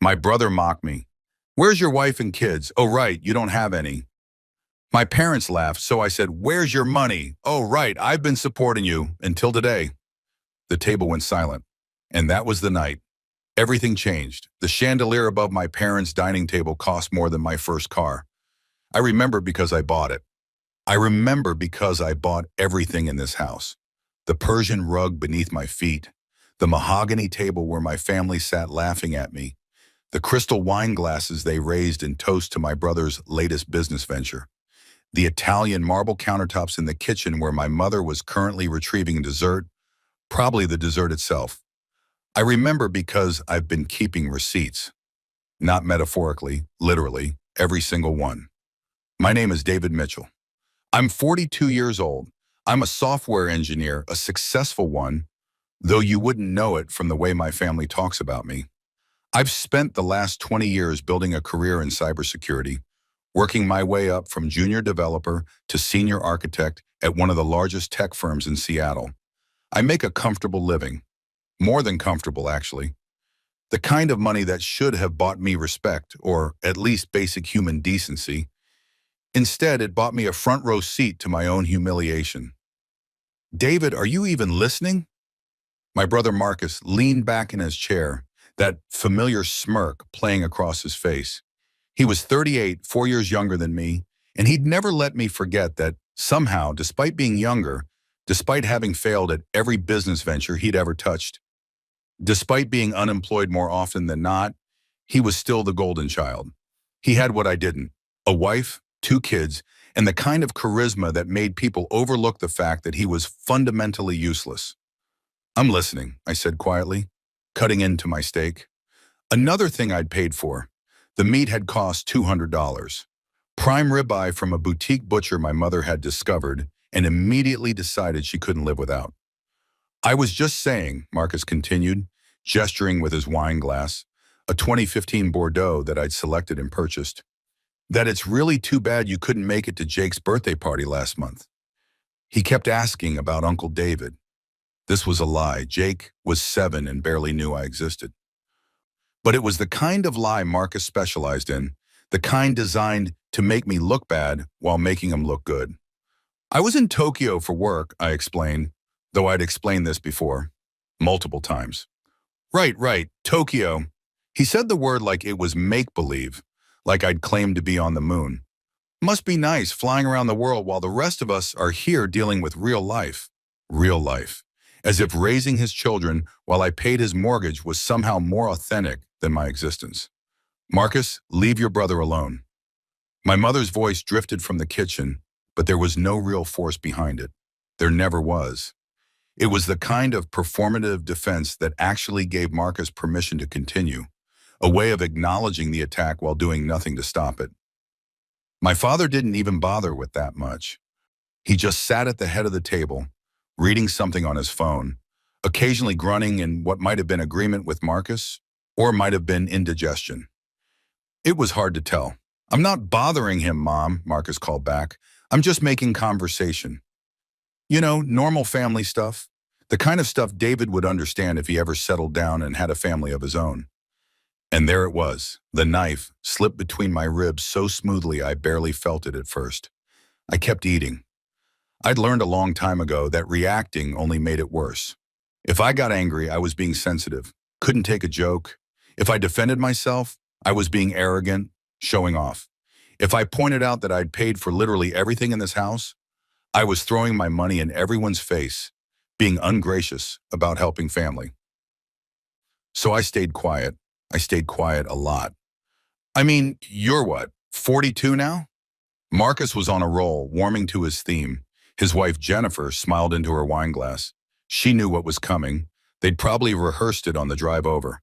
My brother mocked me. Where's your wife and kids? Oh, right, you don't have any. My parents laughed, so I said, where's your money? Oh, right, I've been supporting you until today. The table went silent. And that was the night. Everything changed. The chandelier above my parents' dining table cost more than my first car. I remember because I bought it. I remember because I bought everything in this house. The Persian rug beneath my feet, the mahogany table where my family sat laughing at me, the crystal wine glasses they raised in toast to my brother's latest business venture, the Italian marble countertops in the kitchen where my mother was currently retrieving dessert, probably the dessert itself. I remember because I've been keeping receipts. Not metaphorically, literally, every single one. My name is David Mitchell. I'm 42 years old. I'm a software engineer, a successful one, though you wouldn't know it from the way my family talks about me. I've spent the last 20 years building a career in cybersecurity, working my way up from junior developer to senior architect at one of the largest tech firms in Seattle. I make a comfortable living. More than comfortable, actually. The kind of money that should have bought me respect, or at least basic human decency. Instead, it bought me a front row seat to my own humiliation. David, are you even listening? My brother Marcus leaned back in his chair, that familiar smirk playing across his face. He was 38, 4 years younger than me, and he'd never let me forget that somehow, despite being younger, despite having failed at every business venture he'd ever touched, despite being unemployed more often than not, he was still the golden child. He had what I didn't: a wife, 2 kids, and the kind of charisma that made people overlook the fact that he was fundamentally useless. I'm listening, I said quietly, cutting into my steak. Another thing I'd paid for. The meat had cost $200. Prime ribeye from a boutique butcher my mother had discovered and immediately decided she couldn't live without. I was just saying, Marcus continued, gesturing with his wine glass, a 2015 Bordeaux that I'd selected and purchased, that it's really too bad you couldn't make it to Jake's birthday party last month. He kept asking about Uncle David. This was a lie. Jake was 7 and barely knew I existed. But it was the kind of lie Marcus specialized in, the kind designed to make me look bad while making him look good. I was in Tokyo for work, I explained, though I'd explained this before, multiple times. Right, Tokyo. He said the word like it was make-believe, like I'd claimed to be on the moon. Must be nice flying around the world while the rest of us are here dealing with real life. Real life. As if raising his children while I paid his mortgage was somehow more authentic than my existence. Marcus, leave your brother alone. My mother's voice drifted from the kitchen, but there was no real force behind it. There never was. It was the kind of performative defense that actually gave Marcus permission to continue, a way of acknowledging the attack while doing nothing to stop it. My father didn't even bother with that much. He just sat at the head of the table, reading something on his phone, occasionally grunting in what might have been agreement with Marcus, or might have been indigestion. It was hard to tell. I'm not bothering him, Mom, Marcus called back. I'm just making conversation. You know, normal family stuff. The kind of stuff David would understand if he ever settled down and had a family of his own. And there it was. The knife slipped between my ribs so smoothly I barely felt it at first. I kept eating. I'd learned a long time ago that reacting only made it worse. If I got angry, I was being sensitive, couldn't take a joke. If I defended myself, I was being arrogant, showing off. If I pointed out that I'd paid for literally everything in this house, I was throwing my money in everyone's face, being ungracious about helping family. So I stayed quiet. I stayed quiet a lot. I mean, you're what, 42 now? Marcus was on a roll, warming to his theme. His wife, Jennifer, smiled into her wine glass. She knew what was coming. They'd probably rehearsed it on the drive over.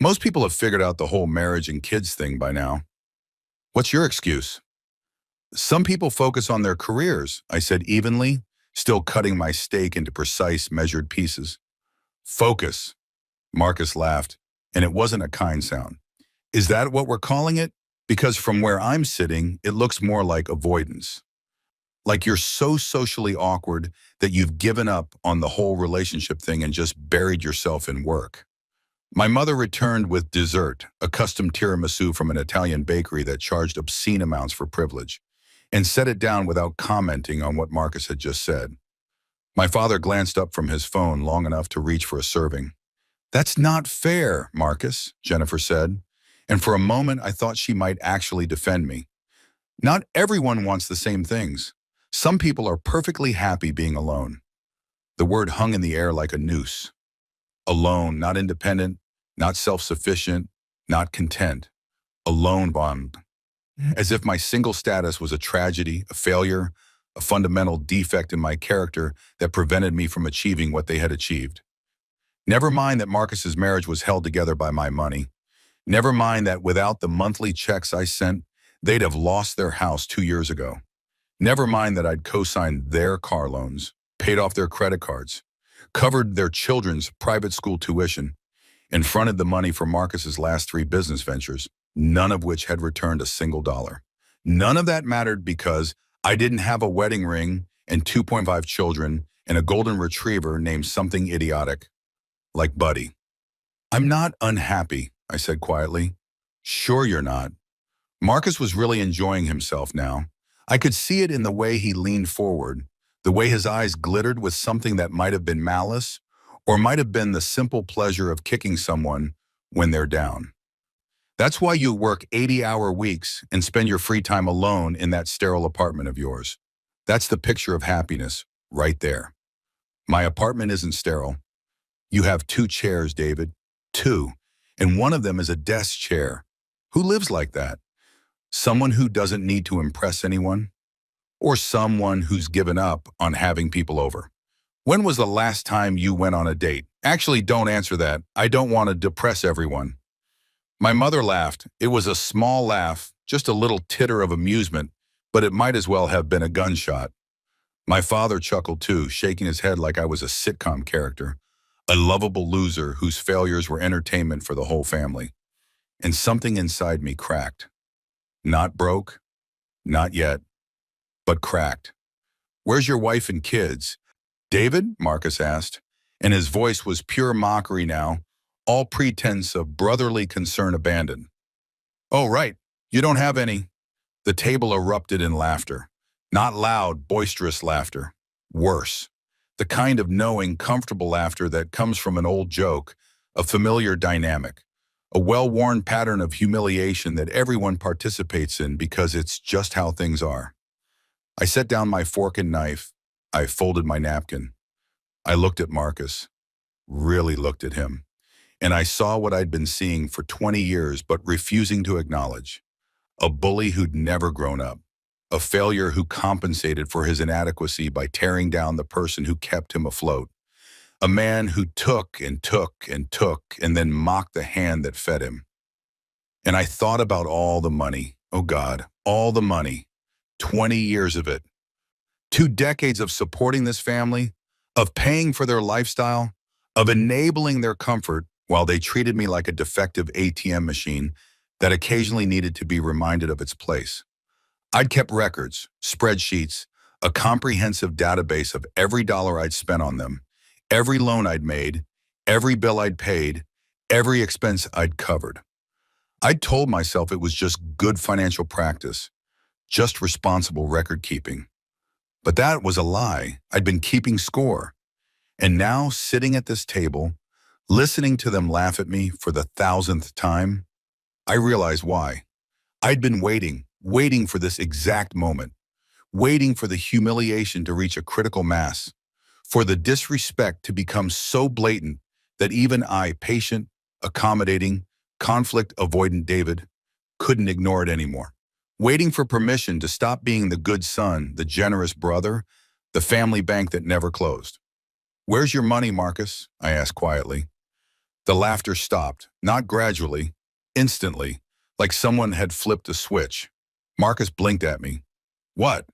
Most people have figured out the whole marriage and kids thing by now. What's your excuse? Some people focus on their careers, I said evenly, still cutting my steak into precise, measured pieces. Focus, Marcus laughed, and it wasn't a kind sound. Is that what we're calling it? Because from where I'm sitting, it looks more like avoidance. Like you're so socially awkward that you've given up on the whole relationship thing and just buried yourself in work. My mother returned with dessert, a custom tiramisu from an Italian bakery that charged obscene amounts for privilege, and set it down without commenting on what Marcus had just said. My father glanced up from his phone long enough to reach for a serving. "That's not fair, Marcus," Jennifer said, and for a moment I thought she might actually defend me. Not everyone wants the same things. Some people are perfectly happy being alone. The word hung in the air like a noose. Alone, not independent, not self-sufficient, not content. Alone bombed. As if my single status was a tragedy, a failure, a fundamental defect in my character that prevented me from achieving what they had achieved. Never mind that Marcus's marriage was held together by my money. Never mind that without the monthly checks I sent, they'd have lost their house 2 years ago. Never mind that I'd co-signed their car loans, paid off their credit cards, covered their children's private school tuition, and fronted the money for Marcus's last 3 business ventures, none of which had returned a single dollar. None of that mattered because I didn't have a wedding ring and 2.5 children and a golden retriever named something idiotic, like Buddy. "I'm not unhappy," I said quietly. "Sure you're not." Marcus was really enjoying himself now. I could see it in the way he leaned forward, the way his eyes glittered with something that might have been malice, or might have been the simple pleasure of kicking someone when they're down. "That's why you work 80-hour weeks and spend your free time alone in that sterile apartment of yours. That's the picture of happiness, right there." "My apartment isn't sterile. You have 2 chairs, David. 2. And one of them is a desk chair. Who lives like that? Someone who doesn't need to impress anyone? Or someone who's given up on having people over? When was the last time you went on a date? Actually, don't answer that. I don't want to depress everyone." My mother laughed. It was a small laugh, just a little titter of amusement, but it might as well have been a gunshot. My father chuckled too, shaking his head like I was a sitcom character, a lovable loser whose failures were entertainment for the whole family. And something inside me cracked. Not broke, not yet, but cracked. "Where's your wife and kids?" "David?" Marcus asked, and his voice was pure mockery now, all pretense of brotherly concern abandoned. "Oh, right, you don't have any." The table erupted in laughter. Not loud, boisterous laughter. Worse. The kind of knowing, comfortable laughter that comes from an old joke, a familiar dynamic, a well-worn pattern of humiliation that everyone participates in because it's just how things are. I set down my fork and knife. I folded my napkin. I looked at Marcus, really looked at him, and I saw what I'd been seeing for 20 years but refusing to acknowledge. A bully who'd never grown up. A failure who compensated for his inadequacy by tearing down the person who kept him afloat. A man who took and took and took and then mocked the hand that fed him. And I thought about all the money. Oh God, all the money. 20 years of it. 2 decades of supporting this family, of paying for their lifestyle, of enabling their comfort while they treated me like a defective ATM machine that occasionally needed to be reminded of its place. I'd kept records, spreadsheets, a comprehensive database of every dollar I'd spent on them, every loan I'd made, every bill I'd paid, every expense I'd covered. I'd told myself it was just good financial practice, just responsible record keeping. But that was a lie. I'd been keeping score. And now, sitting at this table, listening to them laugh at me for the 1,000th time, I realized why. I'd been waiting for this exact moment, waiting for the humiliation to reach a critical mass, for the disrespect to become so blatant that even I, patient, accommodating, conflict-avoidant David, couldn't ignore it anymore. Waiting for permission to stop being the good son, the generous brother, the family bank that never closed. "Where's your money, Marcus?" I asked quietly. The laughter stopped, not gradually, instantly, like someone had flipped a switch. Marcus blinked at me. "What?"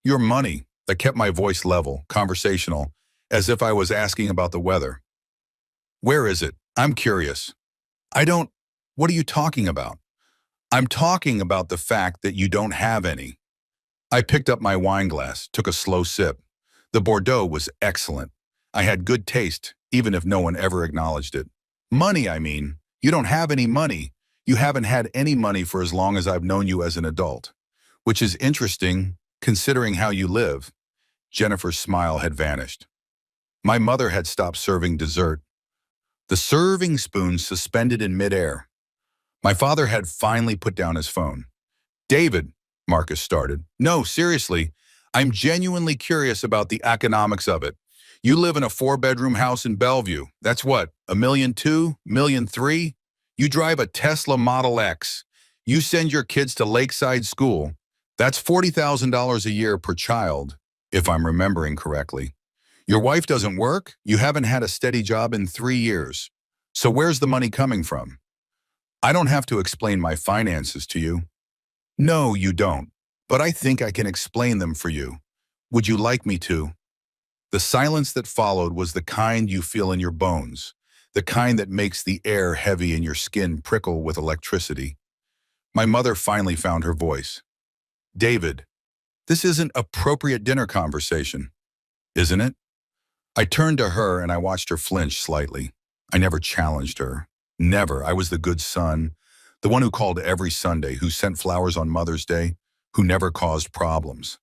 "Your money." That kept my voice level, conversational, as if I was asking about the weather. "Where is it? I'm curious." "I don't... What are you talking about?" "I'm talking about the fact that you don't have any." I picked up my wine glass, took a slow sip. The Bordeaux was excellent. I had good taste, even if no one ever acknowledged it. Money, I mean. You don't have any money. You haven't had any money for as long as I've known you as an adult. Which is interesting, considering how you live. Jennifer's smile had vanished. My mother had stopped serving dessert, the serving spoon suspended in midair. My father had finally put down his phone. David, Marcus started. No, seriously, I'm genuinely curious about the economics of it. You live in a 4-bedroom house in Bellevue. That's what, $1.2 million, $1.3 million? You drive a Tesla Model X. You send your kids to Lakeside School. That's $40,000 a year per child, if I'm remembering correctly. Your wife doesn't work? You haven't had a steady job in 3 years. So where's the money coming from? I don't have to explain my finances to you. No, you don't. But I think I can explain them for you. Would you like me to? The silence that followed was the kind you feel in your bones, the kind that makes the air heavy and your skin prickle with electricity. My mother finally found her voice. David, this isn't appropriate dinner conversation, isn't it? I turned to her and I watched her flinch slightly. I never challenged her. Never. I was the good son, the one who called every Sunday, who sent flowers on Mother's Day, who never caused problems.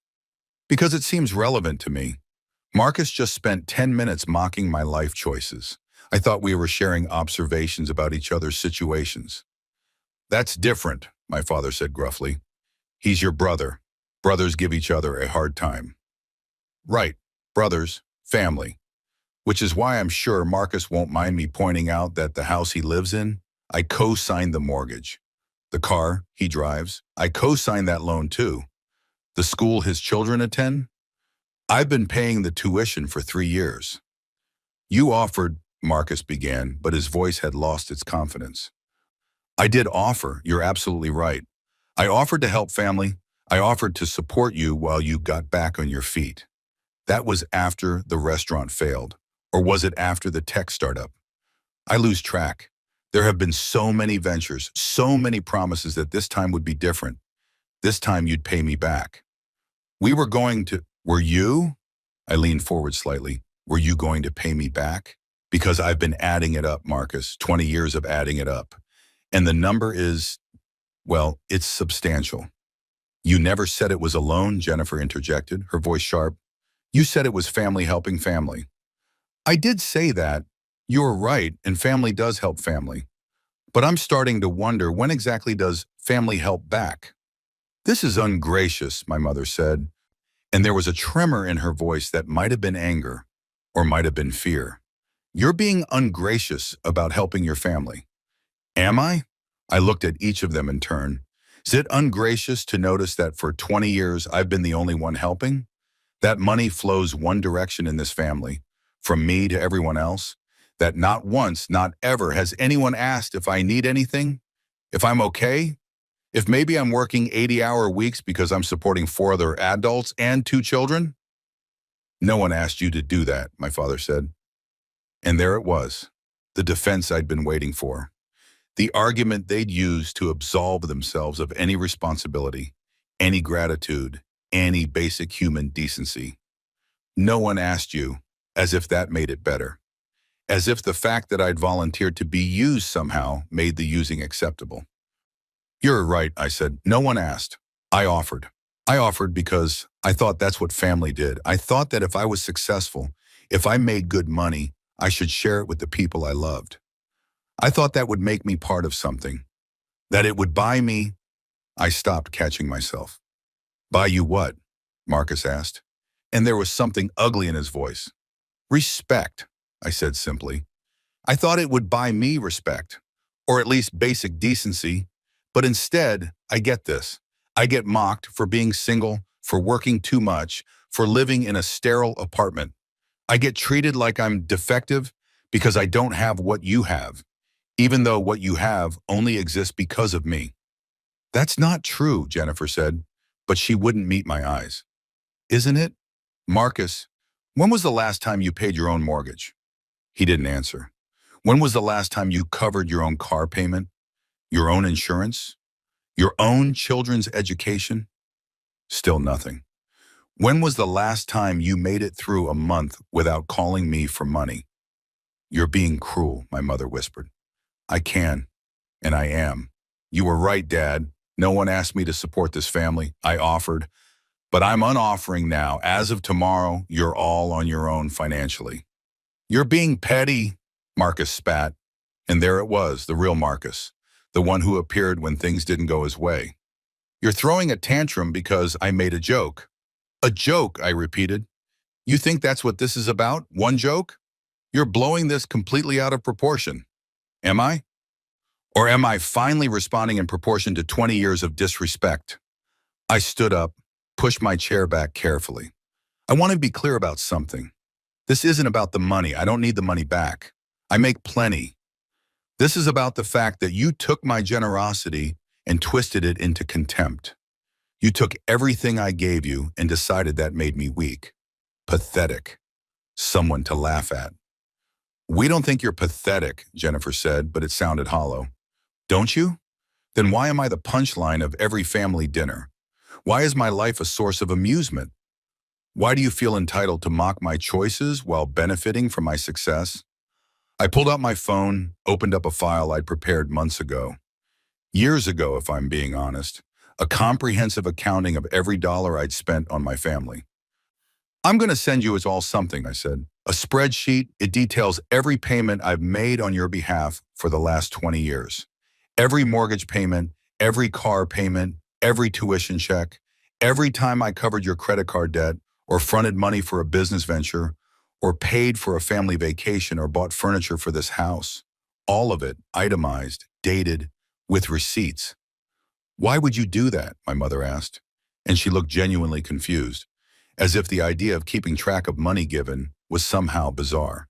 Because it seems relevant to me. Marcus just spent 10 minutes mocking my life choices. I thought we were sharing observations about each other's situations. That's different, my father said gruffly. He's your brother. Brothers give each other a hard time. Right, brothers, family. Which is why I'm sure Marcus won't mind me pointing out that the house he lives in, I co-signed the mortgage. The car he drives, I co-signed that loan too. The school his children attend, I've been paying the tuition for 3 years. You offered, Marcus began, but his voice had lost its confidence. I did offer, you're absolutely right. I offered to help family. I offered to support you while you got back on your feet. That was after the restaurant failed. Or was it after the tech startup? I lose track. There have been so many ventures, so many promises that this time would be different. This time you'd pay me back. Were you? I leaned forward slightly. Were you going to pay me back? Because I've been adding it up, Marcus, 20 years of adding it up. And the number is, well, it's substantial. You never said it was a loan, Jennifer interjected, her voice sharp. You said it was family helping family. I did say that. You're right, and family does help family. But I'm starting to wonder, when exactly does family help back? This is ungracious, my mother said, and there was a tremor in her voice that might have been anger, or might have been fear. You're being ungracious about helping your family. Am I? I looked at each of them in turn. Is it ungracious to notice that for 20 years I've been the only one helping? That money flows one direction in this family, from me to everyone else? That not once, not ever, has anyone asked if I need anything? If I'm okay? If maybe I'm working 80-hour weeks because I'm supporting 4 other adults and 2 children? No one asked you to do that, my father said. And there it was, the defense I'd been waiting for. The argument they'd use to absolve themselves of any responsibility, any gratitude, any basic human decency. No one asked you, as if that made it better. As if the fact that I'd volunteered to be used somehow made the using acceptable. You're right, I said. No one asked. I offered. I offered because I thought that's what family did. I thought that if I was successful, if I made good money, I should share it with the people I loved. I thought that would make me part of something. That it would buy me. I stopped catching myself. Buy you what? Marcus asked. And there was something ugly in his voice. Respect, I said simply. I thought it would buy me respect, or at least basic decency, but instead, I get this. I get mocked for being single, for working too much, for living in a sterile apartment. I get treated like I'm defective because I don't have what you have, even though what you have only exists because of me. That's not true, Jennifer said, but she wouldn't meet my eyes. Isn't it? Marcus, when was the last time you paid your own mortgage? He didn't answer. When was the last time you covered your own car payment, your own insurance, your own children's education? Still nothing. When was the last time you made it through a month without calling me for money? You're being cruel, my mother whispered. I can, and I am. You were right, Dad. No one asked me to support this family. I offered, but I'm unoffering now. As of tomorrow, you're all on your own financially. You're being petty, Marcus spat. And there it was, the real Marcus, the one who appeared when things didn't go his way. You're throwing a tantrum because I made a joke. A joke, I repeated. You think that's what this is about? One joke? You're blowing this completely out of proportion. Am I? Or am I finally responding in proportion to 20 years of disrespect? I stood up, pushed my chair back carefully. I want to be clear about something. This isn't about the money. I don't need the money back. I make plenty. This is about the fact that you took my generosity and twisted it into contempt. You took everything I gave you and decided that made me weak, pathetic, someone to laugh at. We don't think you're pathetic, Jennifer said, but it sounded hollow. Don't you? Then why am I the punchline of every family dinner? Why is my life a source of amusement? Why do you feel entitled to mock my choices while benefiting from my success? I pulled out my phone, opened up a file I'd prepared months ago. Years ago, if I'm being honest. A comprehensive accounting of every dollar I'd spent on my family. I'm going to send you It's All Something, I said. A spreadsheet. It details every payment I've made on your behalf for the last 20 years. Every mortgage payment, every car payment, every tuition check, every time I covered your credit card debt or fronted money for a business venture or paid for a family vacation or bought furniture for this house. All of it itemized, dated, with receipts. Why would you do that? My mother asked, and she looked genuinely confused, as if the idea of keeping track of money given was somehow bizarre.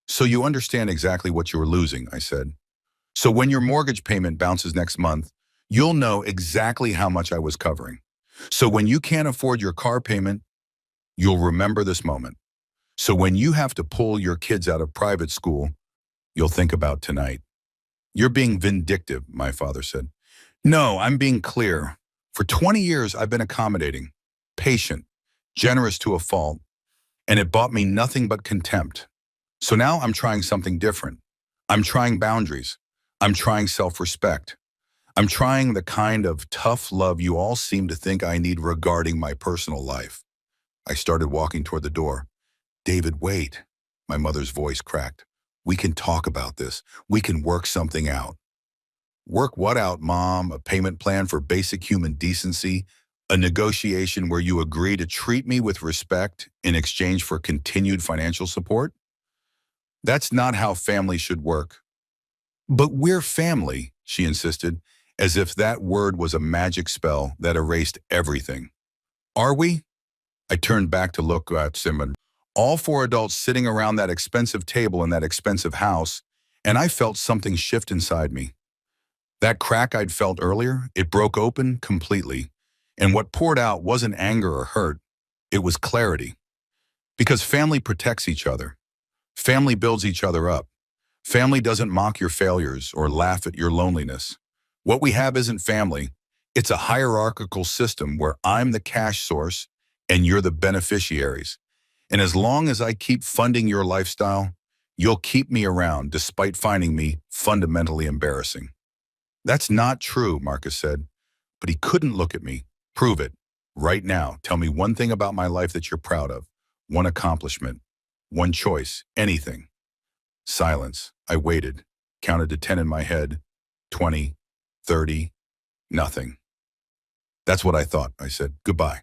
So you understand exactly what you were losing, I said. So when your mortgage payment bounces next month, you'll know exactly how much I was covering. So when you can't afford your car payment, you'll remember this moment. So when you have to pull your kids out of private school, you'll think about tonight. You're being vindictive, my father said. No, I'm being clear. For 20 years, I've been accommodating, patient, generous to a fault, and it bought me nothing but contempt. So now I'm trying something different. I'm trying boundaries. I'm trying self-respect. I'm trying the kind of tough love you all seem to think I need regarding my personal life. I started walking toward the door. David, wait. My mother's voice cracked. We can talk about this. We can work something out. Work what out, Mom? A payment plan for basic human decency? A negotiation where you agree to treat me with respect in exchange for continued financial support? That's not how family should work. But we're family, she insisted, as if that word was a magic spell that erased everything. Are we? I turned back to look at Simon. All four adults sitting around that expensive table in that expensive house, and I felt something shift inside me. That crack I'd felt earlier, it broke open completely, and what poured out wasn't anger or hurt, it was clarity. Because family protects each other. Family builds each other up. Family doesn't mock your failures or laugh at your loneliness. What we have isn't family, it's a hierarchical system where I'm the cash source and you're the beneficiaries. And as long as I keep funding your lifestyle, you'll keep me around despite finding me fundamentally embarrassing. That's not true, Marcus said, but he couldn't look at me. Prove it. Right now, tell me one thing about my life that you're proud of. One accomplishment. One choice. Anything. Silence. I waited. Counted to 10 in my head. 20. 30. Nothing. That's what I thought, I said. Goodbye.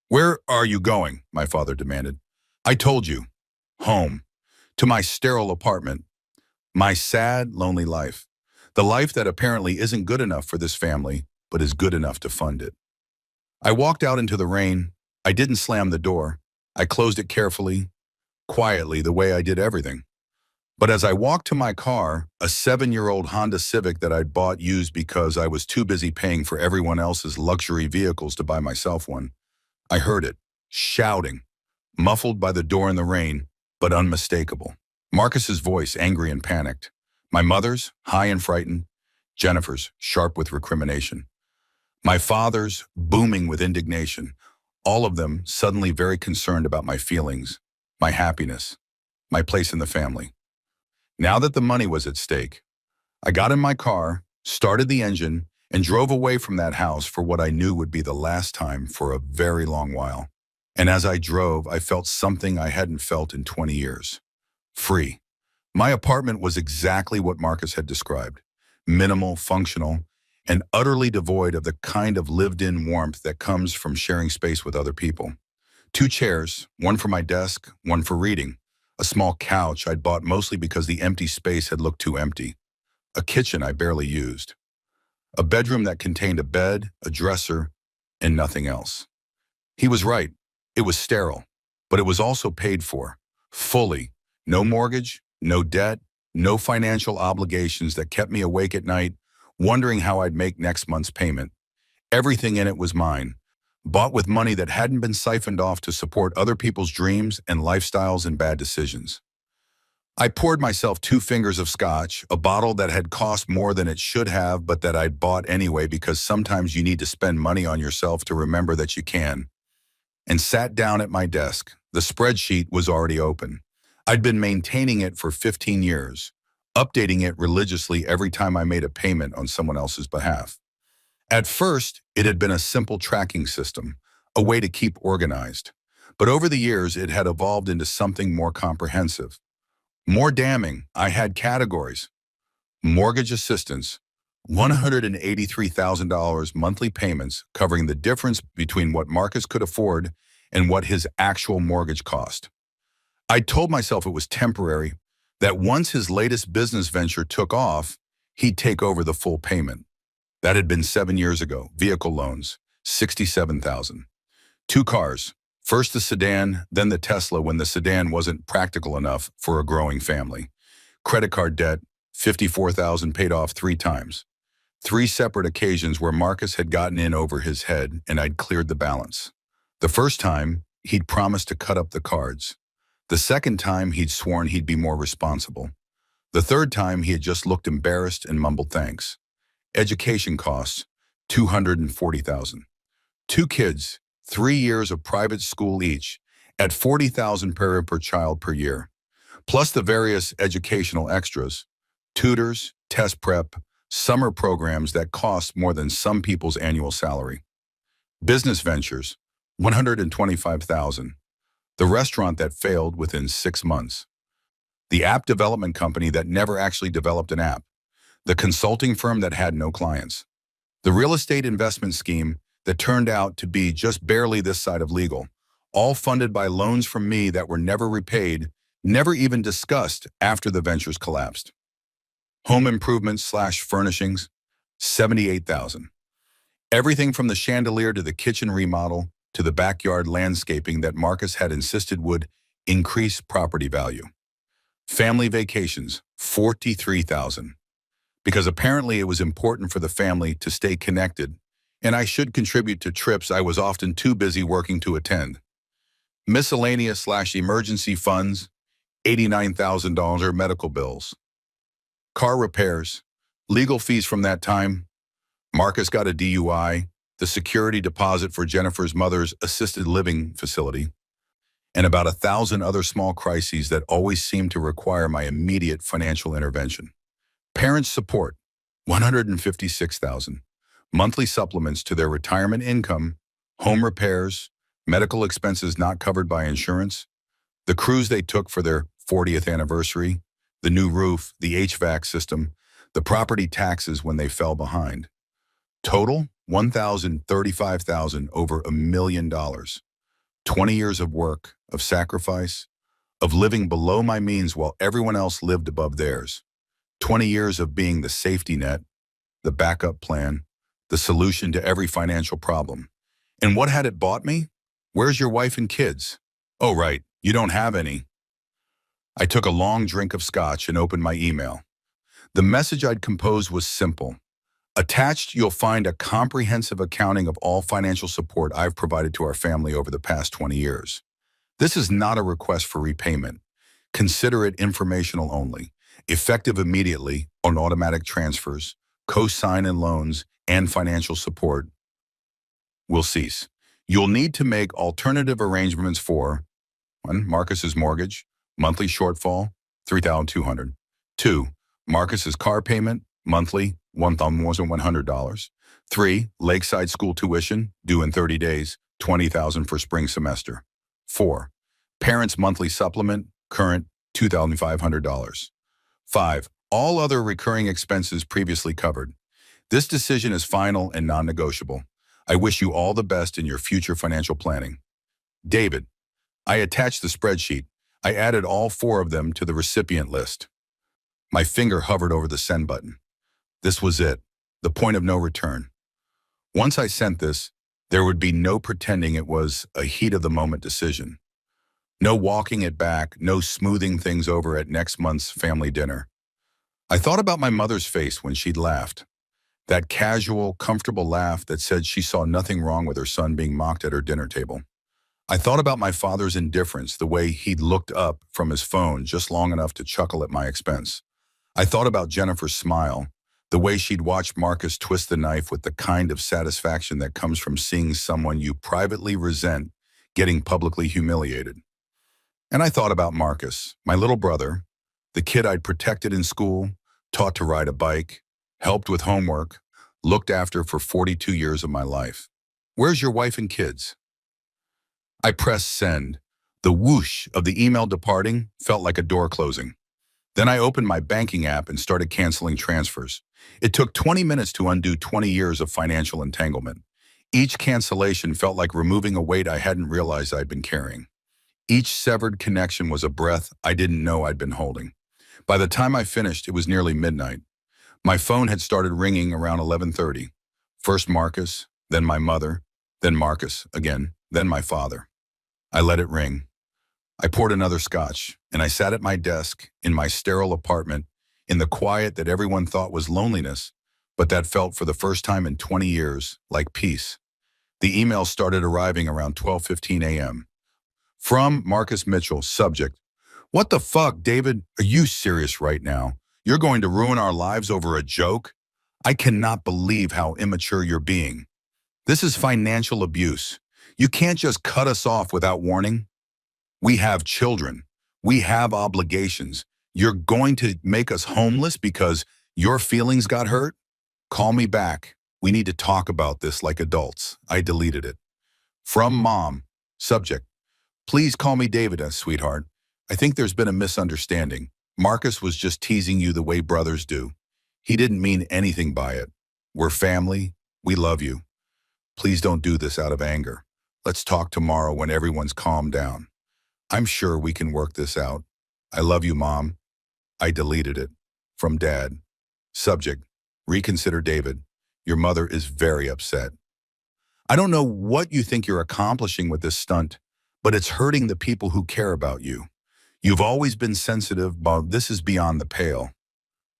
Where are you going? My father demanded. I told you. Home. To my sterile apartment. My sad, lonely life. The life that apparently isn't good enough for this family, but is good enough to fund it. I walked out into the rain. I didn't slam the door. I closed it carefully, quietly, the way I did everything. But as I walked to my car, a 7-year-old Honda Civic that I'd bought used because I was too busy paying for everyone else's luxury vehicles to buy myself one, I heard it, shouting, muffled by the door in the rain, but unmistakable. Marcus's voice, angry and panicked. My mother's, high and frightened. Jennifer's, sharp with recrimination. My father's, booming with indignation. All of them suddenly very concerned about my feelings, my happiness, my place in the family. Now that the money was at stake, I got in my car, started the engine, and drove away from that house for what I knew would be the last time for a very long while. And as I drove, I felt something I hadn't felt in 20 years. Free. My apartment was exactly what Marcus had described. Minimal, functional, and utterly devoid of the kind of lived-in warmth that comes from sharing space with other people. 2 chairs, one for my desk, one for reading. A small couch I'd bought mostly because the empty space had looked too empty. A kitchen I barely used. A bedroom that contained a bed, a dresser, and nothing else. He was right. It was sterile, but it was also paid for. Fully. No mortgage, no debt, no financial obligations that kept me awake at night, wondering how I'd make next month's payment. Everything in it was mine, bought with money that hadn't been siphoned off to support other people's dreams and lifestyles and bad decisions. I poured myself 2 fingers of scotch, a bottle that had cost more than it should have, but that I'd bought anyway because sometimes you need to spend money on yourself to remember that you can, and sat down at my desk. The spreadsheet was already open. I'd been maintaining it for 15 years, updating it religiously every time I made a payment on someone else's behalf. At first, it had been a simple tracking system, a way to keep organized. But over the years, it had evolved into something more comprehensive. More damning. I had categories. Mortgage assistance, $183,000 monthly payments covering the difference between what Marcus could afford and what his actual mortgage cost. I told myself it was temporary, that once his latest business venture took off, he'd take over the full payment. That had been 7 years ago. Vehicle loans, $67,000. 2 cars, first the sedan, then the Tesla when the sedan wasn't practical enough for a growing family. Credit card debt, $54,000 paid off 3 times. 3 separate occasions where Marcus had gotten in over his head and I'd cleared the balance. The first time, he'd promised to cut up the cards. The second time, he'd sworn he'd be more responsible. The third time, he had just looked embarrassed and mumbled thanks. Education costs, $240,000. 2 kids, 3 years of private school each, at $40,000 per child per year, plus the various educational extras, tutors, test prep, summer programs that cost more than some people's annual salary. Business ventures, $125,000. The restaurant that failed within 6 months. The app development company that never actually developed an app. The consulting firm that had no clients. The real estate investment scheme that turned out to be just barely this side of legal, all funded by loans from me that were never repaid, never even discussed after the ventures collapsed. Home improvements/furnishings, $78,000. Everything from the chandelier to the kitchen remodel to the backyard landscaping that Marcus had insisted would increase property value. Family vacations, $43,000. Because apparently it was important for the family to stay connected, and I should contribute to trips I was often too busy working to attend. Miscellaneous/emergency funds, $89,000 medical bills. Car repairs, legal fees from that time. Marcus got a DUI, the security deposit for Jennifer's mother's assisted living facility, and about 1,000 other small crises that always seemed to require my immediate financial intervention. Parents' support, $156,000. Monthly supplements to their retirement income, home repairs, medical expenses not covered by insurance, the cruise they took for their 40th anniversary, the new roof, the HVAC system, the property taxes when they fell behind. Total, $1,035,000, over $1 million. 20 years of work, of sacrifice, of living below my means while everyone else lived above theirs. 20 years of being the safety net, the backup plan, the solution to every financial problem. And what had it bought me? Where's your wife and kids? Oh, right, you don't have any. I took a long drink of scotch and opened my email. The message I'd composed was simple. Attached, you'll find a comprehensive accounting of all financial support I've provided to our family over the past 20 years. This is not a request for repayment. Consider it informational only, effective immediately on automatic transfers, co-sign and loans, and financial support will cease. You'll need to make alternative arrangements for 1. Marcus's mortgage, monthly shortfall, $3,200. 2. Marcus's car payment, monthly, $1,100. 3. Lakeside school tuition, due in 30 days, $20,000 for spring semester. 4. Parents' monthly supplement, current, $2,500. 5. All other recurring expenses previously covered. This decision is final and non-negotiable. I wish you all the best in your future financial planning. David. I attached the spreadsheet. I added all 4 of them to the recipient list. My finger hovered over the send button. This was it, the point of no return. Once I sent this, there would be no pretending it was a heat-of-the-moment decision. No walking it back, no smoothing things over at next month's family dinner. I thought about my mother's face when she'd laughed. That casual, comfortable laugh that said she saw nothing wrong with her son being mocked at her dinner table. I thought about my father's indifference, the way he'd looked up from his phone just long enough to chuckle at my expense. I thought about Jennifer's smile, the way she'd watched Marcus twist the knife with the kind of satisfaction that comes from seeing someone you privately resent getting publicly humiliated. And I thought about Marcus, my little brother, the kid I'd protected in school, taught to ride a bike, helped with homework, looked after for 42 years of my life. Where's your wife and kids? I pressed send. The whoosh of the email departing felt like a door closing. Then I opened my banking app and started canceling transfers. It took 20 minutes to undo 20 years of financial entanglement. Each cancellation felt like removing a weight I hadn't realized I'd been carrying. Each severed connection was a breath I didn't know I'd been holding. By the time I finished, it was nearly midnight. My phone had started ringing around 11:30. First Marcus, then my mother, then Marcus again, then my father. I let it ring. I poured another scotch, and I sat at my desk in my sterile apartment in the quiet that everyone thought was loneliness, but that felt for the first time in 20 years like peace. The email started arriving around 12:15 a.m. From Marcus Mitchell, subject, "What the fuck, David? Are you serious right now? You're going to ruin our lives over a joke? I cannot believe how immature you're being. This is financial abuse. You can't just cut us off without warning. We have children. We have obligations. You're going to make us homeless because your feelings got hurt? Call me back. We need to talk about this like adults." I deleted it. From Mom, subject, "Please call me David, sweetheart. I think there's been a misunderstanding. Marcus was just teasing you the way brothers do. He didn't mean anything by it. We're family. We love you. Please don't do this out of anger. Let's talk tomorrow when everyone's calmed down. I'm sure we can work this out. I love you, Mom." I deleted it. From Dad, subject, "Reconsider, David. Your mother is very upset. I don't know what you think you're accomplishing with this stunt, but it's hurting the people who care about you. You've always been sensitive, but this is beyond the pale.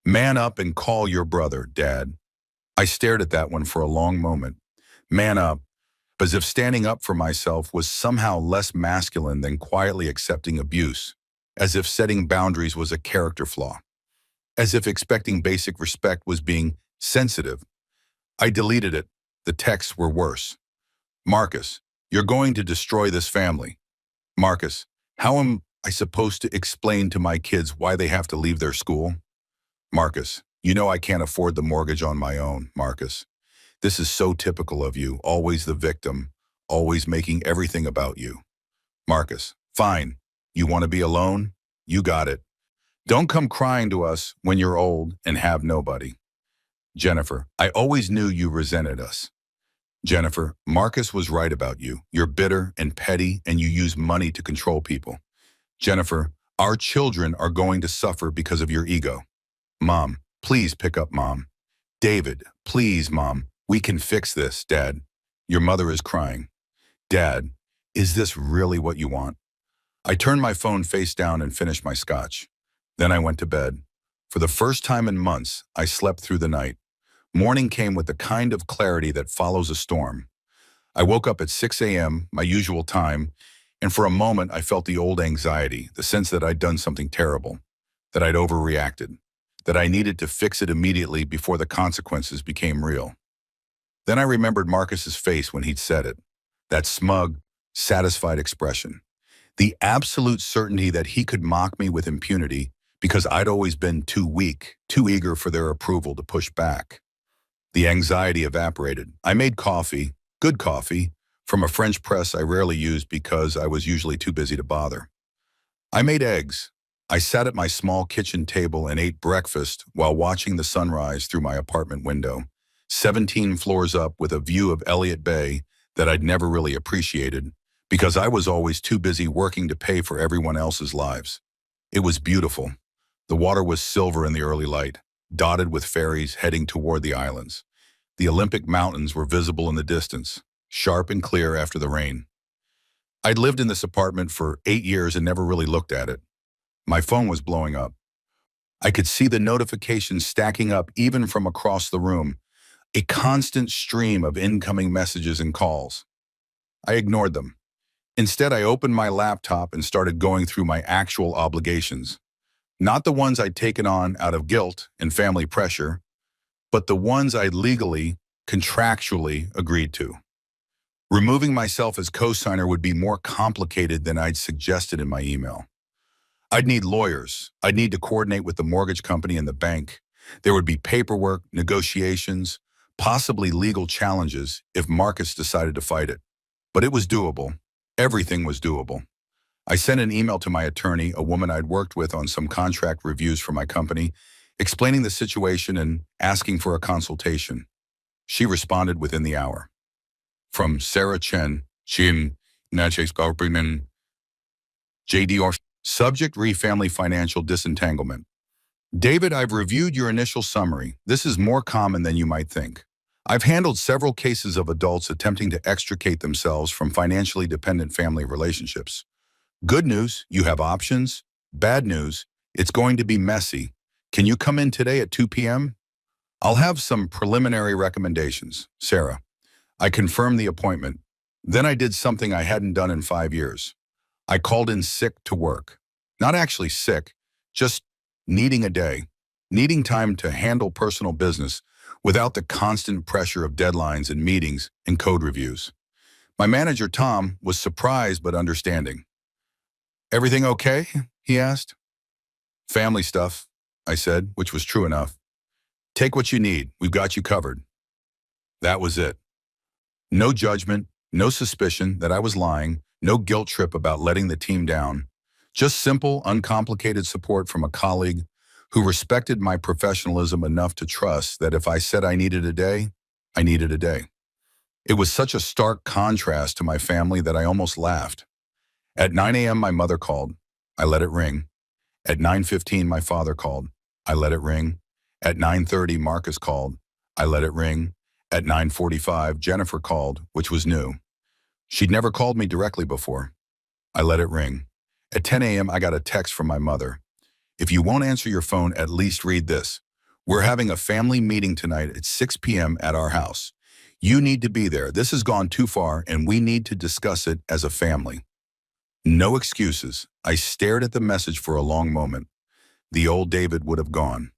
Man up and call your brother, Dad." I stared at that one for a long moment. Man up, as if standing up for myself was somehow less masculine than quietly accepting abuse, as if setting boundaries was a character flaw, as if expecting basic respect was being sensitive. I deleted it. The texts were worse. "Marcus, you're going to destroy this family. Marcus, how am I supposed to explain to my kids why they have to leave their school? Marcus, you know I can't afford the mortgage on my own, Marcus. This is so typical of you, always the victim, always making everything about you. Marcus, fine. You want to be alone? You got it. Don't come crying to us when you're old and have nobody. Jennifer, I always knew you resented us. Jennifer, Marcus was right about you. You're bitter and petty, and you use money to control people. Jennifer, our children are going to suffer because of your ego. Mom, please pick up, Mom. David, please, Mom. We can fix this, Dad. Your mother is crying. Dad, is this really what you want? I turned my phone face down and finished my scotch. Then I went to bed. For the first time in months, I slept through the night. Morning came with the kind of clarity that follows a storm. I woke up at 6 a.m., my usual time, and for a moment I felt the old anxiety, the sense that I'd done something terrible, that I'd overreacted, that I needed to fix it immediately before the consequences became real. Then I remembered Marcus's face when he'd said it, that smug, satisfied expression, the absolute certainty that he could mock me with impunity because I'd always been too weak, too eager for their approval to push back. The anxiety evaporated. I made coffee, good coffee, from a French press I rarely used because I was usually too busy to bother. I made eggs. I sat at my small kitchen table and ate breakfast while watching the sunrise through my apartment window, 17 floors up with a view of Elliott Bay that I'd never really appreciated because I was always too busy working to pay for everyone else's lives. It was beautiful. The water was silver in the early light, dotted with ferries heading toward the islands. The Olympic Mountains were visible in the distance, sharp and clear after the rain. I'd lived in this apartment for 8 years and never really looked at it. My phone was blowing up. I could see the notifications stacking up even from across the room, a constant stream of incoming messages and calls. I ignored them. Instead, I opened my laptop and started going through my actual obligations. Not the ones I'd taken on out of guilt and family pressure, but the ones I'd legally, contractually agreed to. Removing myself as co-signer would be more complicated than I'd suggested in my email. I'd need lawyers. I'd need to coordinate with the mortgage company and the bank. There would be paperwork, negotiations, possibly legal challenges if Marcus decided to fight it. But it was doable. Everything was doable. I sent an email to my attorney, a woman I'd worked with on some contract reviews for my company, explaining the situation and asking for a consultation. She responded within the hour. From Sarah Chen, Jim, Natchez Garbrinan, JDR. Subject: Family Financial Disentanglement. David, I've reviewed your initial summary. This is more common than you might think. I've handled several cases of adults attempting to extricate themselves from financially dependent family relationships. Good news, you have options. Bad news, it's going to be messy. Can you come in today at 2 p.m.? I'll have some preliminary recommendations. Sarah. I confirmed the appointment. Then I did something I hadn't done in 5 years. I called in sick to work. Not actually sick, just needing a day, needing time to handle personal business without the constant pressure of deadlines and meetings and code reviews. My manager, Tom, was surprised but understanding. Everything okay? He asked. Family stuff, I said, which was true enough. Take what you need. We've got you covered. That was it. No judgment, no suspicion that I was lying, no guilt trip about letting the team down. Just simple, uncomplicated support from a colleague who respected my professionalism enough to trust that if I said I needed a day, I needed a day. It was such a stark contrast to my family that I almost laughed. At 9 a.m., my mother called. I let it ring. At 9:15, my father called. I let it ring. At 9:30, Marcus called. I let it ring. At 9:45, Jennifer called, which was new. She'd never called me directly before. I let it ring. At 10 a.m., I got a text from my mother. If you won't answer your phone, at least read this. We're having a family meeting tonight at 6 p.m. at our house. You need to be there. This has gone too far, and we need to discuss it as a family. No excuses. I stared at the message for a long moment. The old David would have gone.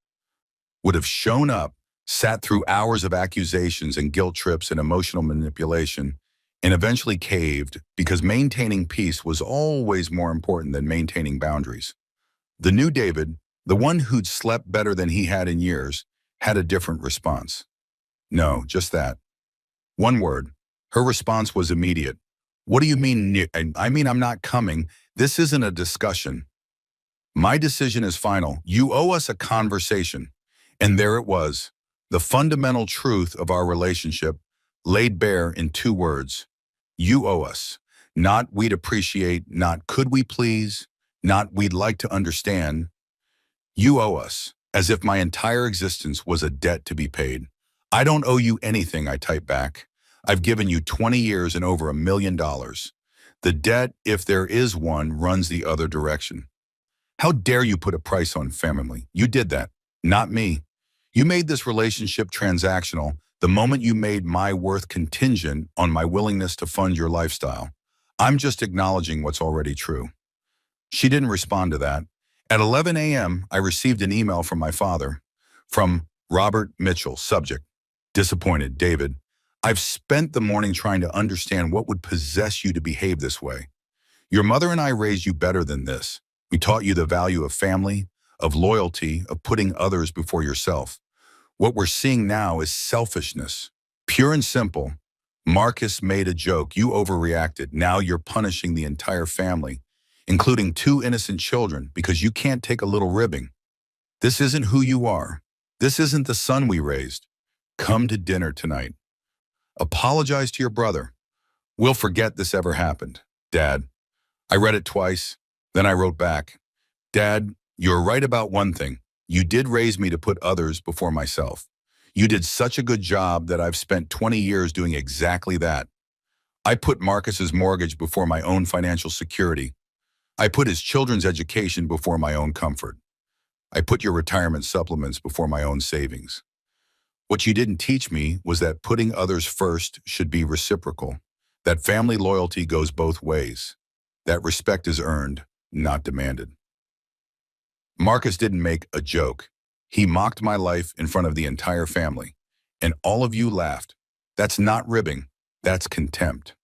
Would have shown up, sat through hours of accusations and guilt trips and emotional manipulation, and eventually caved because maintaining peace was always more important than maintaining boundaries. The new David, the one who'd slept better than he had in years, had a different response. No, just that. One word. Her response was immediate. What do you mean? I mean, I'm not coming. This isn't a discussion. My decision is final. You owe us a conversation. And there it was, the fundamental truth of our relationship laid bare in 2 words. You owe us. Not we'd appreciate, not could we please, not we'd like to understand. You owe us, as if my entire existence was a debt to be paid. I don't owe you anything, I typed back. I've given you 20 years and over $1 million. The debt, if there is one, runs the other direction. How dare you put a price on family? You did that, not me. You made this relationship transactional the moment you made my worth contingent on my willingness to fund your lifestyle. I'm just acknowledging what's already true. She didn't respond to that. At 11 a.m., I received an email from my father, from Robert Mitchell, subject, disappointed, David. I've spent the morning trying to understand what would possess you to behave this way. Your mother and I raised you better than this. We taught you the value of family, of loyalty, of putting others before yourself. What we're seeing now is selfishness. Pure and simple. Marcus made a joke. You overreacted. Now you're punishing the entire family, including two innocent children, because you can't take a little ribbing. This isn't who you are. This isn't the son we raised. Come to dinner tonight. Apologize to your brother. We'll forget this ever happened. Dad. I read it twice. Then I wrote back. Dad, you're right about one thing. You did raise me to put others before myself. You did such a good job that I've spent 20 years doing exactly that. I put Marcus's mortgage before my own financial security. I put his children's education before my own comfort. I put your retirement supplements before my own savings. What you didn't teach me was that putting others first should be reciprocal, that family loyalty goes both ways, that respect is earned, not demanded. Marcus didn't make a joke. He mocked my life in front of the entire family, and all of you laughed. That's not ribbing, that's contempt.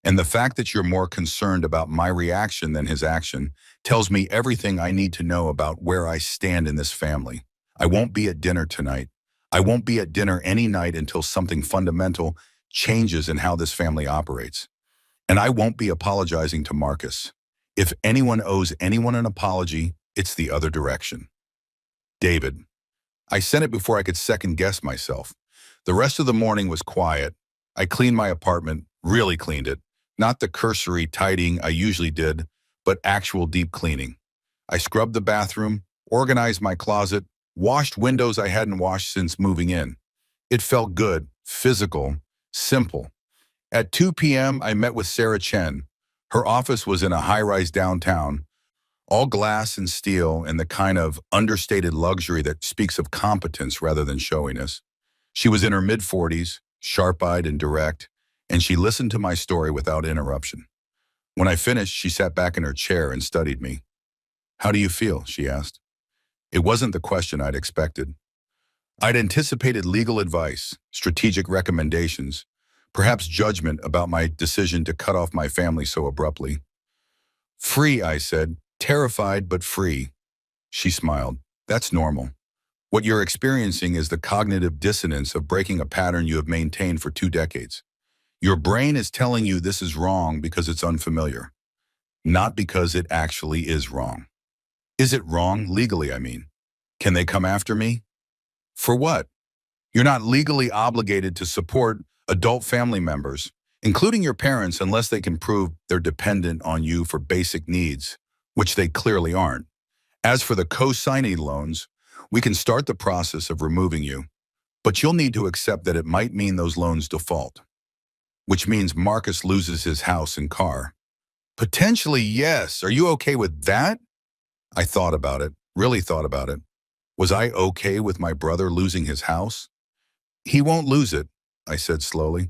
And the fact that you're more concerned about my reaction than his action tells me everything I need to know about where I stand in this family. I won't be at dinner tonight. I won't be at dinner any night until something fundamental changes in how this family operates. And I won't be apologizing to Marcus. If anyone owes anyone an apology, it's the other direction. David. I sent it before I could second guess myself. The rest of the morning was quiet. I cleaned my apartment, really cleaned it. Not the cursory tidying I usually did, but actual deep cleaning. I scrubbed the bathroom, organized my closet, washed windows I hadn't washed since moving in. It felt good, physical, simple. At 2 p.m., I met with Sarah Chen. Her office was in a high-rise downtown, all glass and steel and the kind of understated luxury that speaks of competence rather than showiness. She was in her mid-40s, sharp-eyed and direct, and she listened to my story without interruption. When I finished, she sat back in her chair and studied me. "How do you feel?" she asked. It wasn't the question I'd expected. I'd anticipated legal advice, strategic recommendations, perhaps judgment about my decision to cut off my family so abruptly. "Free," I said, "terrified but free." She smiled. "That's normal. What you're experiencing is the cognitive dissonance of breaking a pattern you have maintained for 2 decades. Your brain is telling you this is wrong because it's unfamiliar, not because it actually is wrong." "Is it wrong legally, I mean? Can they come after me?" "For what?" "You're not legally obligated to support adult family members, including your parents, unless they can prove they're dependent on you for basic needs, which they clearly aren't. As for the co-signee loans, we can start the process of removing you, but you'll need to accept that it might mean those loans default, which means Marcus loses his house and car." "Potentially, yes. Are you okay with that?" I thought about it, really thought about it. Was I okay with my brother losing his house? "He won't lose it," I said slowly.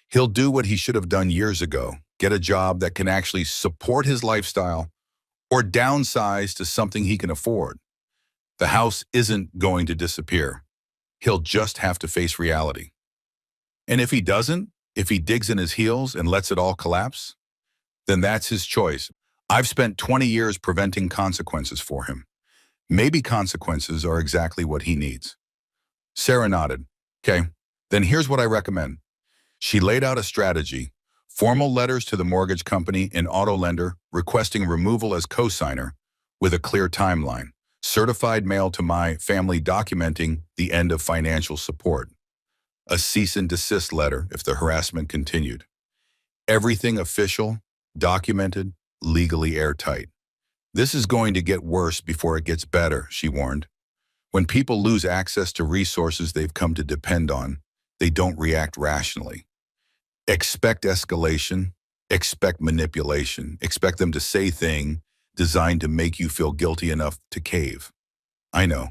"He'll do what he should have done years ago, get a job that can actually support his lifestyle or downsize to something he can afford. The house isn't going to disappear. He'll just have to face reality. And if he doesn't, if he digs in his heels and lets it all collapse, then that's his choice. I've spent 20 years preventing consequences for him. Maybe consequences are exactly what he needs." Sarah nodded. "Okay, then here's what I recommend." She laid out a strategy: formal letters to the mortgage company and auto lender requesting removal as cosigner with a clear timeline, certified mail to my family documenting the end of financial support, a cease and desist letter if the harassment continued. Everything official, documented, legally airtight. "This is going to get worse before it gets better," she warned. "When people lose access to resources they've come to depend on, they don't react rationally. Expect escalation, expect manipulation, expect them to say things designed to make you feel guilty enough to cave." I know.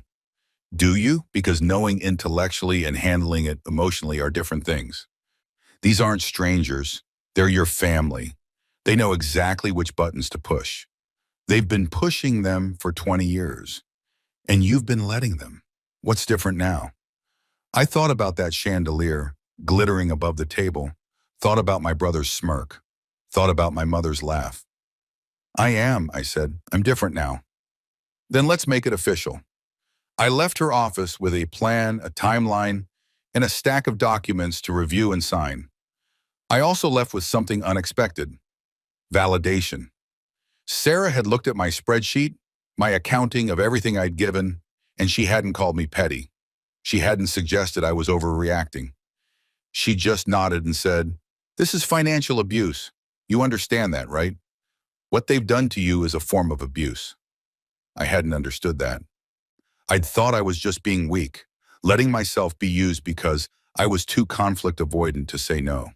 Do you? Because knowing intellectually and handling it emotionally are different things. These aren't strangers. They're your family. They know exactly which buttons to push. They've been pushing them for 20 years, and you've been letting them. What's different now? I thought about that chandelier glittering above the table, thought about my brother's smirk, thought about my mother's laugh. I said. "I'm different now." Then let's make it official. I left her office with a plan, a timeline, and a stack of documents to review and sign. I also left with something unexpected: validation. Sarah had looked at my spreadsheet, my accounting of everything I'd given, and she hadn't called me petty. She hadn't suggested I was overreacting. She just nodded and said, "This is financial abuse. You understand that, right? What they've done to you is a form of abuse." I hadn't understood that. I'd thought I was just being weak, letting myself be used because I was too conflict avoidant to say no.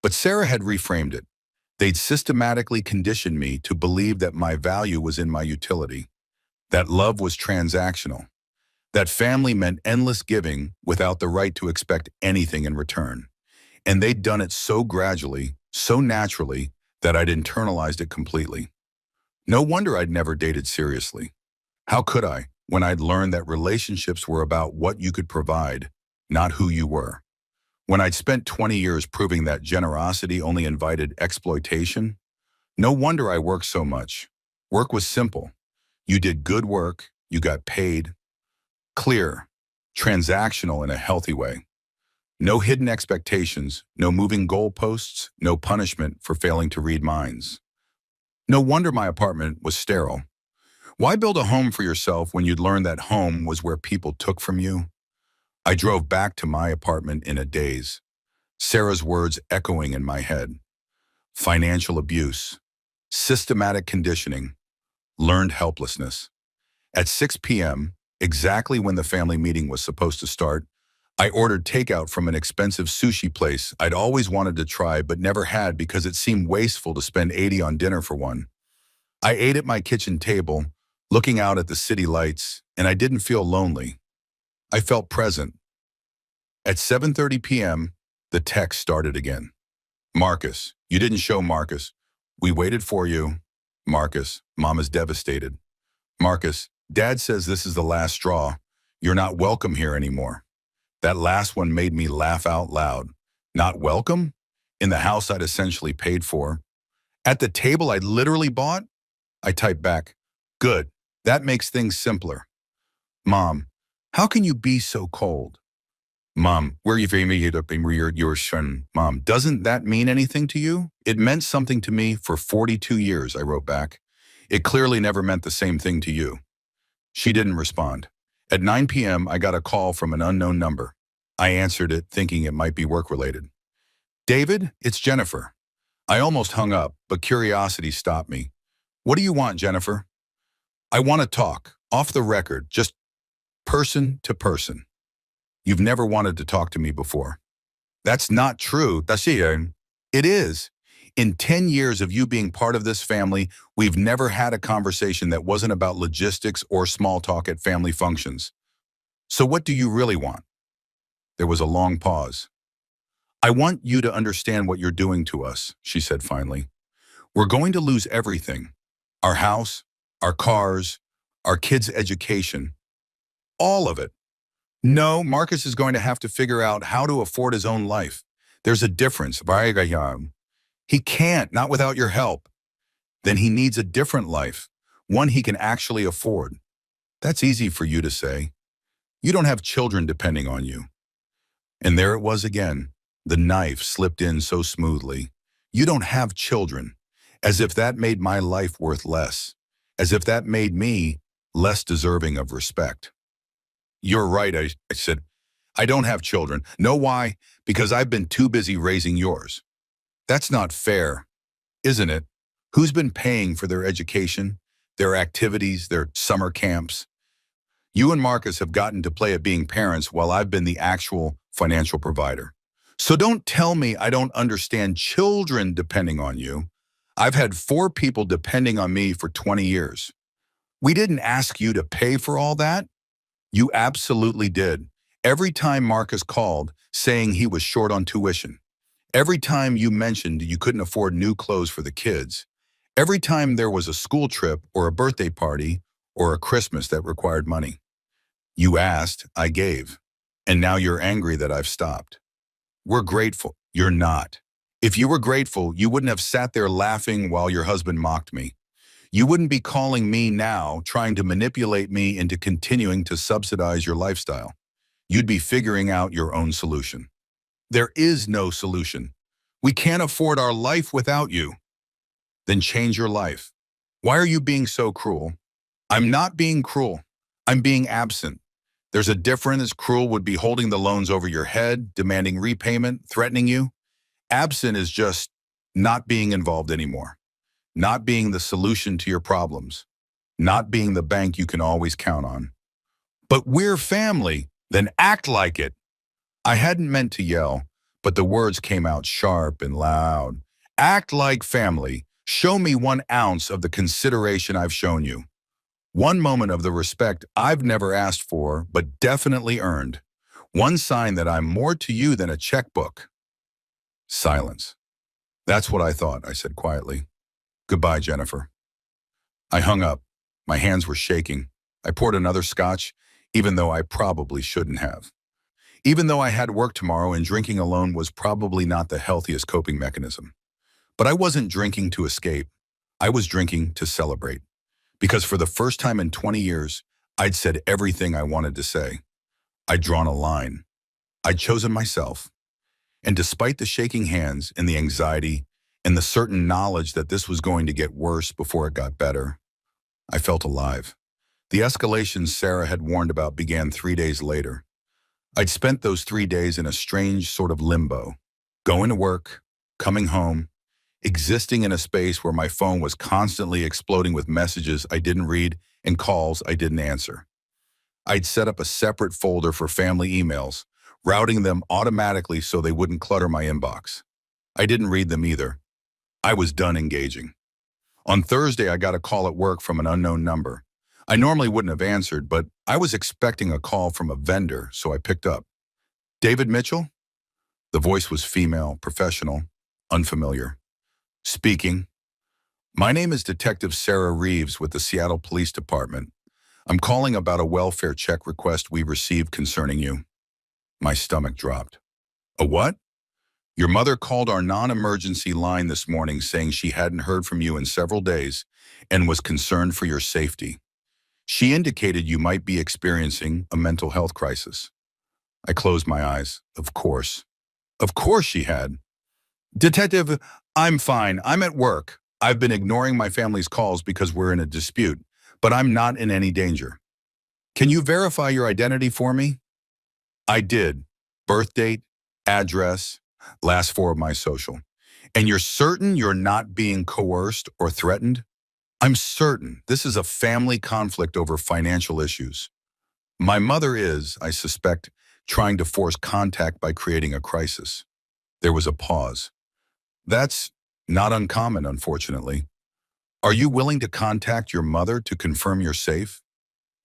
But Sarah had reframed it. They'd systematically conditioned me to believe that my value was in my utility, that love was transactional, that family meant endless giving without the right to expect anything in return. And they'd done it so gradually, so naturally, that I'd internalized it completely. No wonder I'd never dated seriously. How could I, when I'd learned that relationships were about what you could provide, not who you were? When I'd spent 20 years proving that generosity only invited exploitation? No wonder I worked so much. Work was simple. You did good work, you got paid. Clear, transactional in a healthy way. No hidden expectations, no moving goalposts, no punishment for failing to read minds. No wonder my apartment was sterile. Why build a home for yourself when you'd learned that home was where people took from you? I drove back to my apartment in a daze, Sarah's words echoing in my head. Financial abuse, systematic conditioning, learned helplessness. At 6 p.m., exactly when the family meeting was supposed to start, I ordered takeout from an expensive sushi place I'd always wanted to try but never had because it seemed wasteful to spend $80 on dinner for one. I ate at my kitchen table, looking out at the city lights, and I didn't feel lonely. I felt present. At 7:30 p.m., the text started again. "Marcus, you didn't show Marcus. We waited for you. Marcus, Mom is devastated. Marcus, Dad says this is the last straw. You're not welcome here anymore." That last one made me laugh out loud. Not welcome? In the house I'd essentially paid for? At the table I'd literally bought? I typed back, "Good, that makes things simpler." "Mom, how can you be so cold?" "Mom, where you your son? Mom, doesn't that mean anything to you?" "It meant something to me for 42 years, I wrote back. "It clearly never meant the same thing to you." She didn't respond. At 9 p.m., I got a call from an unknown number. I answered it, thinking it might be work-related. "David, it's Jennifer." I almost hung up, but curiosity stopped me. "What do you want, Jennifer?" "I want to talk, off the record, just person to person." "You've never wanted to talk to me before." "That's not true. It is. In 10 years of you being part of this family, we've never had a conversation that wasn't about logistics or small talk at family functions. So what do you really want?" There was a long pause. "I want you to understand what you're doing to us," she said finally. "We're going to lose everything. Our house, our cars, our kids' education. All of it. No, Marcus is going to have to figure out how to afford his own life. There's a difference. He can't, not without your help. Then he needs a different life, one he can actually afford. That's easy for you to say. You don't have children depending on you." And there it was again. The knife slipped in so smoothly. You don't have children. As if that made my life worth less. As if that made me less deserving of respect. "You're right," I said. "I don't have children. Know why? Because I've been too busy raising yours." "That's not fair, isn't it? Who's been paying for their education, their activities, their summer camps? You and Marcus have gotten to play at being parents while I've been the actual financial provider. So don't tell me I don't understand children depending on you. I've had 4 people depending on me for 20 years. We didn't ask you to pay for all that. You absolutely did. Every time Marcus called saying he was short on tuition. Every time you mentioned you couldn't afford new clothes for the kids. Every time there was a school trip or a birthday party or a Christmas that required money. You asked, I gave. And now you're angry that I've stopped. We're grateful. You're not. If you were grateful, you wouldn't have sat there laughing while your husband mocked me. You wouldn't be calling me now trying to manipulate me into continuing to subsidize your lifestyle. You'd be figuring out your own solution. There is no solution. We can't afford our life without you. Then change your life. Why are you being so cruel? I'm not being cruel. I'm being absent. There's a difference. Cruel would be holding the loans over your head, demanding repayment, threatening you. Absent is just not being involved anymore, not being the solution to your problems, not being the bank you can always count on. But we're family, then act like it. I hadn't meant to yell, but the words came out sharp and loud. Act like family. Show me 1 ounce of the consideration I've shown you. 1 moment of the respect I've never asked for, but definitely earned. 1 sign that I'm more to you than a checkbook. Silence. That's what I thought, I said quietly. Goodbye, Jennifer. I hung up. My hands were shaking. I poured another scotch, even though I probably shouldn't have. Even though I had work tomorrow and drinking alone was probably not the healthiest coping mechanism. But I wasn't drinking to escape. I was drinking to celebrate. Because for the first time in 20 years, I'd said everything I wanted to say. I'd drawn a line. I'd chosen myself. And despite the shaking hands and the anxiety and the certain knowledge that this was going to get worse before it got better, I felt alive. The escalations Sarah had warned about began 3 days later. I'd spent those 3 days in a strange sort of limbo, going to work, coming home, existing in a space where my phone was constantly exploding with messages I didn't read and calls I didn't answer. I'd set up a separate folder for family emails, routing them automatically so they wouldn't clutter my inbox. I didn't read them either. I was done engaging. On Thursday, I got a call at work from an unknown number. I normally wouldn't have answered, but I was expecting a call from a vendor, so I picked up. David Mitchell? The voice was female, professional, unfamiliar. Speaking. My name is Detective Sarah Reeves with the Seattle Police Department. I'm calling about a welfare check request we received concerning you. My stomach dropped. A what? Your mother called our non-emergency line this morning saying she hadn't heard from you in several days and was concerned for your safety. She indicated you might be experiencing a mental health crisis. I closed my eyes. Of course. Of course she had. Detective, I'm fine. I'm at work. I've been ignoring my family's calls because we're in a dispute, but I'm not in any danger. Can you verify your identity for me? I did. Birth date, address, last 4 of my social. And you're certain you're not being coerced or threatened? I'm certain this is a family conflict over financial issues. My mother is, I suspect, trying to force contact by creating a crisis. There was a pause. That's not uncommon, unfortunately. Are you willing to contact your mother to confirm you're safe?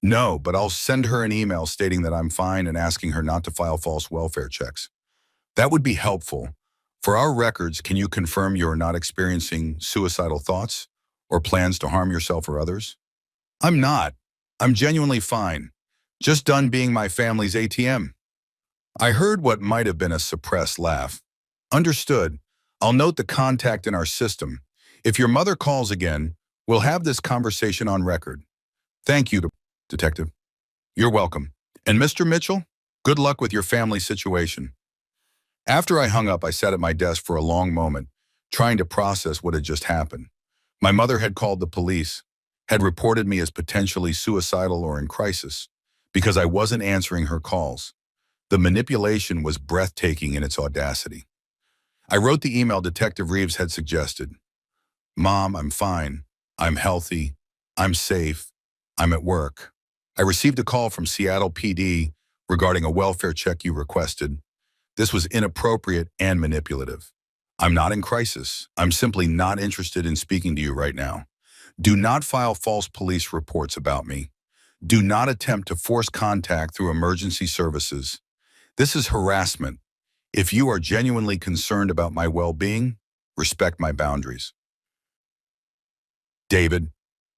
No, but I'll send her an email stating that I'm fine and asking her not to file false welfare checks. That would be helpful. For our records, can you confirm you're not experiencing suicidal thoughts or plans to harm yourself or others? I'm not. I'm genuinely fine. Just done being my family's ATM. I heard what might have been a suppressed laugh. Understood. I'll note the contact in our system. If your mother calls again, we'll have this conversation on record. Thank you, Detective. You're welcome. And Mr. Mitchell, good luck with your family situation. After I hung up, I sat at my desk for a long moment, trying to process what had just happened. My mother had called the police, had reported me as potentially suicidal or in crisis, because I wasn't answering her calls. The manipulation was breathtaking in its audacity. I wrote the email Detective Reeves had suggested. Mom, I'm fine. I'm healthy. I'm safe. I'm at work. I received a call from Seattle PD regarding a welfare check you requested. This was inappropriate and manipulative. I'm not in crisis. I'm simply not interested in speaking to you right now. Do not file false police reports about me. Do not attempt to force contact through emergency services. This is harassment. If you are genuinely concerned about my well-being, respect my boundaries. David.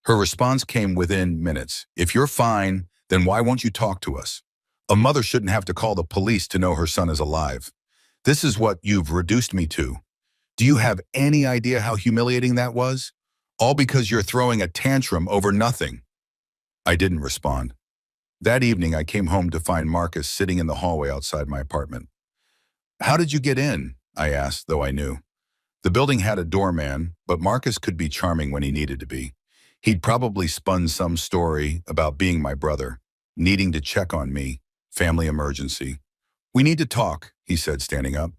Her response came within minutes. If you're fine, then why won't you talk to us? A mother shouldn't have to call the police to know her son is alive. This is what you've reduced me to. Do you have any idea how humiliating that was? All because you're throwing a tantrum over nothing. I didn't respond. That evening, I came home to find Marcus sitting in the hallway outside my apartment. How did you get in? I asked, though I knew. The building had a doorman, but Marcus could be charming when he needed to be. He'd probably spun some story about being my brother, needing to check on me, family emergency. We need to talk, he said, standing up.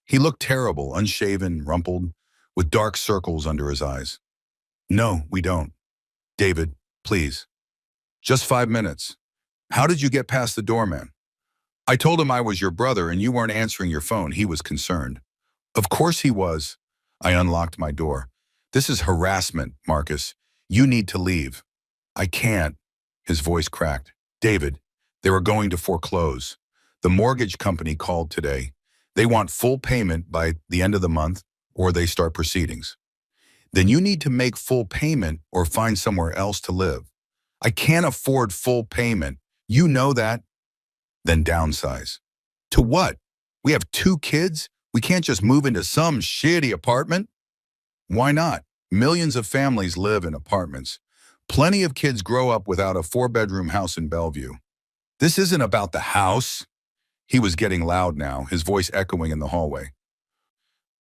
He looked terrible, unshaven, rumpled, with dark circles under his eyes. No, we don't. David, please. Just 5 minutes. How did you get past the doorman? I told him I was your brother and you weren't answering your phone. He was concerned. Of course he was. I unlocked my door. This is harassment, Marcus. You need to leave. I can't. His voice cracked. David, they were going to foreclose. The mortgage company called today. They want full payment by the end of the month or they start proceedings. Then you need to make full payment or find somewhere else to live. I can't afford full payment. You know that. Then downsize. To what? We have 2 kids? We can't just move into some shitty apartment? Why not? Millions of families live in apartments. Plenty of kids grow up without a 4-bedroom house in Bellevue. This isn't about the house. He was getting loud now, his voice echoing in the hallway.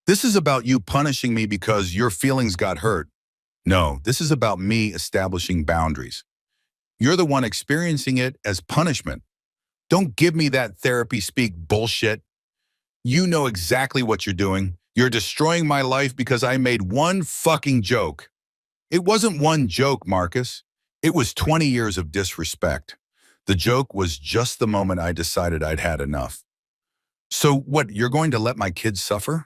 This is about you punishing me because your feelings got hurt. No, this is about me establishing boundaries. You're the one experiencing it as punishment. Don't give me that therapy speak bullshit. You know exactly what you're doing. You're destroying my life because I made one fucking joke. It wasn't one joke, Marcus. It was 20 years of disrespect. The joke was just the moment I decided I'd had enough. So what, you're going to let my kids suffer?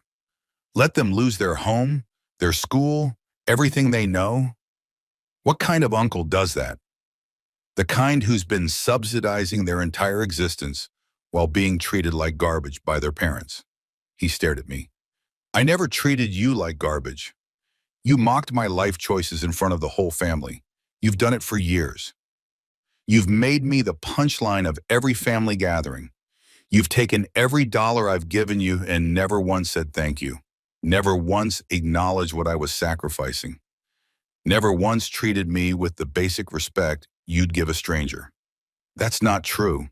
Let them lose their home, their school, everything they know? What kind of uncle does that? The kind who's been subsidizing their entire existence while being treated like garbage by their parents. He stared at me. I never treated you like garbage. You mocked my life choices in front of the whole family. You've done it for years. You've made me the punchline of every family gathering. You've taken every dollar I've given you and never once said thank you. Never once acknowledged what I was sacrificing. Never once treated me with the basic respect you'd give a stranger. That's not true.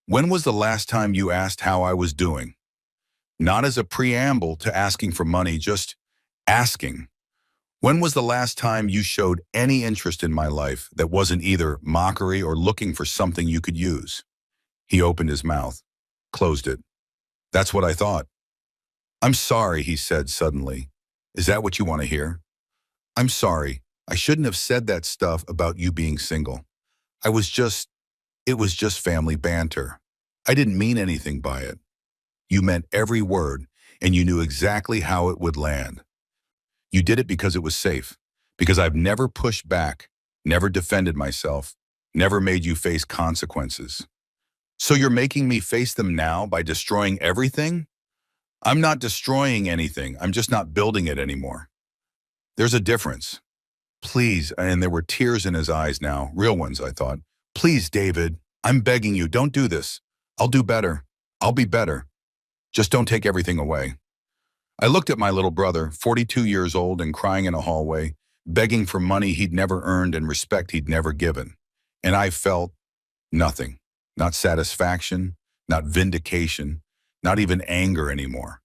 When was the last time you asked how I was doing? Not as a preamble to asking for money, just asking. When was the last time you showed any interest in my life that wasn't either mockery or looking for something you could use? He opened his mouth, closed it. That's what I thought. I'm sorry, he said suddenly. Is that what you want to hear? I'm sorry. I shouldn't have said that stuff about you being single. It was just family banter. I didn't mean anything by it. You meant every word, and you knew exactly how it would land. You did it because it was safe, because I've never pushed back, never defended myself, never made you face consequences. So you're making me face them now by destroying everything? I'm not destroying anything. I'm just not building it anymore. There's a difference. Please, and there were tears in his eyes now, real ones, I thought. Please, David, I'm begging you, don't do this. I'll do better. I'll be better. Just don't take everything away. I looked at my little brother, 42 years old and crying in a hallway, begging for money he'd never earned and respect he'd never given. And I felt nothing. Not satisfaction, not vindication, not even anger anymore.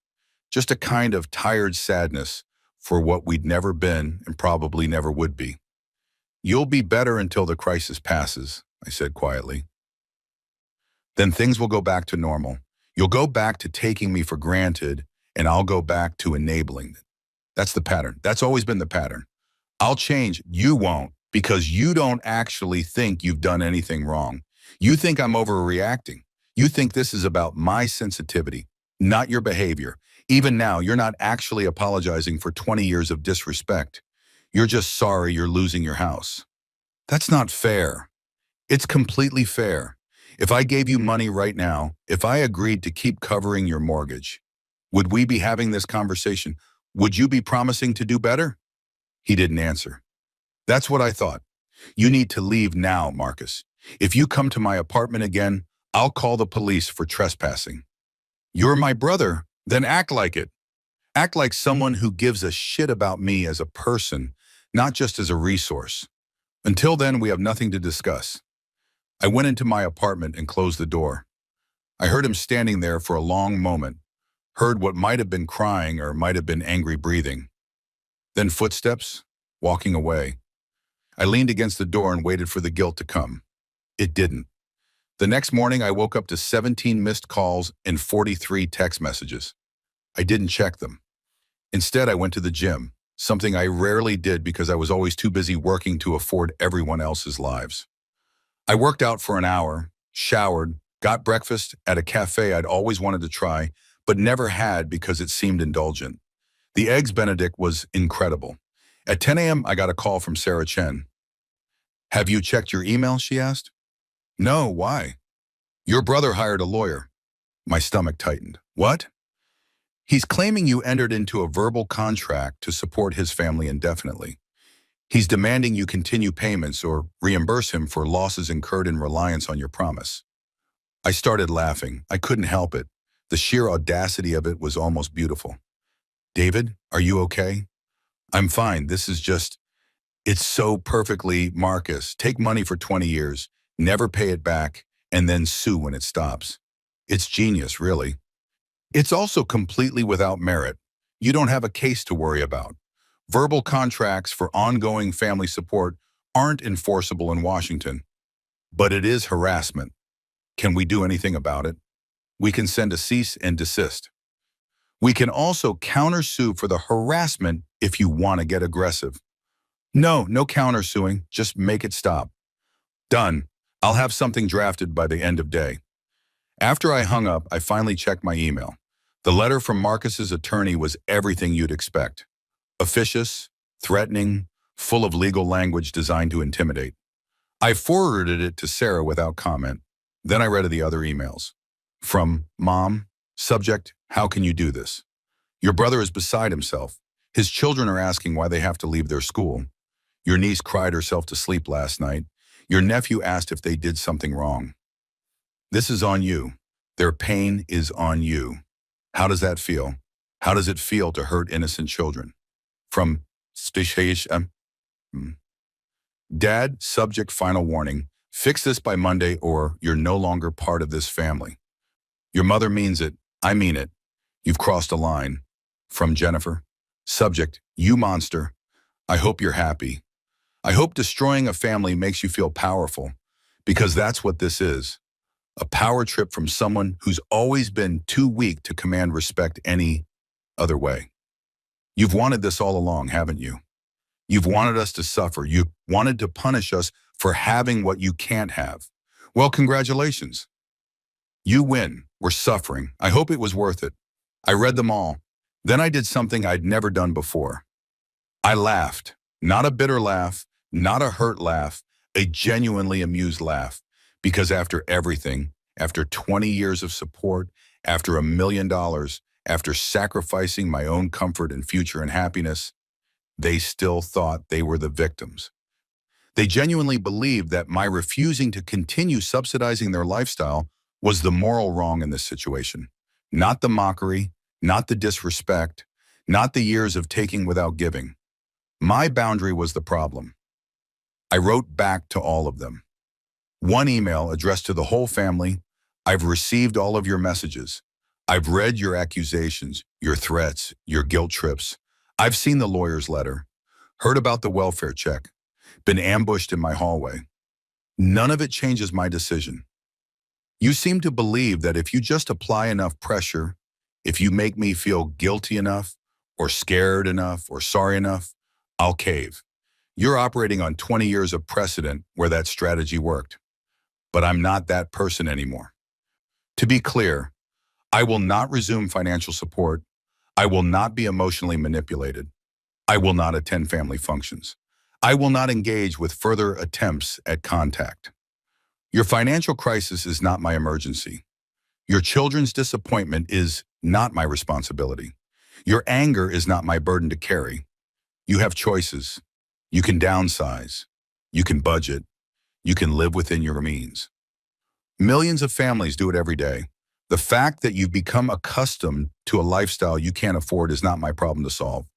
Just a kind of tired sadness for what we'd never been and probably never would be. You'll be better until the crisis passes, I said quietly. Then things will go back to normal. You'll go back to taking me for granted, and I'll go back to enabling it. That's the pattern. That's always been the pattern. I'll change. You won't, because you don't actually think you've done anything wrong. You think I'm overreacting. You think this is about my sensitivity, not your behavior. Even now, you're not actually apologizing for 20 years of disrespect. You're just sorry you're losing your house. That's not fair. It's completely fair. If I gave you money right now, if I agreed to keep covering your mortgage, would we be having this conversation? Would you be promising to do better? He didn't answer. That's what I thought. You need to leave now, Marcus. If you come to my apartment again, I'll call the police for trespassing. You're my brother, then act like it. Act like someone who gives a shit about me as a person, not just as a resource. Until then, we have nothing to discuss. I went into my apartment and closed the door. I heard him standing there for a long moment, heard what might have been crying or might have been angry breathing. Then footsteps, walking away. I leaned against the door and waited for the guilt to come. It didn't. The next morning, I woke up to 17 missed calls and 43 text messages. I didn't check them. Instead, I went to the gym, something I rarely did because I was always too busy working to afford everyone else's lives. I worked out for an hour, showered, got breakfast at a cafe I'd always wanted to try, but never had because it seemed indulgent. The Eggs Benedict was incredible. At 10 a.m., I got a call from Sarah Chen. "Have you checked your email?" she asked. "No, why?" "Your brother hired a lawyer." My stomach tightened. "What?" "He's claiming you entered into a verbal contract to support his family indefinitely. He's demanding you continue payments or reimburse him for losses incurred in reliance on your promise." I started laughing. I couldn't help it. The sheer audacity of it was almost beautiful. "David, are you okay?" "I'm fine. This is just, it's so perfectly Marcus. Take money for 20 years, never pay it back, and then sue when it stops. It's genius, really. It's also completely without merit. You don't have a case to worry about. Verbal contracts for ongoing family support aren't enforceable in Washington. But it is harassment. Can we do anything about it? We can send a cease and desist. We can also countersue for the harassment if you want to get aggressive." "No countersuing. Just make it stop." "Done. I'll have something drafted by the end of day." After I hung up, I finally checked my email. The letter from Marcus's attorney was everything you'd expect. Officious, threatening, full of legal language designed to intimidate. I forwarded it to Sarah without comment. Then I read the other emails. From Mom, subject, "How can you do this?" "Your brother is beside himself. His children are asking why they have to leave their school. Your niece cried herself to sleep last night. Your nephew asked if they did something wrong. This is on you. Their pain is on you. How does that feel? How does it feel to hurt innocent children?" From Dad, subject, final warning. "Fix this by Monday or you're no longer part of this family. Your mother means it. I mean it. You've crossed a line." From Jennifer. Subject, "You monster. I hope you're happy. I hope destroying a family makes you feel powerful, because that's what this is. A power trip from someone who's always been too weak to command respect any other way. You've wanted this all along, haven't you? You've wanted us to suffer. You wanted to punish us for having what you can't have. Well, congratulations. You win. We're suffering. I hope it was worth it." I read them all. Then I did something I'd never done before. I laughed. Not a bitter laugh, not a hurt laugh, a genuinely amused laugh. Because after everything, after 20 years of support, after $1 million, after sacrificing my own comfort and future and happiness, they still thought they were the victims. They genuinely believed that my refusing to continue subsidizing their lifestyle was the moral wrong in this situation. Not the mockery, not the disrespect, not the years of taking without giving. My boundary was the problem. I wrote back to all of them. One email addressed to the whole family. "I've received all of your messages. I've read your accusations, your threats, your guilt trips. I've seen the lawyer's letter, heard about the welfare check, been ambushed in my hallway. None of it changes my decision. You seem to believe that if you just apply enough pressure, if you make me feel guilty enough, or scared enough, or sorry enough, I'll cave. You're operating on 20 years of precedent where that strategy worked. But I'm not that person anymore. To be clear, I will not resume financial support. I will not be emotionally manipulated. I will not attend family functions. I will not engage with further attempts at contact. Your financial crisis is not my emergency. Your children's disappointment is not my responsibility. Your anger is not my burden to carry. You have choices. You can downsize. You can budget. You can live within your means. Millions of families do it every day. The fact that you've become accustomed to a lifestyle you can't afford is not my problem to solve.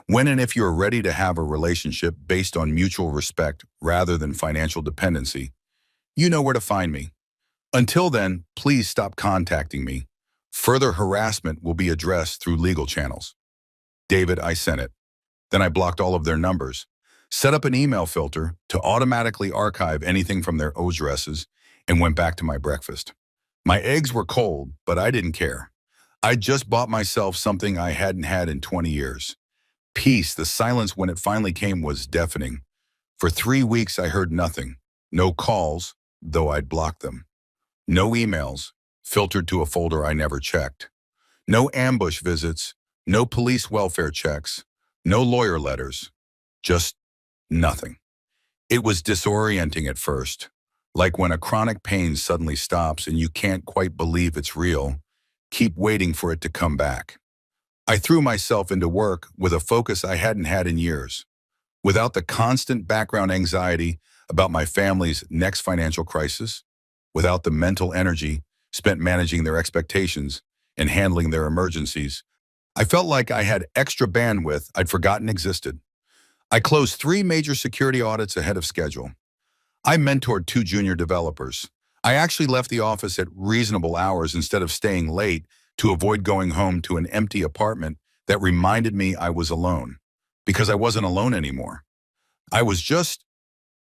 When and if you're ready to have a relationship based on mutual respect rather than financial dependency, you know where to find me. Until then, please stop contacting me. Further harassment will be addressed through legal channels. David, I sent it. Then I blocked all of their numbers, set up an email filter to automatically archive anything from their addresses, and went back to my breakfast. My eggs were cold, but I didn't care. I just bought myself something I hadn't had in 20 years. Peace. The silence when it finally came was deafening. For 3 weeks, I heard nothing. No calls, though I'd blocked them. No emails, filtered to a folder I never checked. No ambush visits, no police welfare checks, no lawyer letters. Just nothing. It was disorienting at first, like when a chronic pain suddenly stops and you can't quite believe it's real. Keep waiting for it to come back. I threw myself into work with a focus I hadn't had in years. Without the constant background anxiety about my family's next financial crisis, without the mental energy spent managing their expectations and handling their emergencies, I felt like I had extra bandwidth I'd forgotten existed. I closed 3 major security audits ahead of schedule. I mentored 2 junior developers. I actually left the office at reasonable hours instead of staying late to avoid going home to an empty apartment that reminded me I was alone, because I wasn't alone anymore. I was just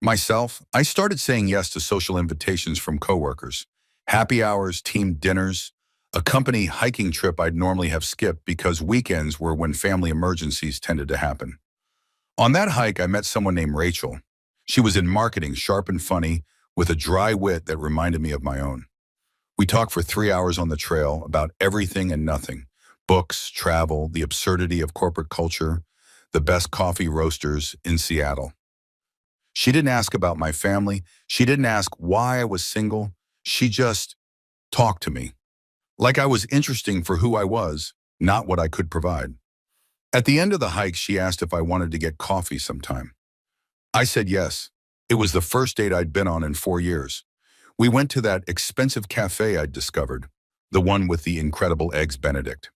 myself. I started saying yes to social invitations from coworkers, happy hours, team dinners, a company hiking trip I'd normally have skipped because weekends were when family emergencies tended to happen. On that hike, I met someone named Rachel. She was in marketing, sharp and funny, with a dry wit that reminded me of my own. We talked for 3 hours on the trail about everything and nothing: books, travel, the absurdity of corporate culture, the best coffee roasters in Seattle. She didn't ask about my family. She didn't ask why I was single. She just talked to me, like I was interesting for who I was, not what I could provide. At the end of the hike, she asked if I wanted to get coffee sometime. I said yes. It was the first date I'd been on in 4 years. We went to that expensive cafe I'd discovered, the one with the incredible Eggs Benedict.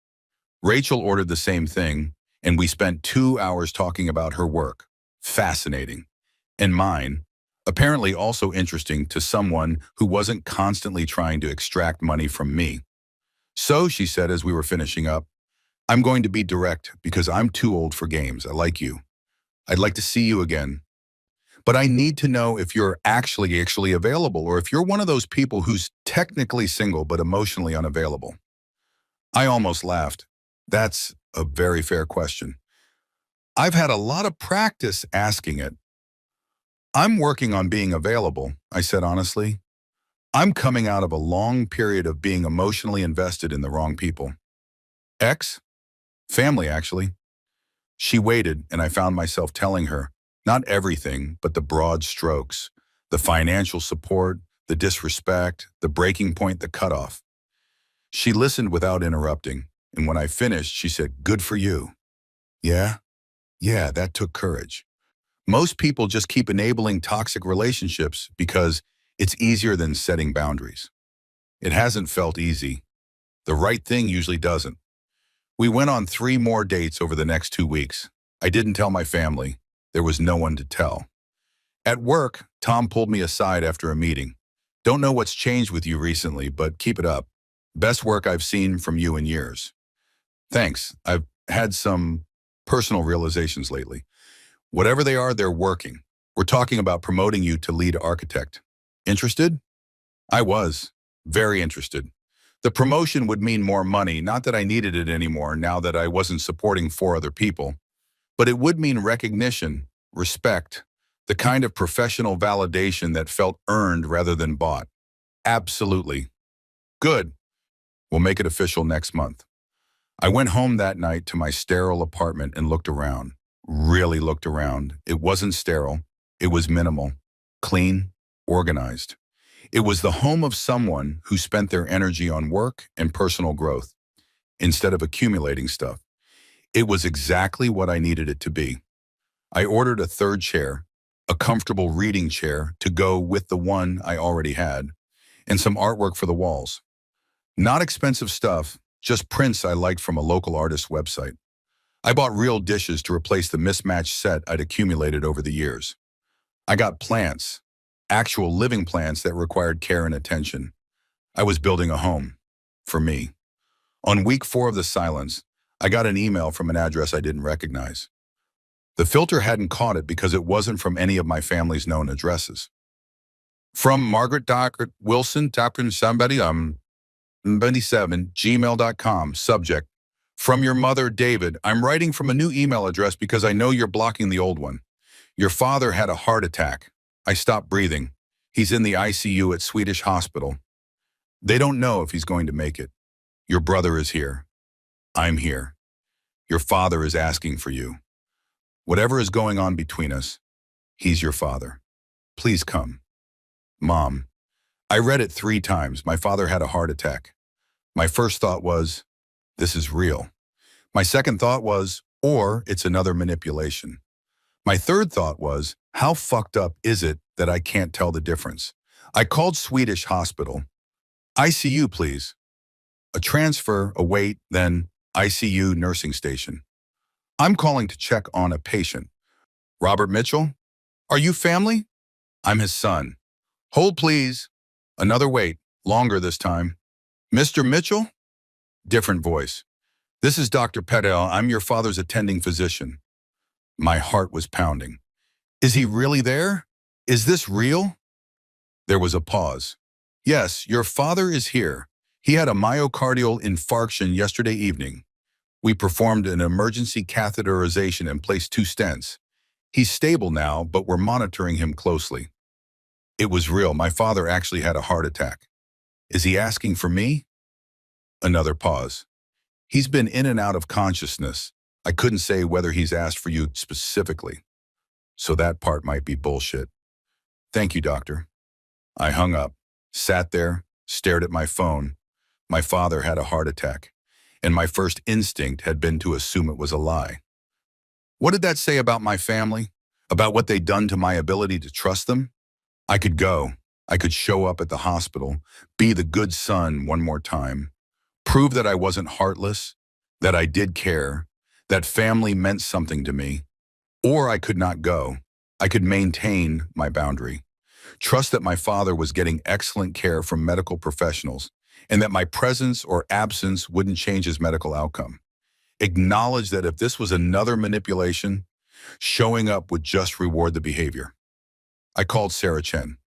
Rachel ordered the same thing, and we spent 2 hours talking about her work. Fascinating. And mine, apparently also interesting to someone who wasn't constantly trying to extract money from me. So, she said as we were finishing up, I'm going to be direct because I'm too old for games. I like you. I'd like to see you again. But I need to know if you're actually available, or if you're one of those people who's technically single but emotionally unavailable. I almost laughed. That's a very fair question. I've had a lot of practice asking it. I'm working on being available, I said honestly. I'm coming out of a long period of being emotionally invested in the wrong people. Ex? Family, actually. She waited, and I found myself telling her, not everything, but the broad strokes, the financial support, the disrespect, the breaking point, the cutoff. She listened without interrupting, and when I finished, she said, "Good for you." Yeah? Yeah, that took courage. Most people just keep enabling toxic relationships because it's easier than setting boundaries. It hasn't felt easy. The right thing usually doesn't. We went on 3 more dates over the next 2 weeks. I didn't tell my family. There was no one to tell. At work, Tom pulled me aside after a meeting. "Don't know what's changed with you recently, but keep it up. Best work I've seen from you in years." Thanks. I've had some personal realizations lately. Whatever they are, they're working. We're talking about promoting you to lead architect. Interested? I was. Very interested. The promotion would mean more money, not that I needed it anymore now that I wasn't supporting 4 other people. But it would mean recognition, respect, the kind of professional validation that felt earned rather than bought. Absolutely. Good. We'll make it official next month. I went home that night to my sterile apartment and looked around. Really looked around. It wasn't sterile. It was minimal, clean, organized. It was the home of someone who spent their energy on work and personal growth instead of accumulating stuff. It was exactly what I needed it to be. I ordered a 3rd chair, a comfortable reading chair to go with the one I already had, and some artwork for the walls. Not expensive stuff, just prints I liked from a local artist's website. I bought real dishes to replace the mismatched set I'd accumulated over the years. I got plants, actual living plants that required care and attention. I was building a home. For me. On week 4 of the silence, I got an email from an address I didn't recognize. The filter hadn't caught it because it wasn't from any of my family's known addresses. From Margaret Dockert Wilson, talking to somebody, 27, gmail.com, subject. From your mother, David, I'm writing from a new email address because I know you're blocking the old one. Your father had a heart attack. I stopped breathing. He's in the ICU at Swedish Hospital. They don't know if he's going to make it. Your brother is here. I'm here. Your father is asking for you. Whatever is going on between us, he's your father. Please come. Mom. I read it 3 times. My father had a heart attack. My first thought was, this is real. My second thought was, or it's another manipulation. My third thought was, how fucked up is it that I can't tell the difference? I called Swedish Hospital. ICU, please. A transfer, a wait, then ICU nursing station. I'm calling to check on a patient. Robert Mitchell? Are you family? I'm his son. Hold, please. Another wait, longer this time. Mr. Mitchell? Different voice. This is Dr. Patel. I'm your father's attending physician. My heart was pounding. Is he really there? Is this real? There was a pause. Yes, your father is here. He had a myocardial infarction yesterday evening. We performed an emergency catheterization and placed 2 stents. He's stable now, but we're monitoring him closely. It was real. My father actually had a heart attack. Is he asking for me? Another pause. He's been in and out of consciousness. I couldn't say whether he's asked for you specifically. So that part might be bullshit. Thank you, doctor. I hung up, sat there, stared at my phone. My father had a heart attack, and my first instinct had been to assume it was a lie. What did that say about my family? About what they'd done to my ability to trust them? I could go. I could show up at the hospital, be the good son one more time, prove that I wasn't heartless, that I did care, that family meant something to me. Or I could not go. I could maintain my boundary. Trust that my father was getting excellent care from medical professionals and that my presence or absence wouldn't change his medical outcome. Acknowledge that if this was another manipulation, showing up would just reward the behavior. I called Sarah Chen.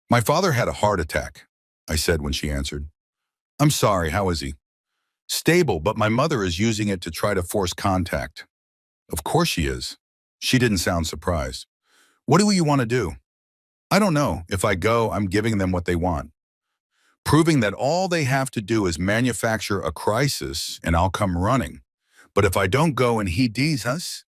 My father had a heart attack, I said when she answered. I'm sorry, how is he? Stable, but my mother is using it to try to force contact. Of course she is. She didn't sound surprised. What do you want to do? I don't know. If I go, I'm giving them what they want. Proving that all they have to do is manufacture a crisis and I'll come running. But if I don't go and he dees us,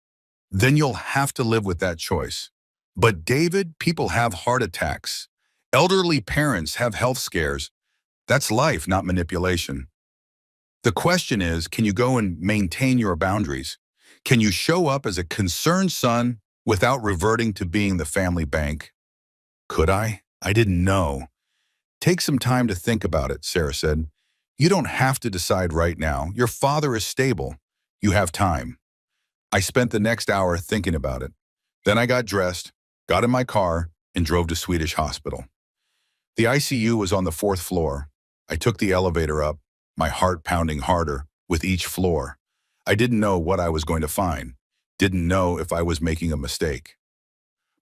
then you'll have to live with that choice. But David, people have heart attacks. Elderly parents have health scares. That's life, not manipulation. The question is, can you go and maintain your boundaries? Can you show up as a concerned son without reverting to being the family bank? Could I? I didn't know. Take some time to think about it, Sarah said. You don't have to decide right now. Your father is stable. You have time. I spent the next hour thinking about it. Then I got dressed, got in my car, and drove to Swedish Hospital. The ICU was on the 4th floor. I took the elevator up, my heart pounding harder with each floor. I didn't know what I was going to find, didn't know if I was making a mistake.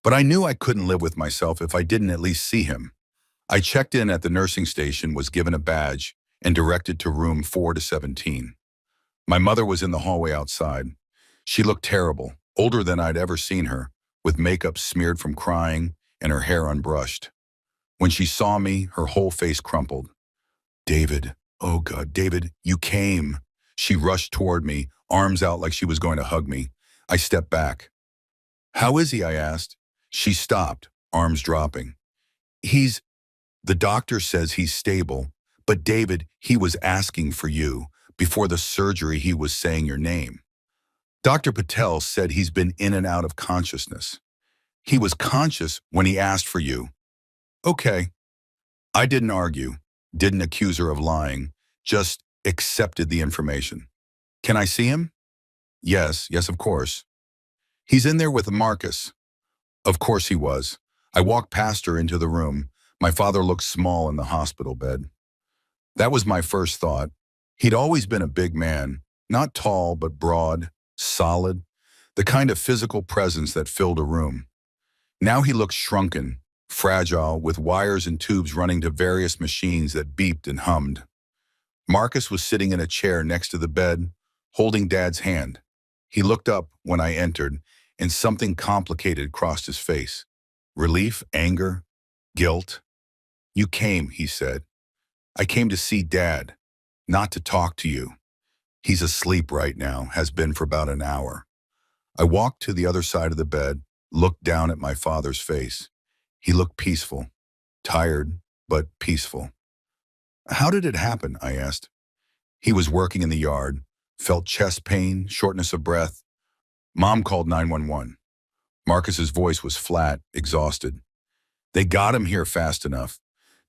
But I knew I couldn't live with myself if I didn't at least see him. I checked in at the nursing station, was given a badge, and directed to room 4 to 17. My mother was in the hallway outside. She looked terrible, older than I'd ever seen her, with makeup smeared from crying and her hair unbrushed. When she saw me, her whole face crumpled. David, oh God, David, you came. She rushed toward me, arms out like she was going to hug me. I stepped back. How is he? I asked. She stopped, arms dropping. The doctor says he's stable, but David, he was asking for you. Before the surgery, he was saying your name. Dr. Patel said he's been in and out of consciousness. He was conscious when he asked for you. Okay. I didn't argue, didn't accuse her of lying, just accepted the information. Can I see him? Yes, yes, of course. He's in there with Marcus. Of course he was. I walked past her into the room. My father looked small in the hospital bed. That was my first thought. He'd always been a big man, not tall, but broad, solid, the kind of physical presence that filled a room. Now he looked shrunken, fragile, with wires and tubes running to various machines that beeped and hummed. Marcus was sitting in a chair next to the bed, holding Dad's hand. He looked up when I entered, and something complicated crossed his face. Relief, anger, guilt. "You came," he said. "I came to see Dad, not to talk to you. He's asleep right now, has been for about an hour." I walked to the other side of the bed, looked down at my father's face. He looked peaceful, tired, but peaceful. "How did it happen?" I asked. He was working in the yard, felt chest pain, shortness of breath. Mom called 911. Marcus's voice was flat, exhausted. "They got him here fast enough.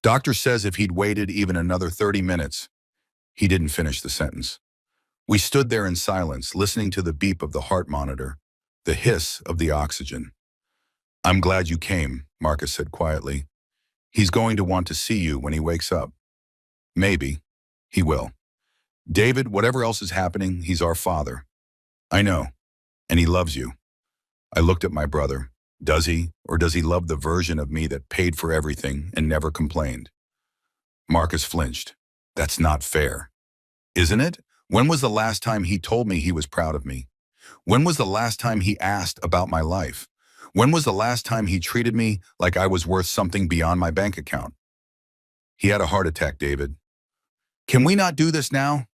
Doctor says if he'd waited even another 30 minutes." He didn't finish the sentence. We stood there in silence, listening to the beep of the heart monitor, the hiss of the oxygen. "I'm glad you came," Marcus said quietly. "He's going to want to see you when he wakes up." "Maybe. He will. David, whatever else is happening, he's our father." "I know. And he loves you." I looked at my brother. Does he, or does he love the version of me that paid for everything and never complained? Marcus flinched. "That's not fair." "Isn't it? When was the last time he told me he was proud of me? When was the last time he asked about my life? When was the last time he treated me like I was worth something beyond my bank account?" "He had a heart attack, David." "Can we not do this now?"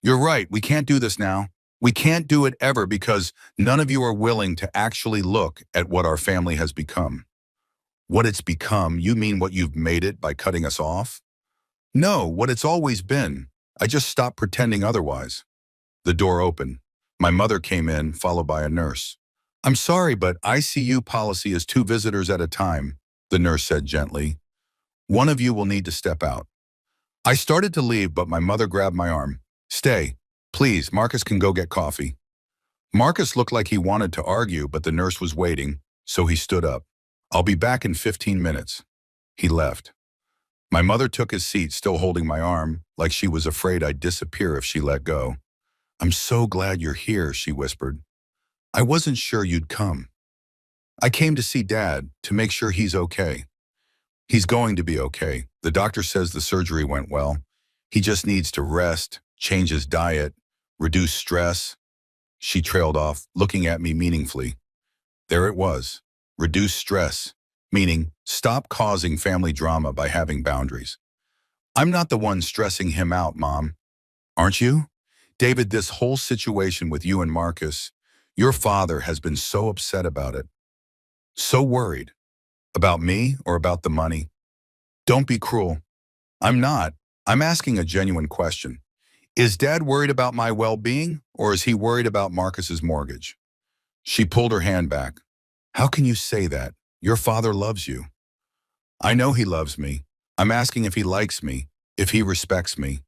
"You're right, we can't do this now. We can't do it ever because none of you are willing to actually look at what our family has become." "What it's become? You mean what you've made it by cutting us off?" "No, what it's always been. I just stopped pretending otherwise." The door opened. My mother came in, followed by a nurse. "I'm sorry, but ICU policy is 2 visitors at a time," the nurse said gently. "One of you will need to step out." I started to leave, but my mother grabbed my arm. "Stay. Please, Marcus can go get coffee." Marcus looked like he wanted to argue, but the nurse was waiting, so he stood up. "I'll be back in 15 minutes. He left. My mother took his seat, still holding my arm, like she was afraid I'd disappear if she let go. "I'm so glad you're here," she whispered. "I wasn't sure you'd come. I came to see Dad, to make sure he's okay." "He's going to be okay. The doctor says the surgery went well. He just needs to rest, change his diet, reduce stress." She trailed off, looking at me meaningfully. There it was. Reduce stress, meaning stop causing family drama by having boundaries. "I'm not the one stressing him out, Mom." "Aren't you? David, this whole situation with you and Marcus, your father has been so upset about it. So worried. About me or about the money? Don't be cruel." "I'm not. I'm asking a genuine question. Is Dad worried about my well-being, or is he worried about Marcus's mortgage?" She pulled her hand back. "How can you say that? Your father loves you." "I know he loves me. I'm asking if he likes me, if he respects me,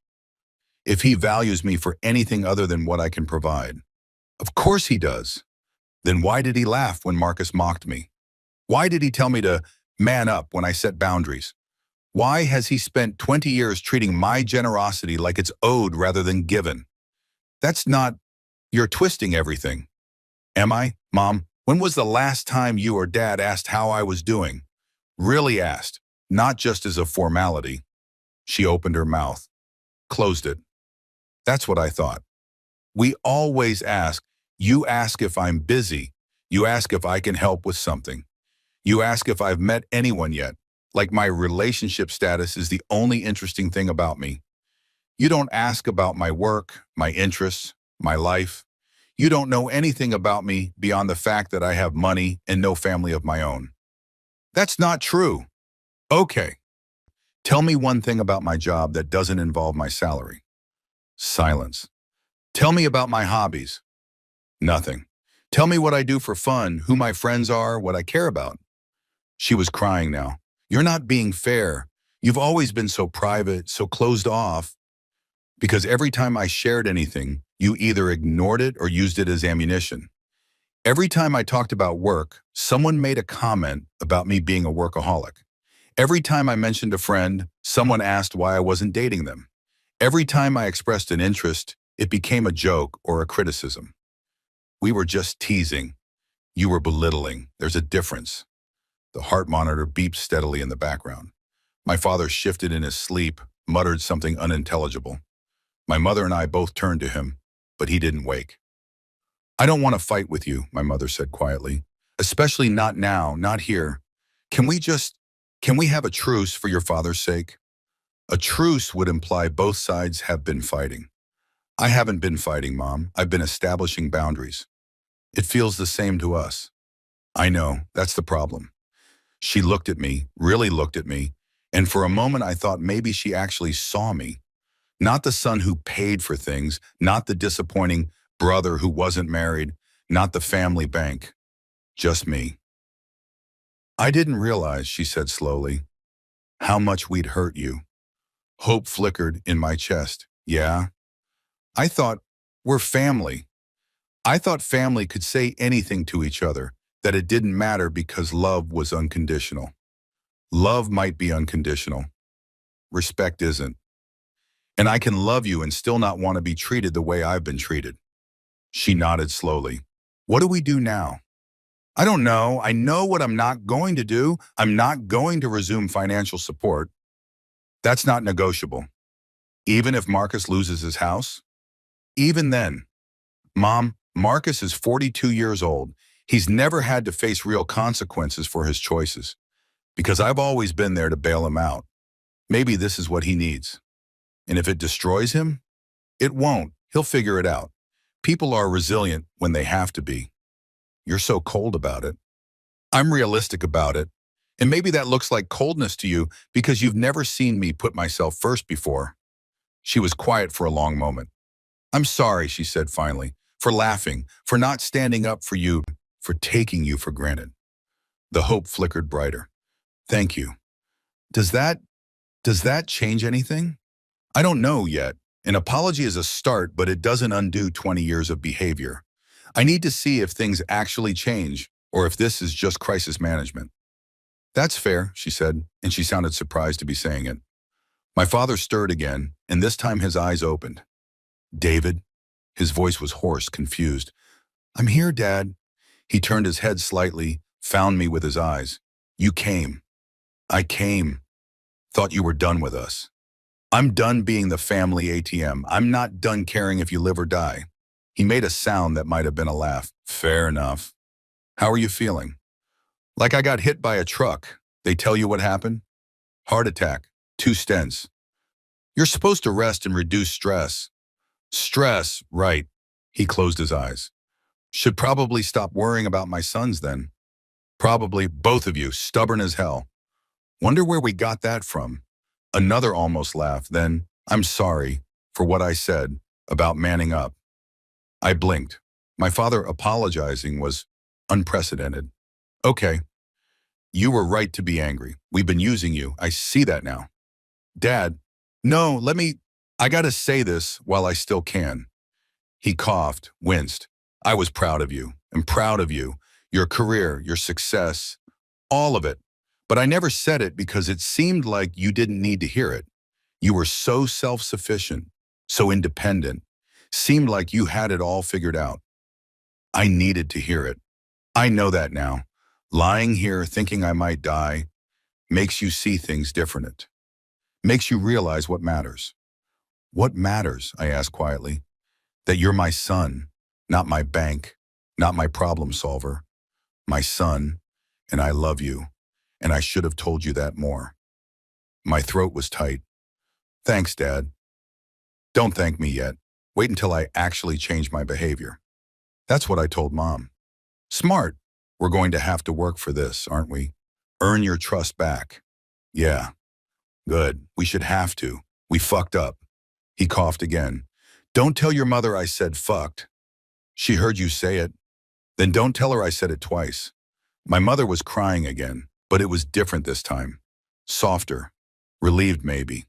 if he values me for anything other than what I can provide." "Of course he does." "Then why did he laugh when Marcus mocked me? Why did he tell me to man up when I set boundaries? Why has he spent 20 years treating my generosity like it's owed rather than given?" That's not, "You're twisting everything." "Am I? Mom, when was the last time you or Dad asked how I was doing? Really asked, not just as a formality." She opened her mouth, closed it. "That's what I thought. We always ask. You ask if I'm busy. You ask if I can help with something. You ask if I've met anyone yet, like my relationship status is the only interesting thing about me. You don't ask about my work, my interests, my life. You don't know anything about me beyond the fact that I have money and no family of my own." "That's not true." "Okay. Tell me one thing about my job that doesn't involve my salary." Silence. "Tell me about my hobbies." Nothing. "Tell me what I do for fun, who my friends are, what I care about." She was crying now. "You're not being fair. You've always been so private, so closed off." "Because every time I shared anything, You either ignored it or used it as ammunition. Every time I talked about work, someone made a comment about me being a workaholic. Every time I mentioned a friend, someone asked why I wasn't dating them. Every time I expressed an interest, it became a joke or a criticism. We were just teasing. You were belittling. There's a difference. The heart monitor beeped steadily in the background. My father shifted in his sleep, muttered something unintelligible. My mother and I both turned to him, but he didn't wake. I don't want to fight with you, my mother said quietly. Especially not now, not here. Can we have a truce for your father's sake? A truce would imply both sides have been fighting. I haven't been fighting, Mom. I've been establishing boundaries. It feels the same to us. I know, that's the problem. She looked at me, really looked at me, and for a moment I thought maybe she actually saw me. Not the son who paid for things, not the disappointing brother who wasn't married, not the family bank. Just me. I didn't realize, she said slowly, how much we'd hurt you. Hope flickered in my chest. Yeah? I thought, we're family. I thought family could say anything to each other, that it didn't matter because love was unconditional. Love might be unconditional. Respect isn't. And I can love you and still not want to be treated the way I've been treated. She nodded slowly. What do we do now? I don't know. I know what I'm not going to do. I'm not going to resume financial support. That's not negotiable. Even if Marcus loses his house? Even then. Mom, Marcus is 42 years old. He's never had to face real consequences for his choices. Because I've always been there to bail him out. Maybe this is what he needs. And if it destroys him, it won't. He'll figure it out. People are resilient when they have to be. You're so cold about it. I'm realistic about it. And maybe that looks like coldness to you because you've never seen me put myself first before. She was quiet for a long moment. I'm sorry, she said finally, for laughing, for not standing up for you, for taking you for granted. The hope flickered brighter. Thank you. Does that change anything? I don't know yet. An apology is a start, but it doesn't undo 20 years of behavior. I need to see if things actually change, or if this is just crisis management. That's fair, she said, and she sounded surprised to be saying it. My father stirred again, and this time his eyes opened. David? His voice was hoarse, confused. I'm here, Dad. He turned his head slightly, found me with his eyes. You came. I came. Thought you were done with us. I'm done being the family ATM. I'm not done caring if you live or die. He made a sound that might have been a laugh. Fair enough. How are you feeling? Like I got hit by a truck. They tell you what happened? Heart attack. 2 stents. You're supposed to rest and reduce stress. Stress, right. He closed his eyes. Should probably stop worrying about my sons then. Probably both of you, stubborn as hell. Wonder where we got that from. Another almost laugh, then, I'm sorry for what I said about manning up. I blinked. My father apologizing was unprecedented. Okay. You were right to be angry. We've been using you. I see that now. Dad, no, I gotta say this while I still can. He coughed, winced. I was proud of you. I'm proud of you. Your career, your success, all of it. But I never said it because it seemed like you didn't need to hear it. You were so self-sufficient, so independent. Seemed like you had it all figured out. I needed to hear it. I know that now. Lying here thinking I might die makes you see things different. Makes you realize what matters. What matters, I asked quietly. That you're my son, not my bank, not my problem solver. My son, and I love you. And I should have told you that more. My throat was tight. Thanks, Dad. Don't thank me yet. Wait until I actually change my behavior. That's what I told Mom. Smart. We're going to have to work for this, aren't we? Earn your trust back. Yeah. Good. We should have to. We fucked up. He coughed again. Don't tell your mother I said fucked. She heard you say it. Then don't tell her I said it twice. My mother was crying again, but it was different this time. Softer. Relieved maybe.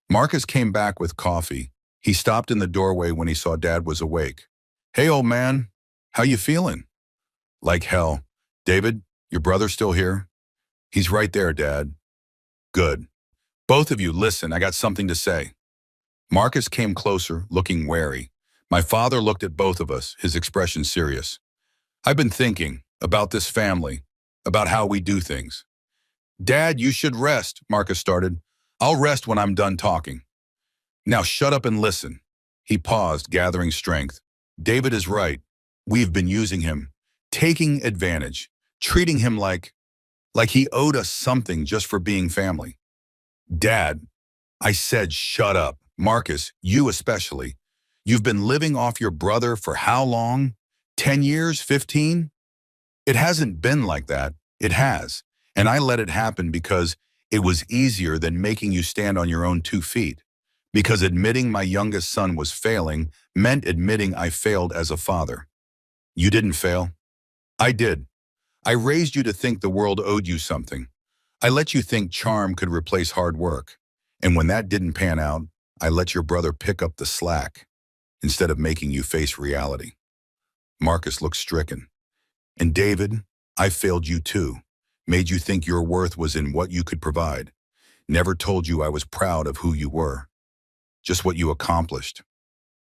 Marcus came back with coffee. He stopped in the doorway when he saw Dad was awake. Hey, old man, how you feeling? Like hell. David, your brother's still here? He's right there, Dad. Good. Both of you, listen, I got something to say. Marcus came closer, looking wary. My father looked at both of us, his expression serious. I've been thinking about this family, about how we do things. Dad, you should rest, Marcus started. I'll rest when I'm done talking. Now shut up and listen. He paused, gathering strength. David is right. We've been using him, taking advantage, treating him like he owed us something just for being family. Dad, I said shut up. Marcus, you especially. You've been living off your brother for how long? 10 years? 15? It hasn't been like that. It has. And I let it happen because it was easier than making you stand on your own 2 feet. Because admitting my youngest son was failing meant admitting I failed as a father. You didn't fail. I did. I raised you to think the world owed you something. I let you think charm could replace hard work. And when that didn't pan out, I let your brother pick up the slack instead of making you face reality. Marcus looked stricken. And David, I failed you too. Made you think your worth was in what you could provide. Never told you I was proud of who you were. Just what you accomplished.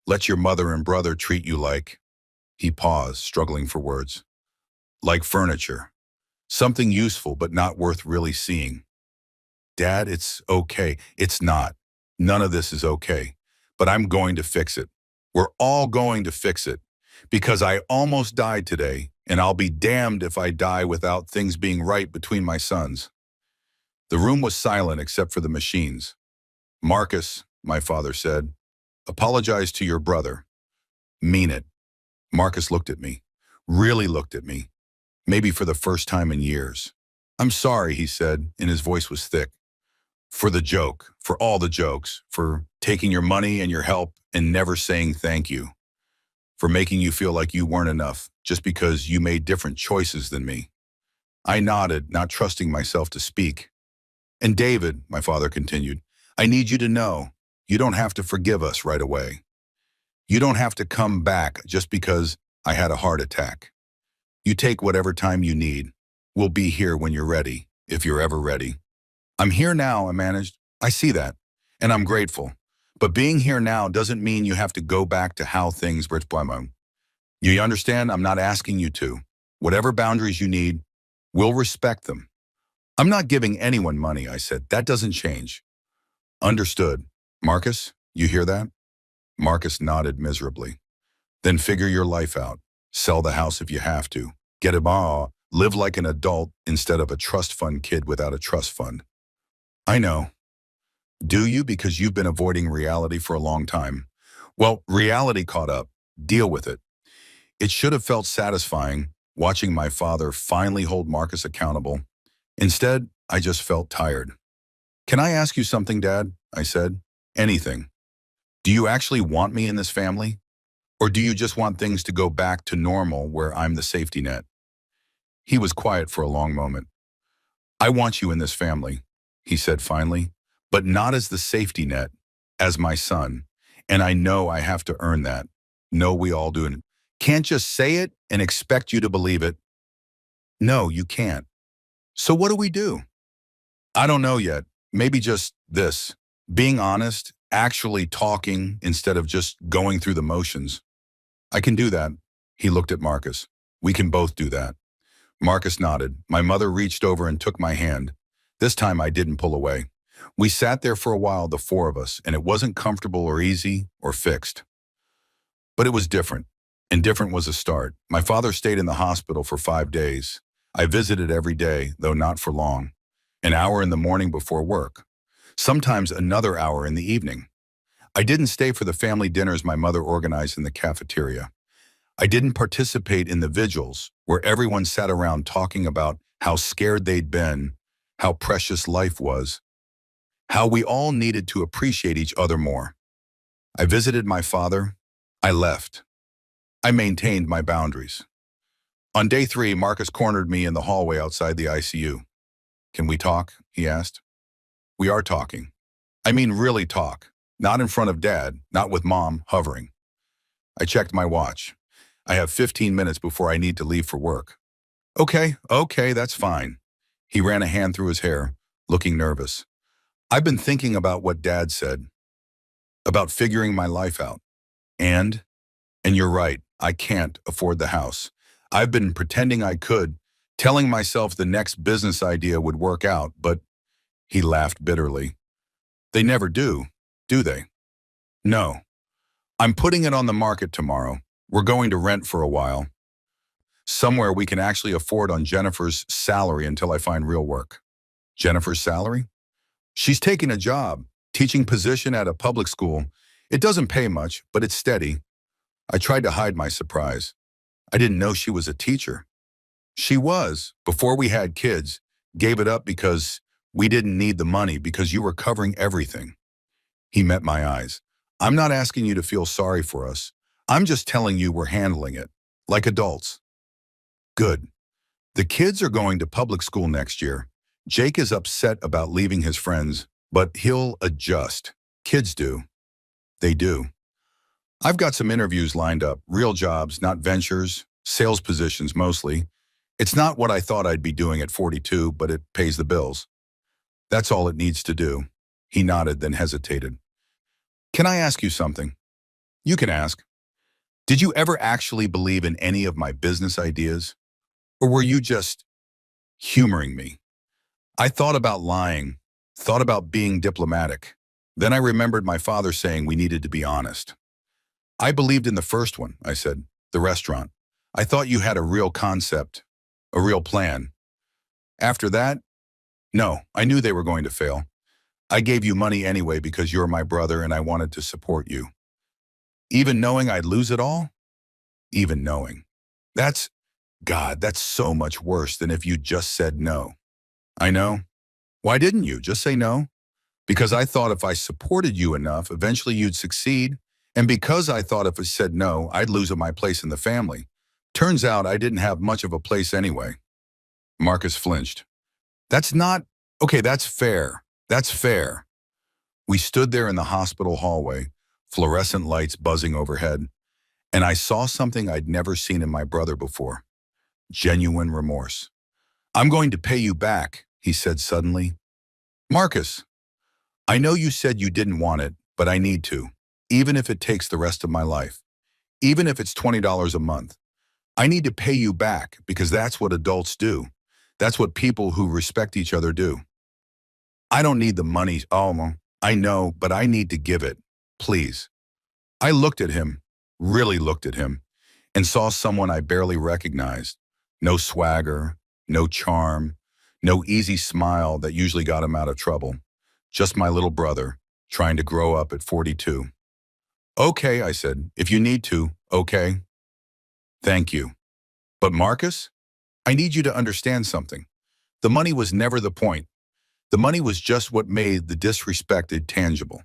Let your mother and brother treat you like... He paused, struggling for words. Like furniture. Something useful but not worth really seeing. Dad, it's okay. It's not. None of this is okay. But I'm going to fix it. We're all going to fix it. Because I almost died today, and I'll be damned if I die without things being right between my sons. The room was silent except for the machines. Marcus, my father said, apologize to your brother. Mean it. Marcus looked at me. Really looked at me. Maybe for the first time in years. I'm sorry, he said, and his voice was thick. For the joke, for all the jokes, for taking your money and your help and never saying thank you. For making you feel like you weren't enough just because you made different choices than me. I nodded, not trusting myself to speak. And David, my father continued, I need you to know, you don't have to forgive us right away. You don't have to come back just because I had a heart attack. You take whatever time you need. We'll be here when you're ready, if you're ever ready. I'm here now, I managed. I see that, and I'm grateful. But being here now doesn't mean you have to go back to how things were. You understand? I'm not asking you to. Whatever boundaries you need, we'll respect them. I'm not giving anyone money, I said. That doesn't change. Understood. Marcus, you hear that? Marcus nodded miserably. Then figure your life out. Sell the house if you have to. Get a bar. Live like an adult instead of a trust fund kid without a trust fund. I know. Do you? Because you've been avoiding reality for a long time. Well, reality caught up. Deal with it. It should have felt satisfying watching my father finally hold Marcus accountable. Instead, I just felt tired. Can I ask you something, Dad? I said. Anything. Do you actually want me in this family? Or do you just want things to go back to normal where I'm the safety net? He was quiet for a long moment. I want you in this family, he said finally, but not as the safety net, as my son. And I know I have to earn that. No, we all do it. Can't just say it and expect you to believe it. No, you can't. So what do we do? I don't know yet. Maybe just this. Being honest, actually talking instead of just going through the motions. I can do that. He looked at Marcus. We can both do that. Marcus nodded. My mother reached over and took my hand. This time I didn't pull away. We sat there for a while, the four of us, and it wasn't comfortable or easy or fixed. But it was different, and different was a start. My father stayed in the hospital for 5 days. I visited every day, though not for long. An hour in the morning before work. Sometimes another hour in the evening. I didn't stay for the family dinners my mother organized in the cafeteria. I didn't participate in the vigils where everyone sat around talking about how scared they'd been, how precious life was, how we all needed to appreciate each other more. I visited my father. I left. I maintained my boundaries. On day 3, Marcus cornered me in the hallway outside the ICU. Can we talk? He asked. We are talking. I mean really talk. Not in front of Dad, not with Mom hovering. I checked my watch. I have 15 minutes before I need to leave for work. Okay, that's fine. He ran a hand through his hair, looking nervous. I've been thinking about what Dad said, about figuring my life out. And you're right, I can't afford the house. I've been pretending I could, telling myself the next business idea would work out, but he laughed bitterly. They never do they? No. I'm putting it on the market tomorrow. We're going to rent for a while. Somewhere we can actually afford on Jennifer's salary until I find real work. Jennifer's salary? She's taking a job, teaching position at a public school. It doesn't pay much, but it's steady. I tried to hide my surprise. I didn't know she was a teacher. She was, before we had kids, gave it up because we didn't need the money because you were covering everything. He met my eyes. I'm not asking you to feel sorry for us. I'm just telling you we're handling it, like adults. Good. The kids are going to public school next year. Jake is upset about leaving his friends, but he'll adjust. Kids do. They do. I've got some interviews lined up, real jobs, not ventures, sales positions mostly. It's not what I thought I'd be doing at 42, but it pays the bills. That's all it needs to do. He nodded, then hesitated. Can I ask you something? You can ask. Did you ever actually believe in any of my business ideas? Or were you just humoring me? I thought about lying, thought about being diplomatic. Then I remembered my father saying we needed to be honest. I believed in the first one, I said, the restaurant. I thought you had a real concept, a real plan. After that, no, I knew they were going to fail. I gave you money anyway because you're my brother and I wanted to support you. Even knowing I'd lose it all? Even knowing. God, that's so much worse than if you just said no. I know. Why didn't you just say no? Because I thought if I supported you enough, eventually you'd succeed. And because I thought if I said no, I'd lose my place in the family. Turns out I didn't have much of a place anyway. Marcus flinched. Okay, that's fair. That's fair. We stood there in the hospital hallway, fluorescent lights buzzing overhead, and I saw something I'd never seen in my brother before. Genuine remorse. I'm going to pay you back, he said suddenly. Marcus, I know you said you didn't want it, but I need to, even if it takes the rest of my life, even if it's $20 a month. I need to pay you back because that's what adults do. That's what people who respect each other do. I don't need the money, Alma. I know, but I need to give it. Please. I looked at him, really looked at him, and saw someone I barely recognized. No swagger, no charm, no easy smile that usually got him out of trouble. Just my little brother, trying to grow up at 42. Okay, I said, if you need to, okay. Thank you. But Marcus, I need you to understand something. The money was never the point. The money was just what made the disrespected tangible.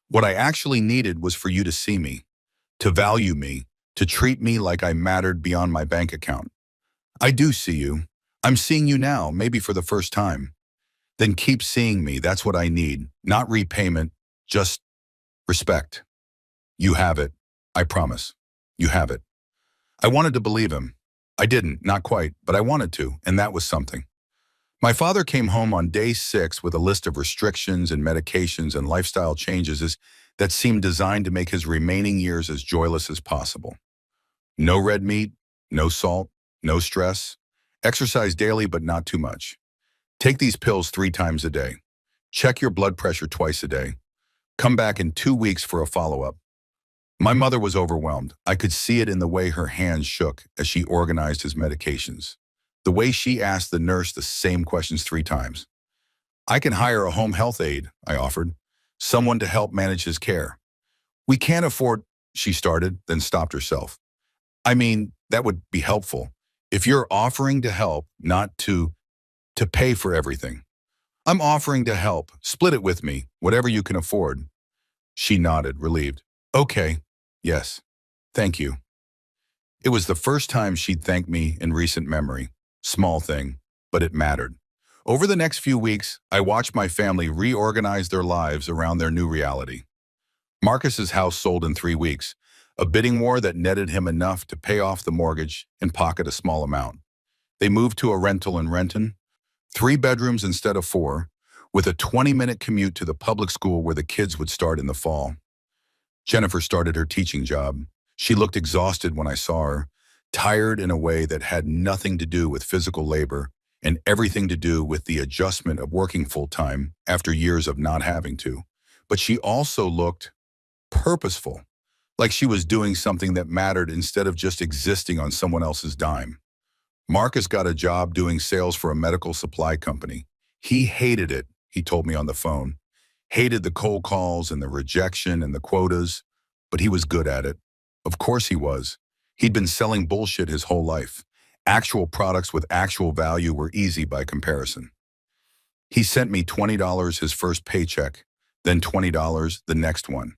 What I actually needed was for you to see me, to value me, to treat me like I mattered beyond my bank account. I do see you. I'm seeing you now, maybe for the first time. Then keep seeing me. That's what I need. Not repayment, just respect. You have it. I promise. You have it. I wanted to believe him. I didn't, not quite, but I wanted to, and that was something. My father came home on day 6 with a list of restrictions and medications and lifestyle changes that seemed designed to make his remaining years as joyless as possible. No red meat, no salt, no stress. Exercise daily, but not too much. Take these pills 3 times a day. Check your blood pressure twice a day. Come back in 2 weeks for a follow-up. My mother was overwhelmed. I could see it in the way her hands shook as she organized his medications. The way she asked the nurse the same questions 3 times. I can hire a home health aide, I offered. Someone to help manage his care. We can't afford, she started, then stopped herself. I mean, that would be helpful. If you're offering to help, not to pay for everything. I'm offering to help. Split it with me, whatever you can afford. She nodded, relieved. Okay, yes, thank you. It was the first time she'd thanked me in recent memory. Small thing, but it mattered. Over the next few weeks, I watched my family reorganize their lives around their new reality. Marcus's house sold in 3 weeks, a bidding war that netted him enough to pay off the mortgage and pocket a small amount. They moved to a rental in Renton, 3 bedrooms instead of 4, with a 20-minute commute to the public school where the kids would start in the fall. Jennifer started her teaching job. She looked exhausted when I saw her, tired in a way that had nothing to do with physical labor and everything to do with the adjustment of working full-time after years of not having to. But she also looked purposeful, like she was doing something that mattered instead of just existing on someone else's dime. Marcus got a job doing sales for a medical supply company. He hated it, he told me on the phone. Hated the cold calls and the rejection and the quotas, but he was good at it. Of course he was. He'd been selling bullshit his whole life. Actual products with actual value were easy by comparison. He sent me $20 his first paycheck, then $20 the next one.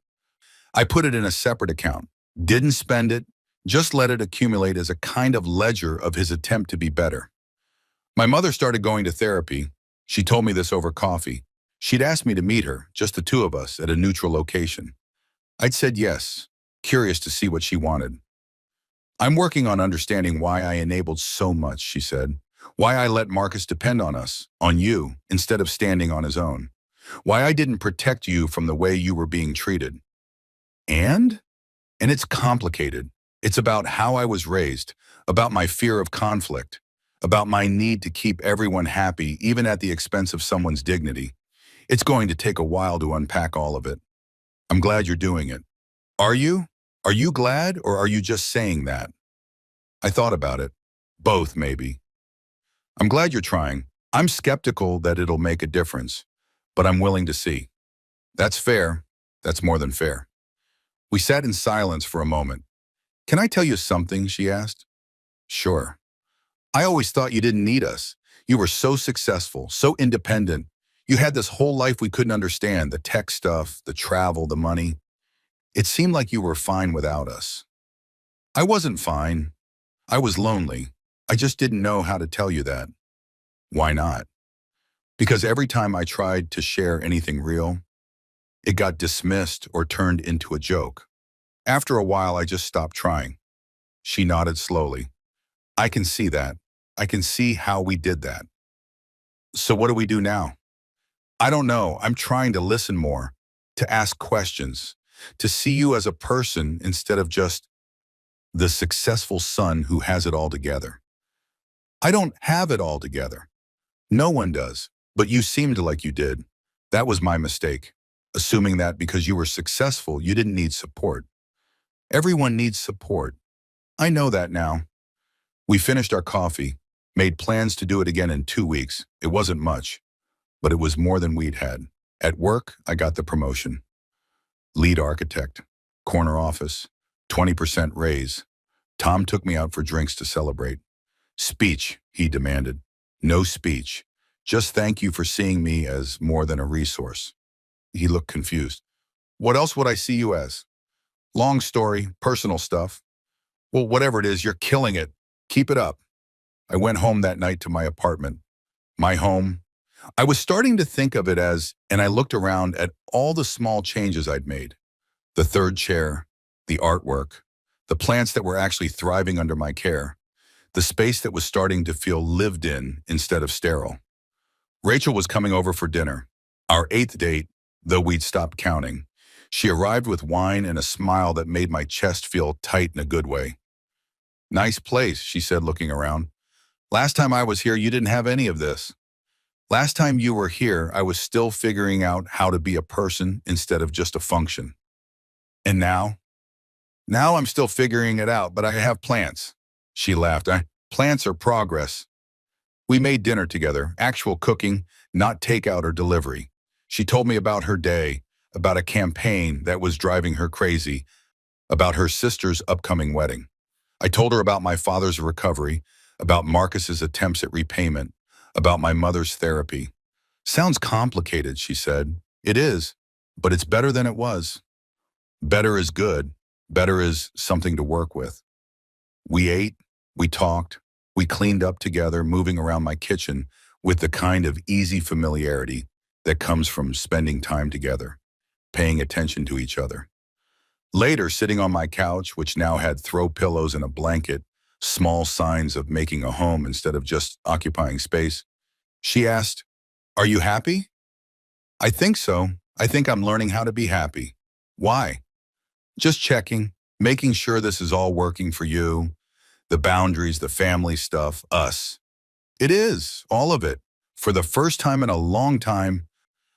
I put it in a separate account, didn't spend it, just let it accumulate as a kind of ledger of his attempt to be better. My mother started going to therapy. She told me this over coffee. She'd asked me to meet her, just the two of us, at a neutral location. I'd said yes, curious to see what she wanted. I'm working on understanding why I enabled so much, she said. Why I let Marcus depend on us, on you, instead of standing on his own. Why I didn't protect you from the way you were being treated. And it's complicated. It's about how I was raised, about my fear of conflict, about my need to keep everyone happy even at the expense of someone's dignity. It's going to take a while to unpack all of it. I'm glad you're doing it. Are you? Are you glad, or are you just saying that? I thought about it. Both, maybe. I'm glad you're trying. I'm skeptical that it'll make a difference, but I'm willing to see. That's fair. That's more than fair. We sat in silence for a moment. Can I tell you something, she asked. Sure. I always thought you didn't need us. You were so successful, so independent. You had this whole life we couldn't understand, the tech stuff, the travel, the money. It seemed like you were fine without us. I wasn't fine. I was lonely. I just didn't know how to tell you that. Why not? Because every time I tried to share anything real, it got dismissed or turned into a joke. After a while, I just stopped trying. She nodded slowly. I can see that. I can see how we did that. So what do we do now? I don't know. I'm trying to listen more, to ask questions, to see you as a person instead of just the successful son who has it all together. I don't have it all together. No one does, but you seemed like you did. That was my mistake, assuming that because you were successful, you didn't need support. Everyone needs support. I know that now. We finished our coffee, made plans to do it again in 2 weeks. It wasn't much, but it was more than we'd had. At work, I got the promotion. Lead architect, corner office, 20% raise. Tom took me out for drinks to celebrate. Speech, he demanded. No speech. Just thank you for seeing me as more than a resource. He looked confused. What else would I see you as? Long story, personal stuff. Well, whatever it is, you're killing it. Keep it up. I went home that night to my apartment. My home. I was starting to think of it as, and I looked around at all the small changes I'd made. The third chair, the artwork, the plants that were actually thriving under my care, the space that was starting to feel lived in instead of sterile. Rachel was coming over for dinner, our 8th date, though we'd stopped counting. She arrived with wine and a smile that made my chest feel tight in a good way. Nice place, she said, looking around. Last time I was here, you didn't have any of this. Last time you were here, I was still figuring out how to be a person instead of just a function. And now? Now I'm still figuring it out, but I have plants. She laughed. Plants are progress. We made dinner together, actual cooking, not takeout or delivery. She told me about her day, about a campaign that was driving her crazy, about her sister's upcoming wedding. I told her about my father's recovery, about Marcus's attempts at repayment, about my mother's therapy. Sounds complicated, she said. It is, but it's better than it was. Better is good. Better is something to work with. We ate, we talked, we cleaned up together, moving around my kitchen with the kind of easy familiarity that comes from spending time together, paying attention to each other. Later, sitting on my couch, which now had throw pillows and a blanket, small signs of making a home instead of just occupying space, she asked, "Are you happy?" "I think so. I think I'm learning how to be happy." "Why?" "Just checking, making sure this is all working for you, the boundaries, the family stuff, us." "It is, all of it. For the first time in a long time,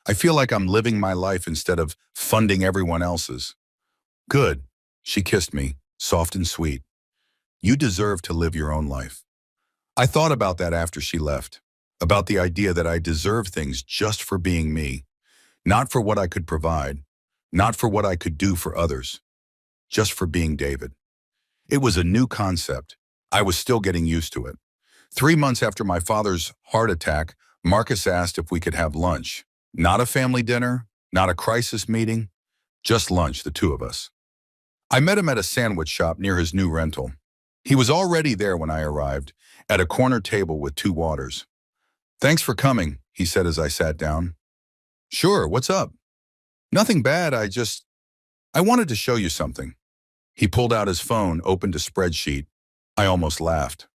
I feel like I'm living my life instead of funding everyone else's." "Good." She kissed me, soft and sweet. "You deserve to live your own life." I thought about that after she left, about the idea that I deserve things just for being me, not for what I could provide, not for what I could do for others, just for being David. It was a new concept. I was still getting used to it. 3 months after my father's heart attack, Marcus asked if we could have lunch. Not a family dinner, not a crisis meeting, just lunch, the two of us. I met him at a sandwich shop near his new rental. He was already there when I arrived, at a corner table with 2 waters. "Thanks for coming," he said as I sat down. "Sure, what's up?" "Nothing bad, I wanted to show you something." He pulled out his phone, opened a spreadsheet. I almost laughed.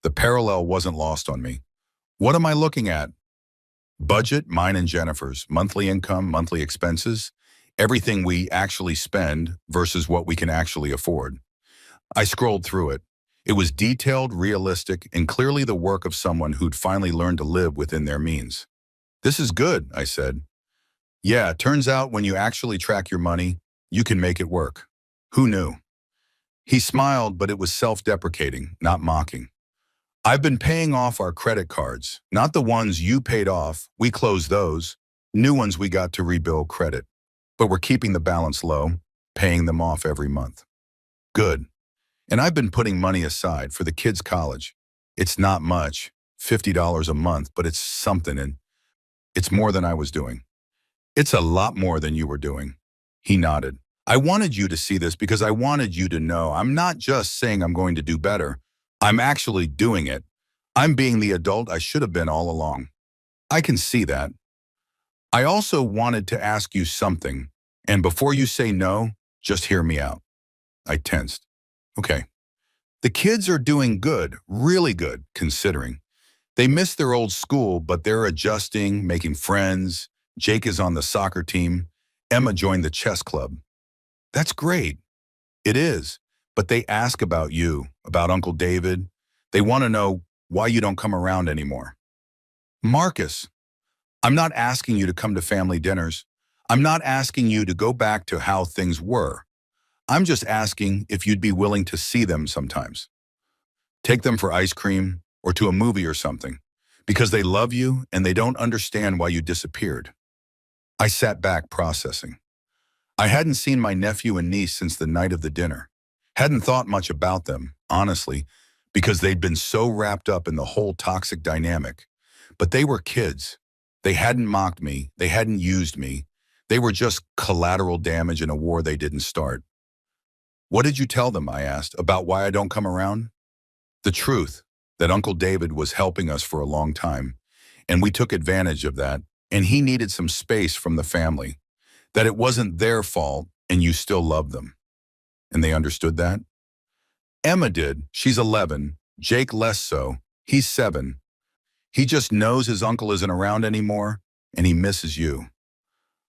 The parallel wasn't lost on me. "What am I looking at?" "Budget, mine and Jennifer's, monthly income, monthly expenses, everything we actually spend versus what we can actually afford." I scrolled through it. It was detailed, realistic, and clearly the work of someone who'd finally learned to live within their means. "This is good," I said. "Yeah, it turns out when you actually track your money, you can make it work." "Who knew?" He smiled, but it was self-deprecating, not mocking. "I've been paying off our credit cards, not the ones you paid off. We closed those. New ones we got to rebuild credit. But we're keeping the balance low, paying them off every month." "Good. And I've been putting money aside for the kids' college. It's not much, $50 a month, but it's something, and it's more than I was doing." "It's a lot more than you were doing." He nodded. "I wanted you to see this because I wanted you to know I'm not just saying I'm going to do better. I'm actually doing it. I'm being the adult I should have been all along." "I can see that." "I also wanted to ask you something, and before you say no, just hear me out." I tensed. "Okay." "The kids are doing good, really good, considering. They miss their old school, but they're adjusting, making friends. Jake is on the soccer team. Emma joined the chess club." "That's great." "It is, but they ask about you, about Uncle David. They want to know why you don't come around anymore." "Marcus, I'm not asking you to come to family dinners. I'm not asking you to go back to how things were. I'm just asking if you'd be willing to see them sometimes. Take them for ice cream or to a movie or something, because they love you and they don't understand why you disappeared." I sat back processing. I hadn't seen my nephew and niece since the night of the dinner. Hadn't thought much about them, honestly, because they'd been so wrapped up in the whole toxic dynamic. But they were kids. They hadn't mocked me. They hadn't used me. They were just collateral damage in a war they didn't start. "What did you tell them?" I asked, "about why I don't come around?" "The truth, that Uncle David was helping us for a long time, and we took advantage of that, and he needed some space from the family, that it wasn't their fault, and you still love them." "And they understood that?" "Emma did. She's 11. Jake less so. He's 7. He just knows his uncle isn't around anymore, and he misses you."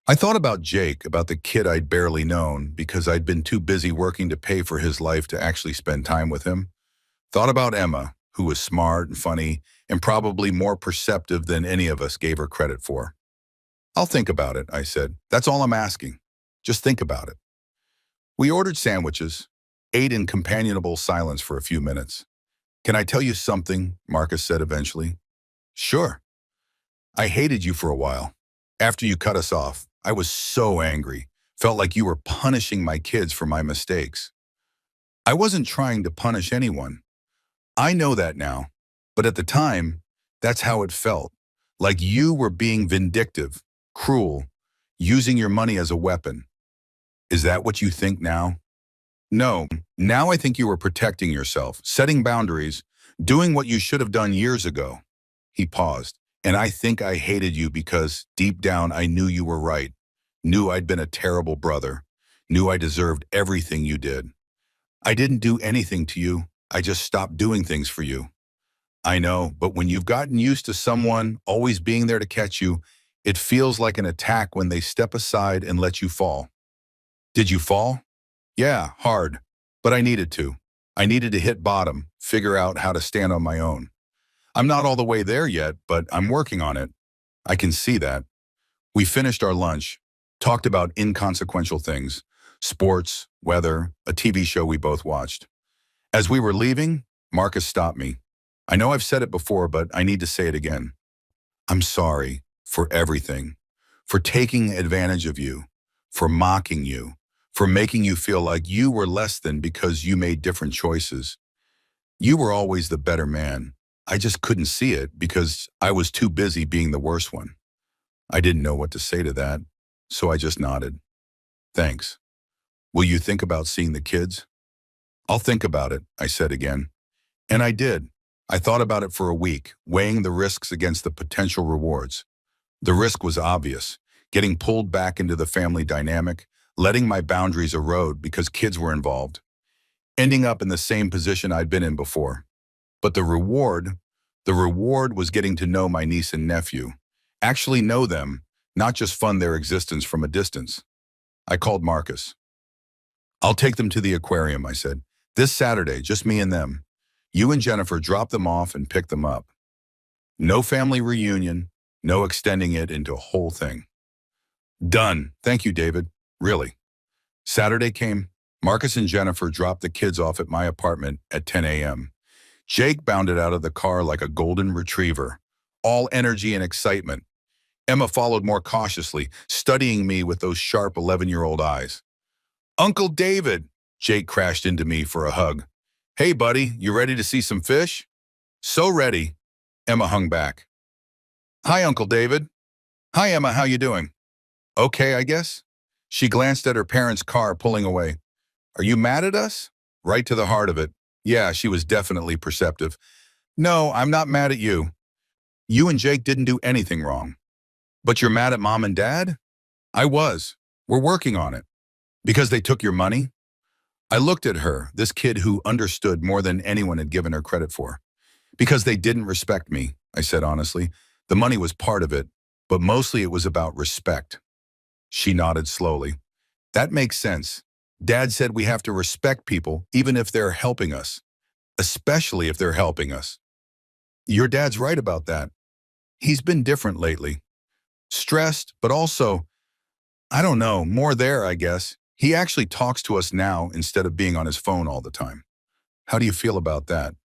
I thought about Jake, about the kid I'd barely known because I'd been too busy working to pay for his life to actually spend time with him. Thought about Emma, who was smart and funny and probably more perceptive than any of us gave her credit for. "I'll think about it," I said. "That's all I'm asking. Just think about it." We ordered sandwiches, ate in companionable silence for a few minutes. "Can I tell you something?" Marcus said eventually. "Sure." "I hated you for a while. After you cut us off, I was so angry. Felt like you were punishing my kids for my mistakes." "I wasn't trying to punish anyone. I know that now. But at the time, that's how it felt. Like you were being vindictive, cruel, using your money as a weapon." "Is that what you think now?" "No. Now I think you were protecting yourself, setting boundaries, doing what you should have done years ago." He paused. "And I think I hated you because, deep down, I knew you were right. Knew I'd been a terrible brother. Knew I deserved everything you did. I didn't do anything to you. I just stopped doing things for you. I know, but when you've gotten used to someone always being there to catch you, it feels like an attack when they step aside and let you fall. Did you fall? Yeah, hard. But I needed to. I needed to hit bottom, figure out how to stand on my own. I'm not all the way there yet, but I'm working on it. I can see that. We finished our lunch, talked about inconsequential things, sports, weather, a TV show we both watched. As we were leaving, Marcus stopped me. I know I've said it before, but I need to say it again. I'm sorry for everything, for taking advantage of you, for mocking you, for making you feel like you were less than because you made different choices. You were always the better man. I just couldn't see it because I was too busy being the worse one. I didn't know what to say to that, so I just nodded. Thanks. Will you think about seeing the kids? I'll think about it, I said again. And I did. I thought about it for a week, weighing the risks against the potential rewards. The risk was obvious, getting pulled back into the family dynamic, letting my boundaries erode because kids were involved, ending up in the same position I'd been in before. But the reward was getting to know my niece and nephew, actually know them, not just fund their existence from a distance. I called Marcus. I'll take them to the aquarium, I said. This Saturday, just me and them. You and Jennifer drop them off and pick them up. No family reunion, no extending it into a whole thing. Done. Thank you, David. Really. Saturday came. Marcus and Jennifer dropped the kids off at my apartment at 10 a.m. Jake bounded out of the car like a golden retriever, all energy and excitement. Emma followed more cautiously, studying me with those sharp 11-year-old eyes. Uncle David, Jake crashed into me for a hug. Hey, buddy, you ready to see some fish? So ready, Emma hung back. Hi, Uncle David. Hi, Emma, how you doing? Okay, I guess. She glanced at her parents' car pulling away. Are you mad at us? Right to the heart of it. Yeah, she was definitely perceptive. No, I'm not mad at you. You and Jake didn't do anything wrong. But you're mad at Mom and Dad? I was. We're working on it. Because they took your money? I looked at her, this kid who understood more than anyone had given her credit for. Because they didn't respect me, I said honestly. The money was part of it, but mostly it was about respect. She nodded slowly. That makes sense. Dad said we have to respect people even if they're helping us, especially if they're helping us. Your dad's right about that. He's been different lately. Stressed, but also, I don't know, more there, I guess. He actually talks to us now instead of being on his phone all the time. How do you feel about that?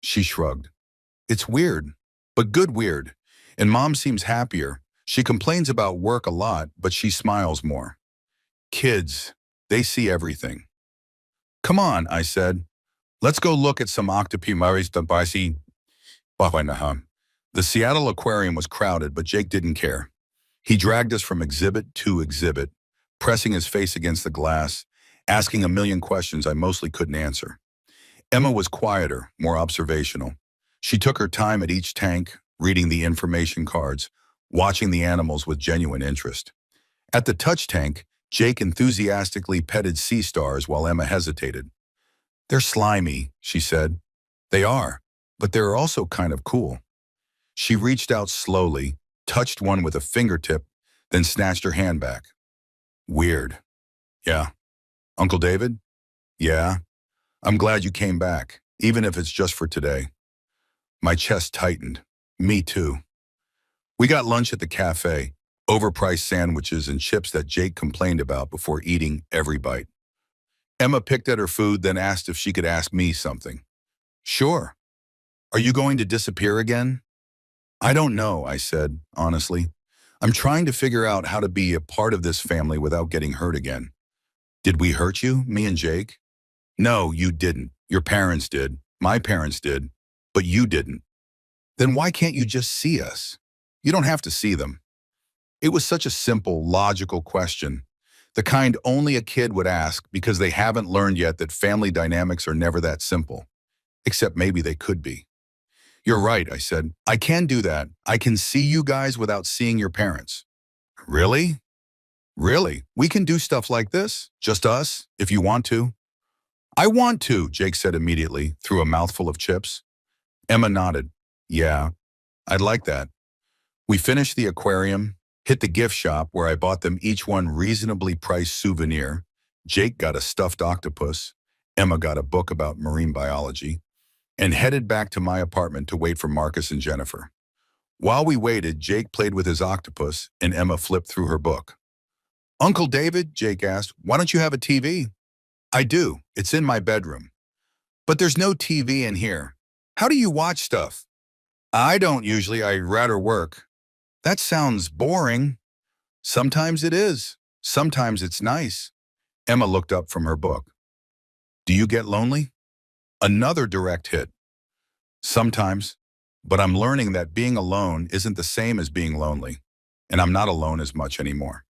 She shrugged. It's weird, but good weird. And Mom seems happier. She complains about work a lot, but she smiles more. Kids, they see everything. Come on, I said. Let's go look at some octopi maris tabasi. The Seattle Aquarium was crowded, but Jake didn't care. He dragged us from exhibit to exhibit, pressing his face against the glass, asking a million questions I mostly couldn't answer. Emma was quieter, more observational. She took her time at each tank, reading the information cards, watching the animals with genuine interest. At the touch tank, Jake enthusiastically petted sea stars while Emma hesitated. They're slimy, she said. They are, but they're also kind of cool. She reached out slowly, touched one with a fingertip, then snatched her hand back. Weird. Yeah. Uncle David? Yeah. I'm glad you came back, even if it's just for today. My chest tightened. Me too. We got lunch at the cafe, overpriced sandwiches and chips that Jake complained about before eating every bite. Emma picked at her food, then asked if she could ask me something. Sure. Are you going to disappear again? I don't know, I said, honestly. I'm trying to figure out how to be a part of this family without getting hurt again. Did we hurt you, me and Jake? No, you didn't. Your parents did. My parents did. But you didn't. Then why can't you just see us? You don't have to see them. It was such a simple, logical question, the kind only a kid would ask because they haven't learned yet that family dynamics are never that simple. Except maybe they could be. You're right, I said. I can do that. I can see you guys without seeing your parents. Really? Really? We can do stuff like this? Just us, if you want to? I want to, Jake said immediately, through a mouthful of chips. Emma nodded. Yeah, I'd like that. We finished the aquarium, hit the gift shop where I bought them each one reasonably priced souvenir. Jake got a stuffed octopus. Emma got a book about marine biology, and headed back to my apartment to wait for Marcus and Jennifer. While we waited, Jake played with his octopus and Emma flipped through her book. Uncle David, Jake asked, why don't you have a TV? I do. It's in my bedroom. But there's no TV in here. How do you watch stuff? I don't usually. I'd rather work. That sounds boring. Sometimes it is. Sometimes it's nice. Emma looked up from her book. Do you get lonely? Another direct hit. Sometimes. But I'm learning that being alone isn't the same as being lonely. And I'm not alone as much anymore.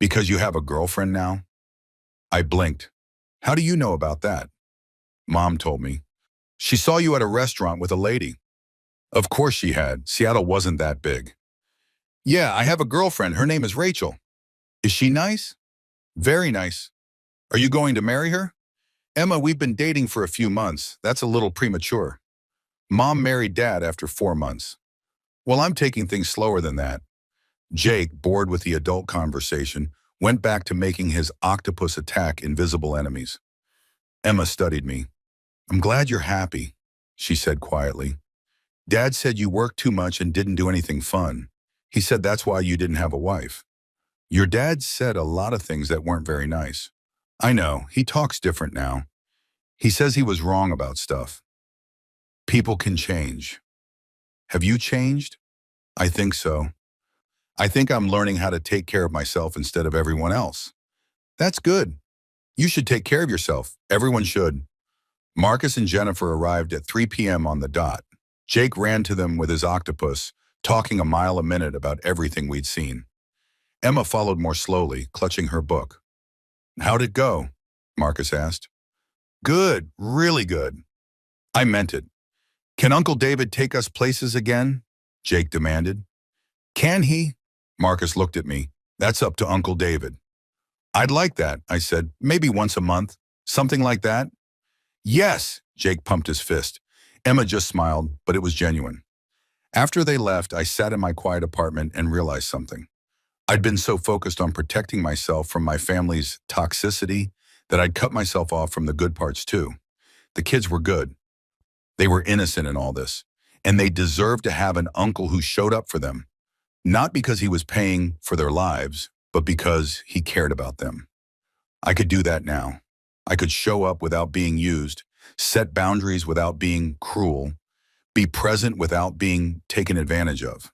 Because you have a girlfriend now? I blinked. How do you know about that? Mom told me. She saw you at a restaurant with a lady. Of course she had. Seattle wasn't that big. Yeah, I have a girlfriend. Her name is Rachel. Is she nice? Very nice. Are you going to marry her? Emma, we've been dating for a few months. That's a little premature. Mom married Dad after 4 months. Well, I'm taking things slower than that. Jake, bored with the adult conversation, went back to making his octopus attack invisible enemies. Emma studied me. I'm glad you're happy, she said quietly. Dad said you worked too much and didn't do anything fun. He said that's why you didn't have a wife. Your dad said a lot of things that weren't very nice. I know, he talks different now. He says he was wrong about stuff. People can change. Have you changed? I think so. I think I'm learning how to take care of myself instead of everyone else. That's good. You should take care of yourself. Everyone should. Marcus and Jennifer arrived at 3 p.m. on the dot. Jake ran to them with his octopus, talking a mile a minute about everything we'd seen. Emma followed more slowly, clutching her book. How'd it go? Marcus asked. Good, really good. I meant it. Can Uncle David take us places again? Jake demanded. Can he? Marcus looked at me. That's up to Uncle David. I'd like that, I said. Maybe once a month. Something like that. Yes, Jake pumped his fist. Emma just smiled, but it was genuine. After they left, I sat in my quiet apartment and realized something. I'd been so focused on protecting myself from my family's toxicity that I'd cut myself off from the good parts too. The kids were good. They were innocent in all this, and they deserved to have an uncle who showed up for them. Not because he was paying for their lives, but because he cared about them. I could do that now. I could show up without being used, set boundaries without being cruel, be present without being taken advantage of.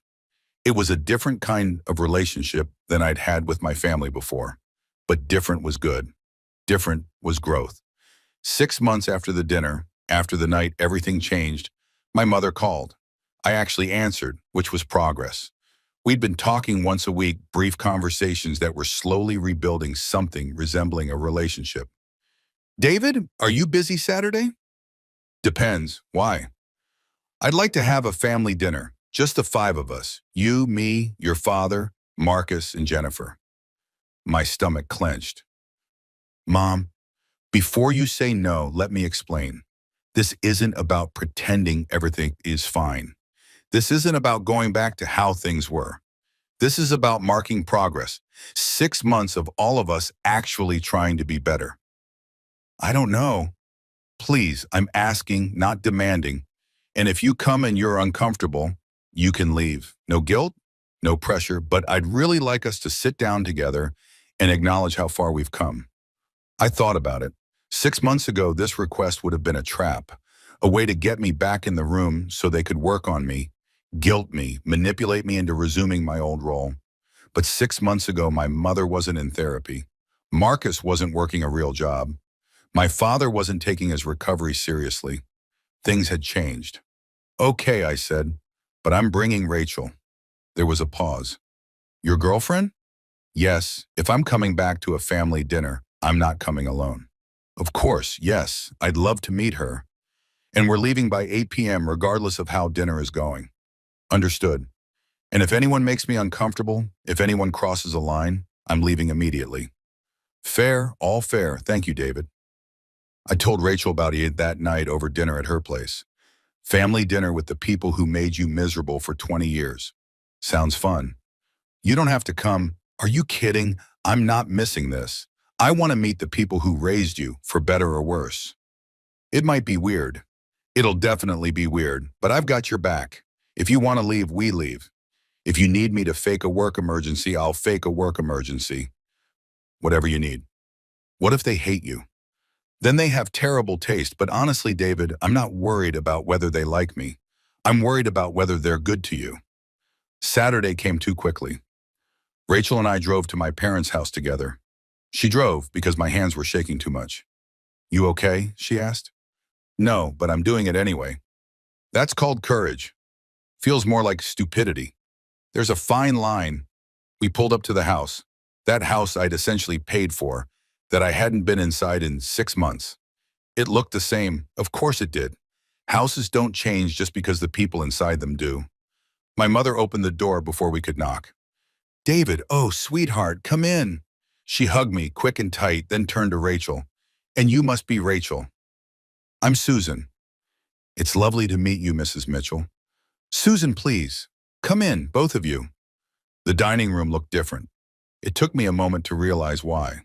It was a different kind of relationship than I'd had with my family before. But different was good. Different was growth. 6 months after the dinner, after the night everything changed, my mother called. I actually answered, which was progress. We'd been talking once a week, brief conversations that were slowly rebuilding something resembling a relationship. David, are you busy Saturday? Depends. Why? I'd like to have a family dinner, just the 5 of us. You, me, your father, Marcus, and Jennifer. My stomach clenched. Mom, before you say no, let me explain. This isn't about pretending everything is fine. This isn't about going back to how things were. This is about marking progress. 6 months of all of us actually trying to be better. I don't know. Please, I'm asking, not demanding. And if you come and you're uncomfortable, you can leave. No guilt, no pressure, but I'd really like us to sit down together and acknowledge how far we've come. I thought about it. 6 months ago, this request would have been a trap, a way to get me back in the room so they could work on me, guilt me, manipulate me into resuming my old role. But 6 months ago, my mother wasn't in therapy. Marcus wasn't working a real job. My father wasn't taking his recovery seriously. Things had changed. Okay, I said, but I'm bringing Rachel. There was a pause. Your girlfriend? Yes, if I'm coming back to a family dinner, I'm not coming alone. Of course, yes, I'd love to meet her. And we're leaving by 8 p.m. regardless of how dinner is going. Understood. And if anyone makes me uncomfortable, if anyone crosses a line, I'm leaving immediately. Fair, all fair. Thank you, David. I told Rachel about it that night over dinner at her place. Family dinner with the people who made you miserable for 20 years. Sounds fun. You don't have to come. Are you kidding? I'm not missing this. I want to meet the people who raised you, for better or worse. It might be weird. It'll definitely be weird, but I've got your back. If you want to leave, we leave. If you need me to fake a work emergency, I'll fake a work emergency. Whatever you need. What if they hate you? Then they have terrible taste, but honestly, David, I'm not worried about whether they like me. I'm worried about whether they're good to you. Saturday came too quickly. Rachel and I drove to my parents' house together. She drove because my hands were shaking too much. You okay? She asked. No, but I'm doing it anyway. That's called courage. Feels more like stupidity. There's a fine line. We pulled up to the house. That house I'd essentially paid for, that I hadn't been inside in 6 months. It looked the same. Of course it did. Houses don't change just because the people inside them do. My mother opened the door before we could knock. David, oh, sweetheart, come in. She hugged me quick and tight, then turned to Rachel. And you must be Rachel. I'm Susan. It's lovely to meet you, Mrs. Mitchell. Susan, please. Come in, both of you. The dining room looked different. It took me a moment to realize why.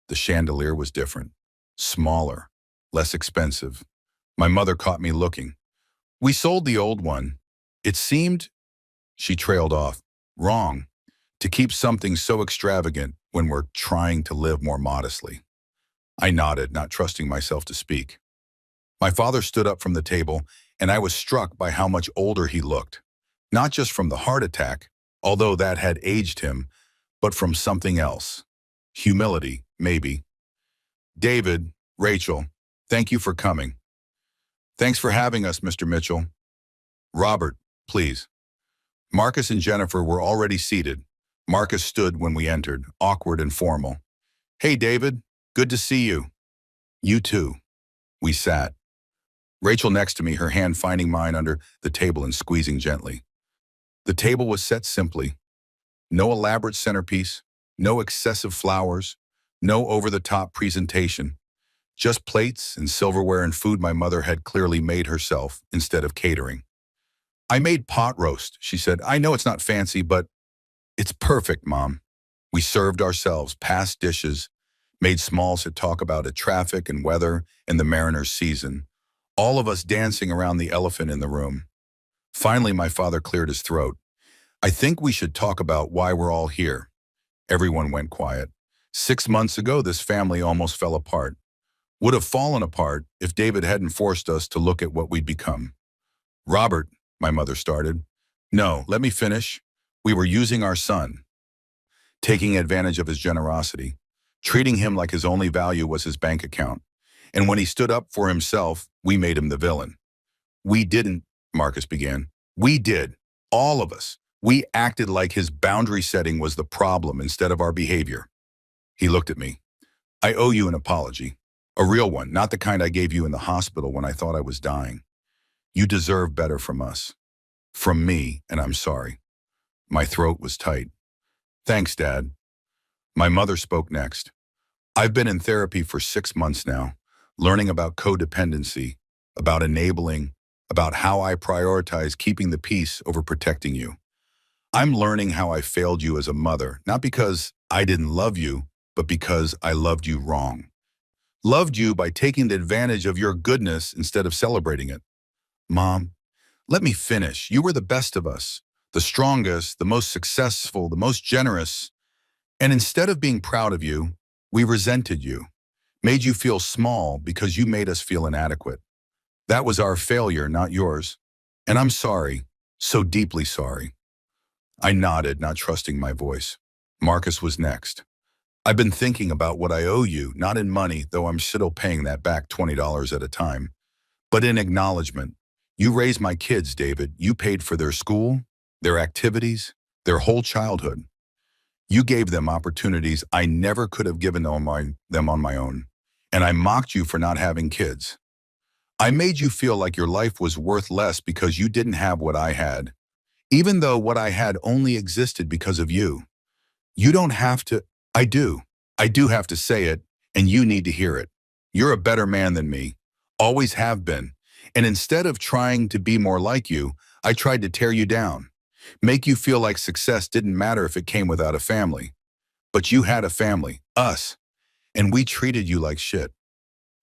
The chandelier was different. Smaller. Less expensive. My mother caught me looking. We sold the old one. It seemed, she trailed off, wrong, to keep something so extravagant when we're trying to live more modestly. I nodded, not trusting myself to speak. My father stood up from the table, and I was struck by how much older he looked. Not just from the heart attack, although that had aged him, but from something else. Humility, maybe. David, Rachel, thank you for coming. Thanks for having us, Mr. Mitchell. Robert, please. Marcus and Jennifer were already seated. Marcus stood when we entered, awkward and formal. Hey, David, good to see you. You too. We sat. Rachel next to me, her hand finding mine under the table and squeezing gently. The table was set simply. No elaborate centerpiece, no excessive flowers, no over-the-top presentation. Just plates and silverware and food my mother had clearly made herself instead of catering. I made pot roast, she said. I know it's not fancy, but it's perfect, Mom. We served ourselves, passed dishes, made smalls to talk about traffic and weather and the Mariners' season, all of us dancing around the elephant in the room. Finally, my father cleared his throat. I think we should talk about why we're all here. Everyone went quiet. 6 months ago, this family almost fell apart. Would have fallen apart if David hadn't forced us to look at what we'd become. Robert, my mother started. No, let me finish. We were using our son, taking advantage of his generosity, treating him like his only value was his bank account. And when he stood up for himself, we made him the villain. We didn't, Marcus began. We did. All of us. We acted like his boundary setting was the problem instead of our behavior. He looked at me. I owe you an apology. A real one, not the kind I gave you in the hospital when I thought I was dying. You deserve better from us. From me, and I'm sorry. My throat was tight. Thanks, Dad. My mother spoke next. I've been in therapy for 6 months now, learning about codependency, about enabling, about how I prioritize keeping the peace over protecting you. I'm learning how I failed you as a mother, not because I didn't love you, but because I loved you wrong. Loved you by taking advantage of your goodness instead of celebrating it. Mom, let me finish. You were the best of us, the strongest, the most successful, the most generous. And instead of being proud of you, we resented you, made you feel small because you made us feel inadequate. That was our failure, not yours. And I'm sorry, so deeply sorry. I nodded, not trusting my voice. Marcus was next. I've been thinking about what I owe you, not in money, though I'm still paying that back $20 at a time, but in acknowledgement. You raised my kids, David. You paid for their school, their activities, their whole childhood. You gave them opportunities I never could have given them on my own. And I mocked you for not having kids. I made you feel like your life was worth less because you didn't have what I had, even though what I had only existed because of you. You don't have to. I do. I do have to say it, and you need to hear it. You're a better man than me. Always have been. And instead of trying to be more like you, I tried to tear you down. Make you feel like success didn't matter if it came without a family. But you had a family, us, and we treated you like shit.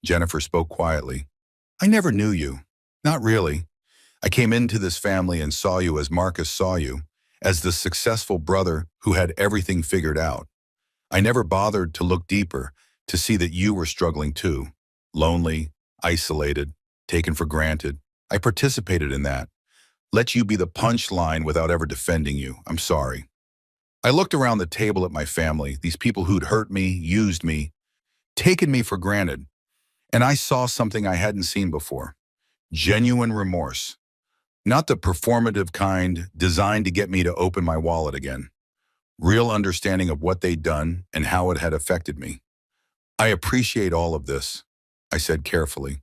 Jennifer spoke quietly. I never knew you. Not really. I came into this family and saw you as Marcus saw you, as the successful brother who had everything figured out. I never bothered to look deeper to see that you were struggling too. Lonely, isolated, taken for granted. I participated in that. Let you be the punchline without ever defending you. I'm sorry. I looked around the table at my family, these people who'd hurt me, used me, taken me for granted, and I saw something I hadn't seen before. Genuine remorse. Not the performative kind designed to get me to open my wallet again. Real understanding of what they'd done and how it had affected me. I appreciate all of this, I said carefully.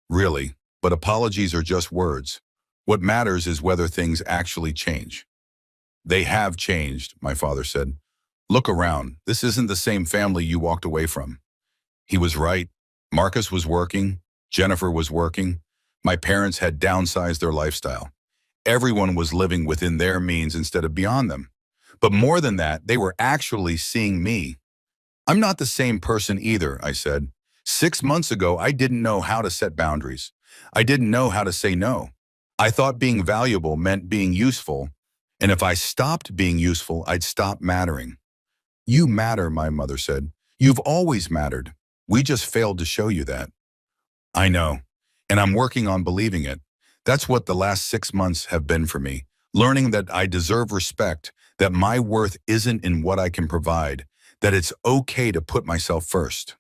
Really, but apologies are just words. What matters is whether things actually change. They have changed, my father said. Look around. This isn't the same family you walked away from. He was right. Marcus was working. Jennifer was working. My parents had downsized their lifestyle. Everyone was living within their means instead of beyond them. But more than that, they were actually seeing me. I'm not the same person either, I said. 6 months ago, I didn't know how to set boundaries. I didn't know how to say no. I thought being valuable meant being useful, and if I stopped being useful, I'd stop mattering. You matter, my mother said. You've always mattered. We just failed to show you that. I know, and I'm working on believing it. That's what the last 6 months have been for me, learning that I deserve respect, that my worth isn't in what I can provide, that it's okay to put myself first.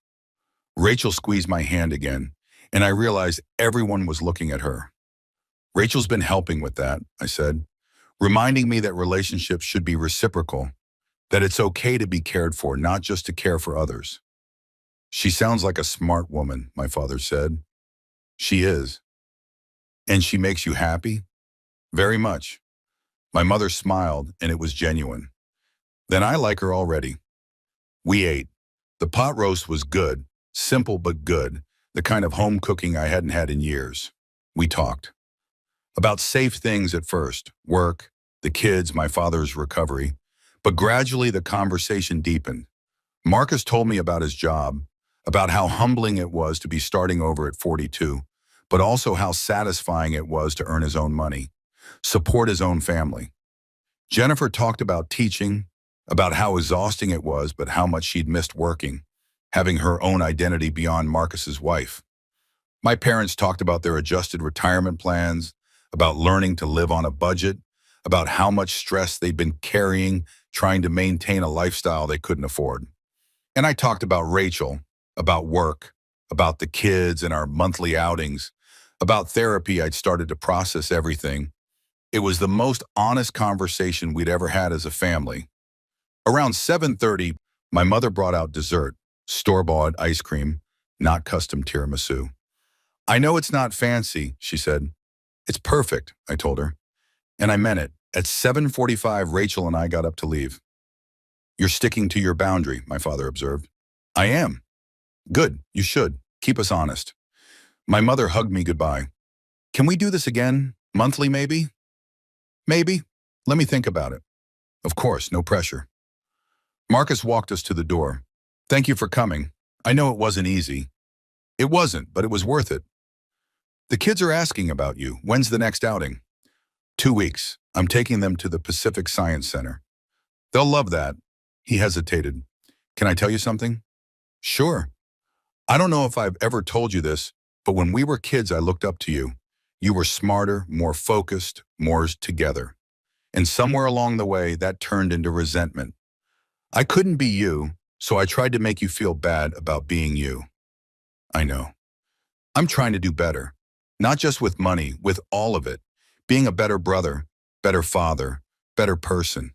Rachel squeezed my hand again, and I realized everyone was looking at her. Rachel's been helping with that, I said, reminding me that relationships should be reciprocal, that it's okay to be cared for, not just to care for others. She sounds like a smart woman, my father said. She is. And she makes you happy? Very much. My mother smiled, and it was genuine. Then I like her already. We ate. The pot roast was good, simple but good, the kind of home cooking I hadn't had in years. We talked. About safe things at first, work, the kids, my father's recovery, but gradually the conversation deepened. Marcus told me about his job, about how humbling it was to be starting over at 42, but also how satisfying it was to earn his own money, support his own family. Jennifer talked about teaching, about how exhausting it was, but how much she'd missed working, having her own identity beyond Marcus's wife. My parents talked about their adjusted retirement plans, about learning to live on a budget, about how much stress they'd been carrying trying to maintain a lifestyle they couldn't afford. And I talked about Rachel, about work, about the kids and our monthly outings, about therapy. I'd started to process everything. It was the most honest conversation we'd ever had as a family. Around 7:30, my mother brought out dessert, store-bought ice cream, not custom tiramisu. I know it's not fancy, she said. It's perfect, I told her. And I meant it. At 7:45, Rachel and I got up to leave. You're sticking to your boundary, my father observed. I am. Good, you should. Keep us honest. My mother hugged me goodbye. Can we do this again? Monthly, maybe? Maybe. Let me think about it. Of course, no pressure. Marcus walked us to the door. Thank you for coming. I know it wasn't easy. It wasn't, but it was worth it. The kids are asking about you. When's the next outing? 2 weeks. I'm taking them to the Pacific Science Center. They'll love that. He hesitated. Can I tell you something? Sure. I don't know if I've ever told you this, but when we were kids, I looked up to you. You were smarter, more focused, more together. And somewhere along the way, that turned into resentment. I couldn't be you, so I tried to make you feel bad about being you. I know. I'm trying to do better. Not just with money, with all of it. Being a better brother, better father, better person.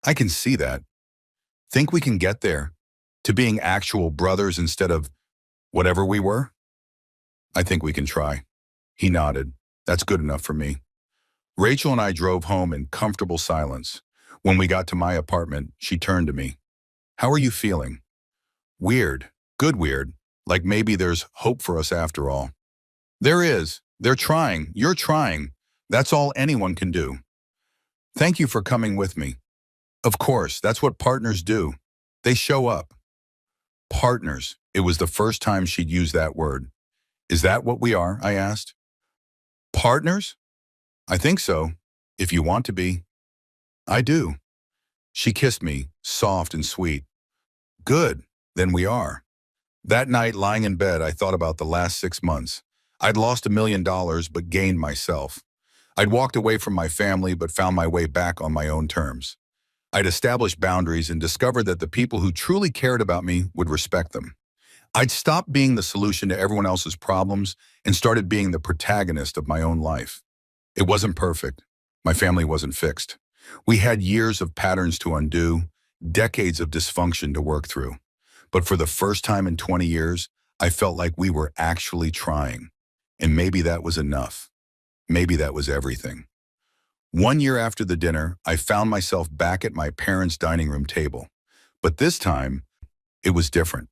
I can see that. Think we can get there? To being actual brothers instead of whatever we were? I think we can try. He nodded. That's good enough for me. Rachel and I drove home in comfortable silence. When we got to my apartment, she turned to me. How are you feeling? Weird. Good weird. Like maybe there's hope for us after all. There is. They're trying. You're trying. That's all anyone can do. Thank you for coming with me. Of course, that's what partners do. They show up. Partners. It was the first time she'd used that word. Is that what we are? I asked. Partners? I think so. If you want to be. I do. She kissed me, soft and sweet. Good. Then we are. That night, lying in bed, I thought about the last 6 months. I'd lost $1 million, but gained myself. I'd walked away from my family, but found my way back on my own terms. I'd established boundaries and discovered that the people who truly cared about me would respect them. I'd stopped being the solution to everyone else's problems and started being the protagonist of my own life. It wasn't perfect. My family wasn't fixed. We had years of patterns to undo, decades of dysfunction to work through. But for the first time in 20 years, I felt like we were actually trying. And maybe that was enough. Maybe that was everything. 1 year after the dinner, I found myself back at my parents' dining room table. But this time, it was different.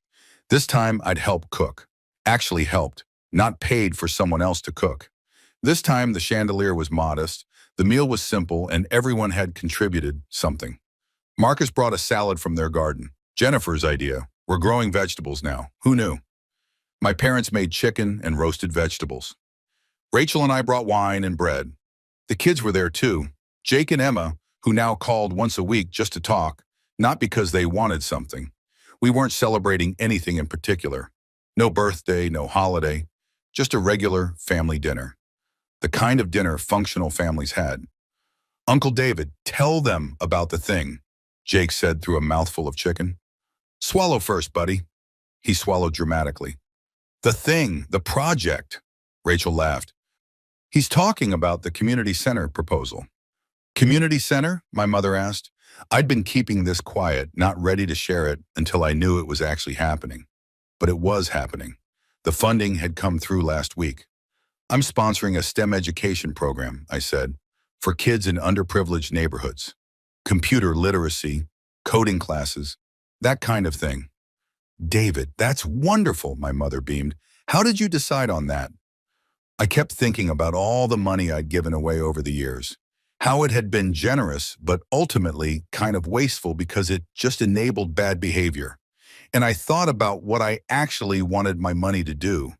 This time, I'd help cook. Actually helped, not paid for someone else to cook. This time, the chandelier was modest, the meal was simple, and everyone had contributed something. Marcus brought a salad from their garden. Jennifer's idea. We're growing vegetables now. Who knew? My parents made chicken and roasted vegetables. Rachel and I brought wine and bread. The kids were there too. Jake and Emma, who now called once a week just to talk, not because they wanted something. We weren't celebrating anything in particular. No birthday, no holiday, just a regular family dinner. The kind of dinner functional families had. Uncle David, tell them about the thing, Jake said through a mouthful of chicken. Swallow first, buddy. He swallowed dramatically. The thing, the project, Rachel laughed. He's talking about the community center proposal. Community center? My mother asked. I'd been keeping this quiet, not ready to share it until I knew it was actually happening. But it was happening. The funding had come through last week. I'm sponsoring a STEM education program, I said, for kids in underprivileged neighborhoods. Computer literacy, coding classes, that kind of thing. David, that's wonderful, my mother beamed. How did you decide on that? I kept thinking about all the money I'd given away over the years. How it had been generous, but ultimately kind of wasteful because it just enabled bad behavior. And I thought about what I actually wanted my money to do.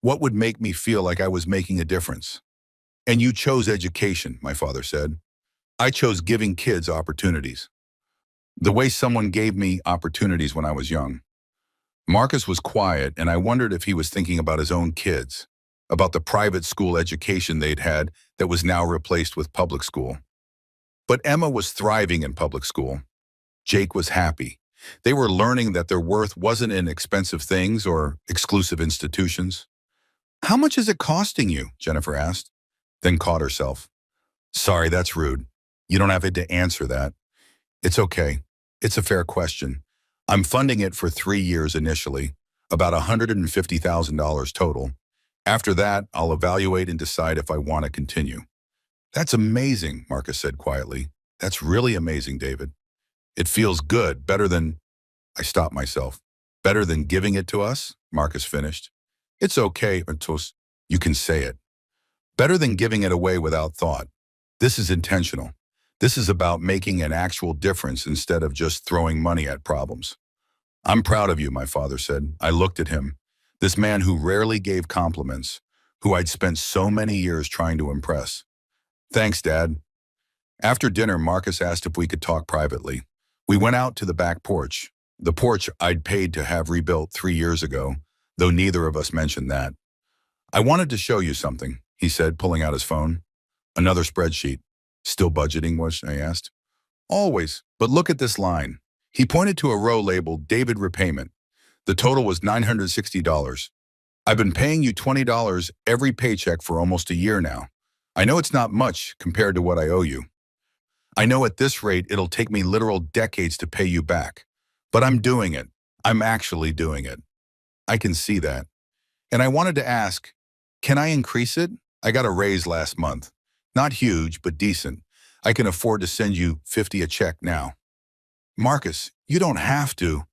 What would make me feel like I was making a difference? And you chose education, my father said. I chose giving kids opportunities. The way someone gave me opportunities when I was young. Marcus was quiet, and I wondered if he was thinking about his own kids, about the private school education they'd had that was now replaced with public school. But Emma was thriving in public school. Jake was happy. They were learning that their worth wasn't in expensive things or exclusive institutions. How much is it costing you? Jennifer asked, then caught herself. Sorry, that's rude. You don't have to answer that. It's okay. It's a fair question. I'm funding it for 3 years initially, about $150,000 total. After that, I'll evaluate and decide if I want to continue. That's amazing, Marcus said quietly. That's really amazing, David. It feels good, better than... I stopped myself. Better than giving it to us, Marcus finished. It's okay, Antos. You can say it. Better than giving it away without thought. This is intentional. This is about making an actual difference instead of just throwing money at problems. I'm proud of you, my father said. I looked at him, this man who rarely gave compliments, who I'd spent so many years trying to impress. Thanks, Dad. After dinner, Marcus asked if we could talk privately. We went out to the back porch, the porch I'd paid to have rebuilt 3 years ago, though neither of us mentioned that. I wanted to show you something, he said, pulling out his phone. Another spreadsheet. Still budgeting, was I asked. Always, but look at this line. He pointed to a row labeled David Repayment. The total was $960. I've been paying you $20 every paycheck for almost a year now. I know it's not much compared to what I owe you. I know at this rate it'll take me literal decades to pay you back. But I'm doing it. I'm actually doing it. I can see that. And I wanted to ask, can I increase it? I got a raise last month. Not huge, but decent. I can afford to send you $50 a check now. Marcus, you don't have to.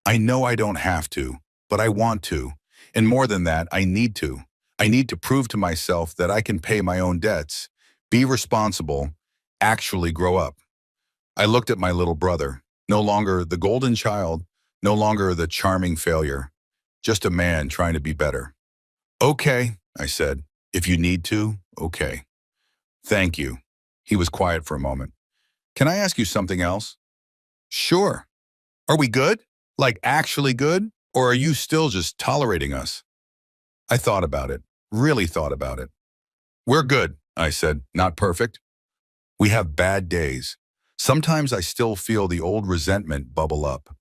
I know I don't have to, but I want to. And more than that, I need to. I need to prove to myself that I can pay my own debts, be responsible, actually grow up. I looked at my little brother, no longer the golden child, no longer the charming failure, just a man trying to be better. Okay, I said, if you need to, okay. Thank you. He was quiet for a moment. Can I ask you something else? Sure. Are we good? Like actually good? Or are you still just tolerating us? I thought about it, really thought about it. We're good, I said, not perfect. We have bad days. Sometimes I still feel the old resentment bubble up.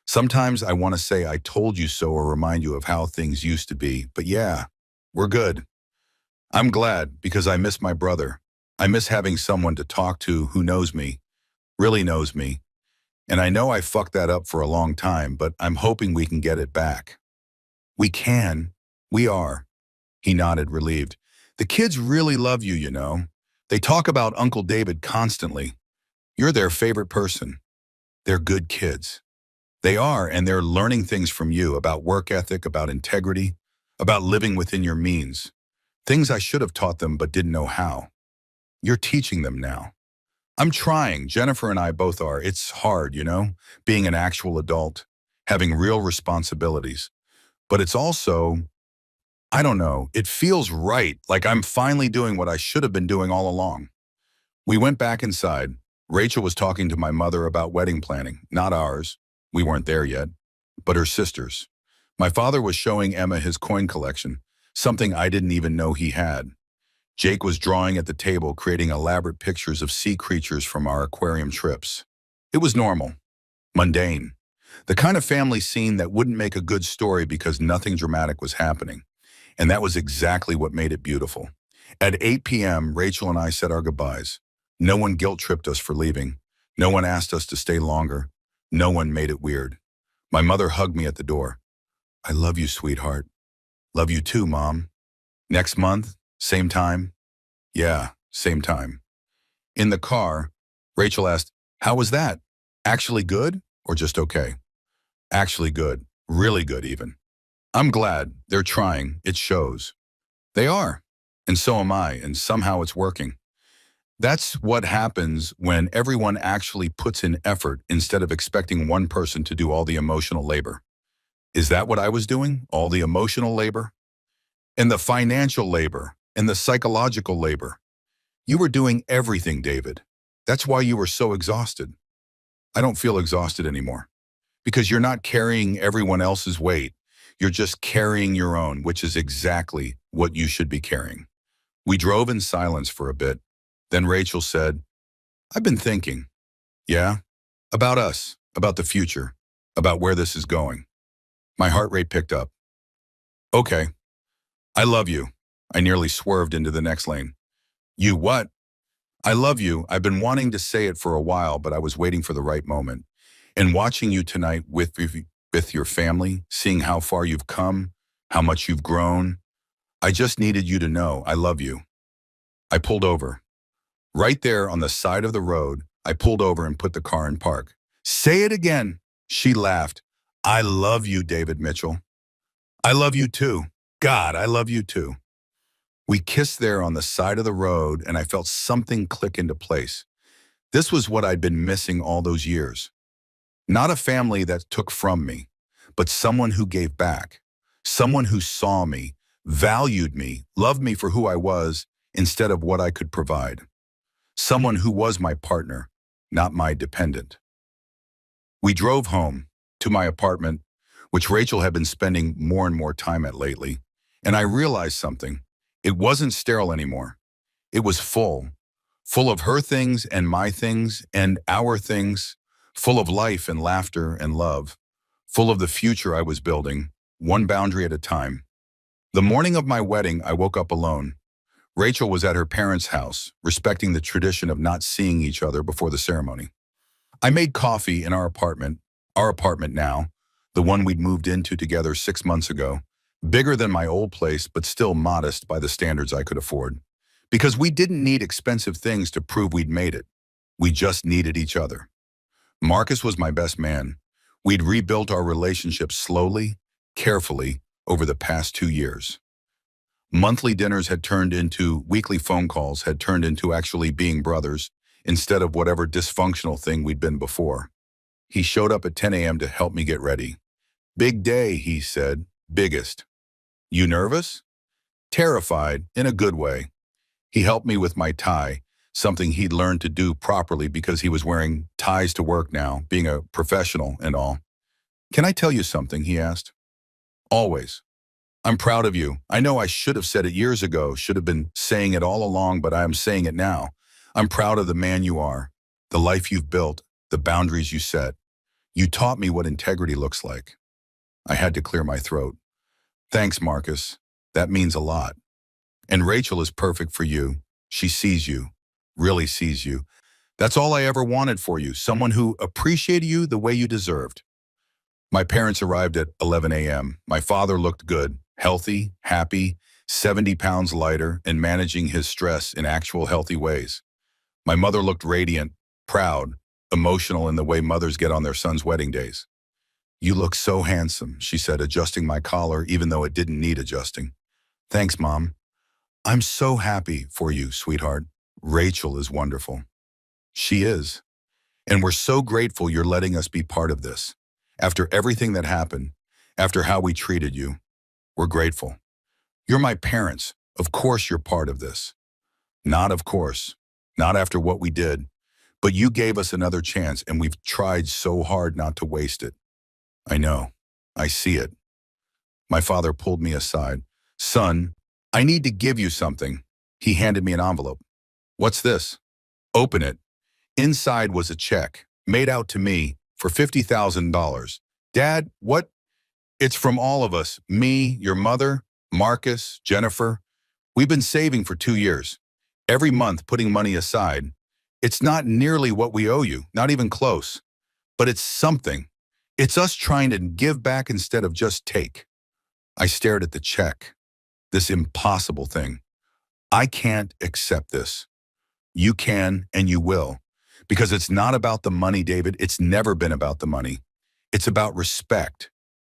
Sometimes I want to say I told you so or remind you of how things used to be, but yeah, we're good. I'm glad because I miss my brother. I miss having someone to talk to who knows me, really knows me. And I know I fucked that up for a long time, but I'm hoping we can get it back. We can. We are. He nodded, relieved. The kids really love you, you know. They talk about Uncle David constantly. You're their favorite person. They're good kids. They are, and they're learning things from you about work ethic, about integrity, about living within your means. Things I should have taught them but didn't know how. You're teaching them now. I'm trying. Jennifer and I both are. It's hard, you know, being an actual adult, having real responsibilities. But it's also, I don't know, it feels right, like I'm finally doing what I should have been doing all along. We went back inside. Rachel was talking to my mother about wedding planning, not ours. We weren't there yet, but her sister's. My father was showing Emma his coin collection, something I didn't even know he had. Jake was drawing at the table, creating elaborate pictures of sea creatures from our aquarium trips. It was normal, mundane, the kind of family scene that wouldn't make a good story because nothing dramatic was happening. And that was exactly what made it beautiful. At 8 p.m., Rachel and I said our goodbyes. No one guilt-tripped us for leaving. No one asked us to stay longer. No one made it weird. My mother hugged me at the door. I love you, sweetheart. Love you too, Mom. Next month, same time? Yeah, same time. In the car, Rachel asked, how was that? Actually good or just okay? Actually good. Really good even. I'm glad. They're trying. It shows. They are. And so am I, and somehow it's working. That's what happens when everyone actually puts in effort instead of expecting one person to do all the emotional labor. Is that what I was doing? All the emotional labor? And the financial labor, and the psychological labor. You were doing everything, David. That's why you were so exhausted. I don't feel exhausted anymore. Because you're not carrying everyone else's weight. You're just carrying your own, which is exactly what you should be carrying. We drove in silence for a bit. Then Rachel said, I've been thinking. Yeah? About us, about the future, about where this is going. My heart rate picked up. Okay. I love you. I nearly swerved into the next lane. You what? I love you. I've been wanting to say it for a while, but I was waiting for the right moment. And watching you tonight with your family, seeing how far you've come, how much you've grown, I just needed you to know I love you. I pulled over. Right there on the side of the road, I pulled over and put the car in park. Say it again. She laughed. I love you, David Mitchell. I love you too. God, I love you too. We kissed there on the side of the road, and I felt something click into place. This was what I'd been missing all those years. Not a family that took from me, but someone who gave back. Someone who saw me, valued me, loved me for who I was instead of what I could provide. Someone who was my partner, not my dependent. We drove home to my apartment, which Rachel had been spending more and more time at lately, and I realized something. It wasn't sterile anymore. It was full of her things and my things and our things, full of life and laughter and love, full of the future I was building, one boundary at a time. The morning of my wedding, I woke up alone. Rachel was at her parents' house, respecting the tradition of not seeing each other before the ceremony. I made coffee in our apartment now, the one we'd moved into together 6 months ago, bigger than my old place, but still modest by the standards I could afford. Because we didn't need expensive things to prove we'd made it. We just needed each other. Marcus was my best man. We'd rebuilt our relationship slowly, carefully, over the past 2 years. Monthly dinners had turned into weekly phone calls, had turned into actually being brothers, instead of whatever dysfunctional thing we'd been before. He showed up at 10 a.m. to help me get ready. Big day, he said. Biggest. You nervous? Terrified, in a good way. He helped me with my tie, something he'd learned to do properly because he was wearing ties to work now, being a professional and all. Can I tell you something, he asked. Always. I'm proud of you. I know I should have said it years ago, should have been saying it all along, but I am saying it now. I'm proud of the man you are, the life you've built, the boundaries you set. You taught me what integrity looks like. I had to clear my throat. Thanks, Marcus. That means a lot. And Rachel is perfect for you. She sees you, really sees you. That's all I ever wanted for you, someone who appreciated you the way you deserved. My parents arrived at 11 a.m. My father looked good, healthy, happy, 70 pounds lighter, and managing his stress in actual healthy ways. My mother looked radiant, proud, emotional in the way mothers get on their sons' wedding days. You look so handsome, she said, adjusting my collar even though it didn't need adjusting. Thanks, Mom. I'm so happy for you, sweetheart. Rachel is wonderful. She is. And we're so grateful you're letting us be part of this. After everything that happened, after how we treated you, we're grateful. You're my parents. Of course you're part of this. Not of course. Not after what we did. But you gave us another chance and we've tried so hard not to waste it. I know. I see it. My father pulled me aside. Son, I need to give you something. He handed me an envelope. What's this? Open it. Inside was a check, made out to me, for $50,000. Dad, what? It's from all of us. Me, your mother, Marcus, Jennifer. We've been saving for 2 years. Every month putting money aside. It's not nearly what we owe you, not even close. But it's something. It's us trying to give back instead of just take. I stared at the check. This impossible thing. I can't accept this. You can and you will. Because it's not about the money, David. It's never been about the money. It's about respect.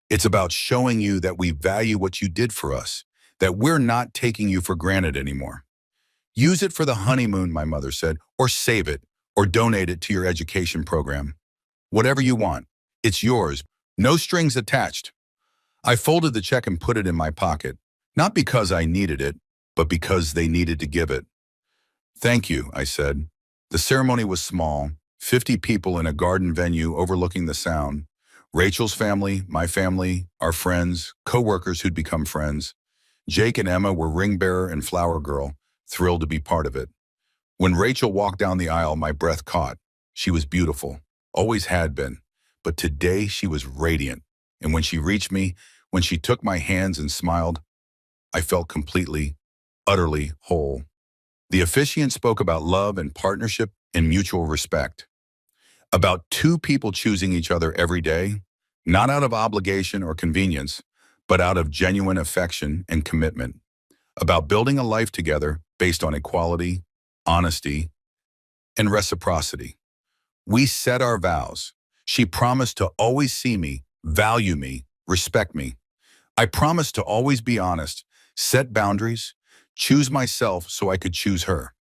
It's about showing you that we value what you did for us, that we're not taking you for granted anymore. Use it for the honeymoon, my mother said, or save it, or donate it to your education program. Whatever you want. It's yours. No strings attached. I folded the check and put it in my pocket, not because I needed it, but because they needed to give it. Thank you, I said. The ceremony was small, 50 people in a garden venue overlooking the Sound. Rachel's family, my family, our friends, co-workers who'd become friends. Jake and Emma were ring bearer and flower girl, thrilled to be part of it. When Rachel walked down the aisle, my breath caught. She was beautiful, always had been, but today she was radiant. And when she reached me, when she took my hands and smiled, I felt completely, utterly whole. The officiant spoke about love and partnership and mutual respect. About two people choosing each other every day, not out of obligation or convenience, but out of genuine affection and commitment. About building a life together based on equality, honesty, and reciprocity. We set our vows. She promised to always see me, value me, respect me. I promised to always be honest, set boundaries, choose myself so I could choose her.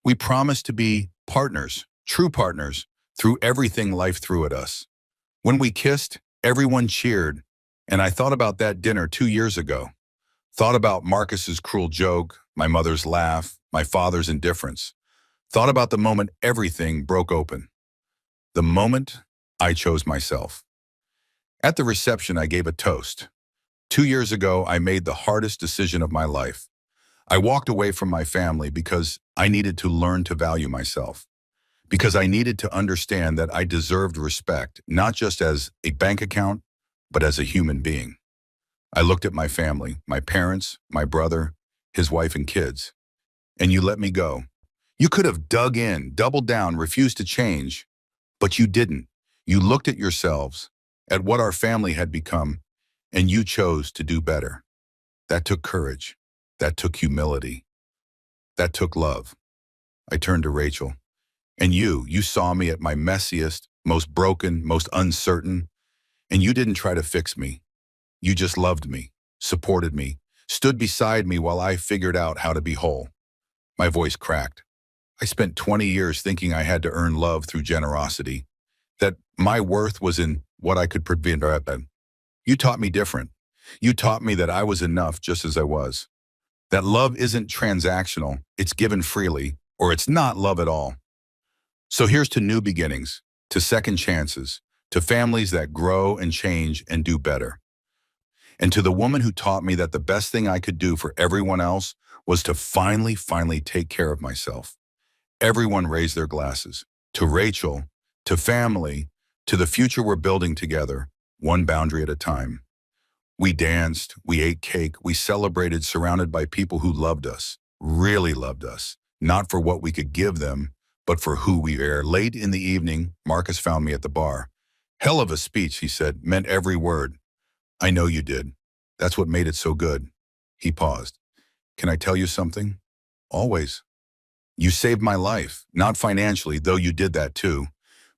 We promised to be partners, true partners, through everything life threw at us. When we kissed, everyone cheered, and I thought about that dinner 2 years ago. Thought about Marcus's cruel joke, my mother's laugh, my father's indifference. Thought about the moment everything broke open. The moment I chose myself. At the reception, I gave a toast. 2 years ago, I made the hardest decision of my life. I walked away from my family because I needed to learn to value myself. Because I needed to understand that I deserved respect, not just as a bank account, but as a human being. I looked at my family, my parents, my brother, his wife and kids, and you let me go. You could have dug in, doubled down, refused to change, but you didn't. You looked at yourselves, at what our family had become, and you chose to do better. That took courage. That took humility. That took love. I turned to Rachel. And you saw me at my messiest, most broken, most uncertain, and you didn't try to fix me. You just loved me, supported me, stood beside me while I figured out how to be whole. My voice cracked. I spent 20 years thinking I had to earn love through generosity, that my worth was in what I could prevent. You taught me different. You taught me that I was enough just as I was. That love isn't transactional, it's given freely, or it's not love at all. So here's to new beginnings, to second chances, to families that grow and change and do better. And to the woman who taught me that the best thing I could do for everyone else was to finally take care of myself. Everyone raised their glasses. To Rachel, to family, to the future we're building together, one boundary at a time. We danced, we ate cake, we celebrated surrounded by people who loved us, really loved us, not for what we could give them, but for who we are. Late in the evening, Marcus found me at the bar. Hell of a speech, he said, meant every word. I know you did. That's what made it so good. He paused. Can I tell you something? Always. You saved my life, not financially, though you did that too,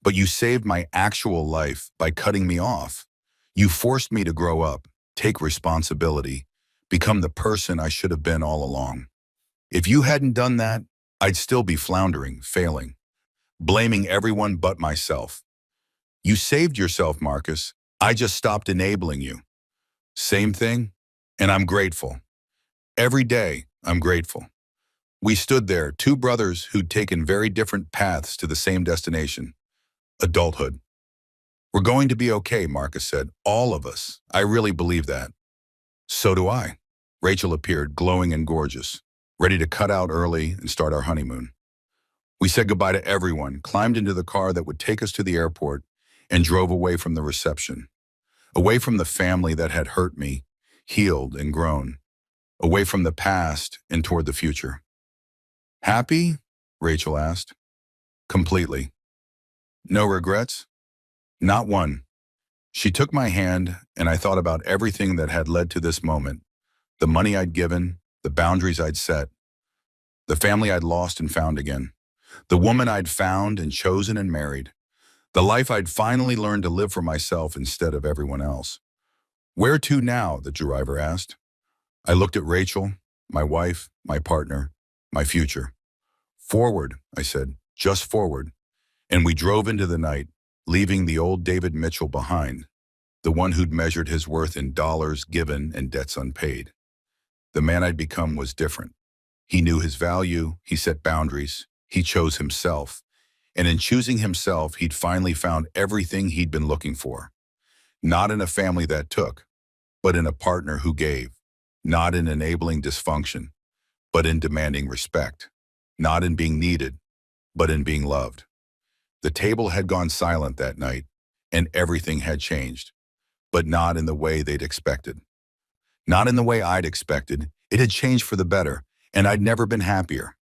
but you saved my actual life by cutting me off. You forced me to grow up, take responsibility, become the person I should have been all along. If you hadn't done that, I'd still be floundering, failing, blaming everyone but myself. You saved yourself, Marcus. I just stopped enabling you. Same thing, and I'm grateful. Every day, I'm grateful. We stood there, two brothers who'd taken very different paths to the same destination, adulthood. We're going to be okay, Marcus said. All of us. I really believe that. So do I. Rachel appeared, glowing and gorgeous, ready to cut out early and start our honeymoon. We said goodbye to everyone, climbed into the car that would take us to the airport, and drove away from the reception. Away from the family that had hurt me, healed and grown. Away from the past and toward the future. Happy? Rachel asked. Completely. No regrets? Not one. She took my hand, and I thought about everything that had led to this moment. The money I'd given, the boundaries I'd set, the family I'd lost and found again, the woman I'd found and chosen and married, the life I'd finally learned to live for myself instead of everyone else. Where to now? The driver asked. I looked at Rachel, my wife, my partner, my future. Forward, I said, just forward. And we drove into the night, leaving the old David Mitchell behind, the one who'd measured his worth in dollars given and debts unpaid. The man I'd become was different. He knew his value, he set boundaries, he chose himself. And in choosing himself, he'd finally found everything he'd been looking for. Not in a family that took, but in a partner who gave. Not in enabling dysfunction, but in demanding respect. Not in being needed, but in being loved. The table had gone silent that night, and everything had changed, but not in the way they'd expected. Not in the way I'd expected. It had changed for the better, and I'd never been happier.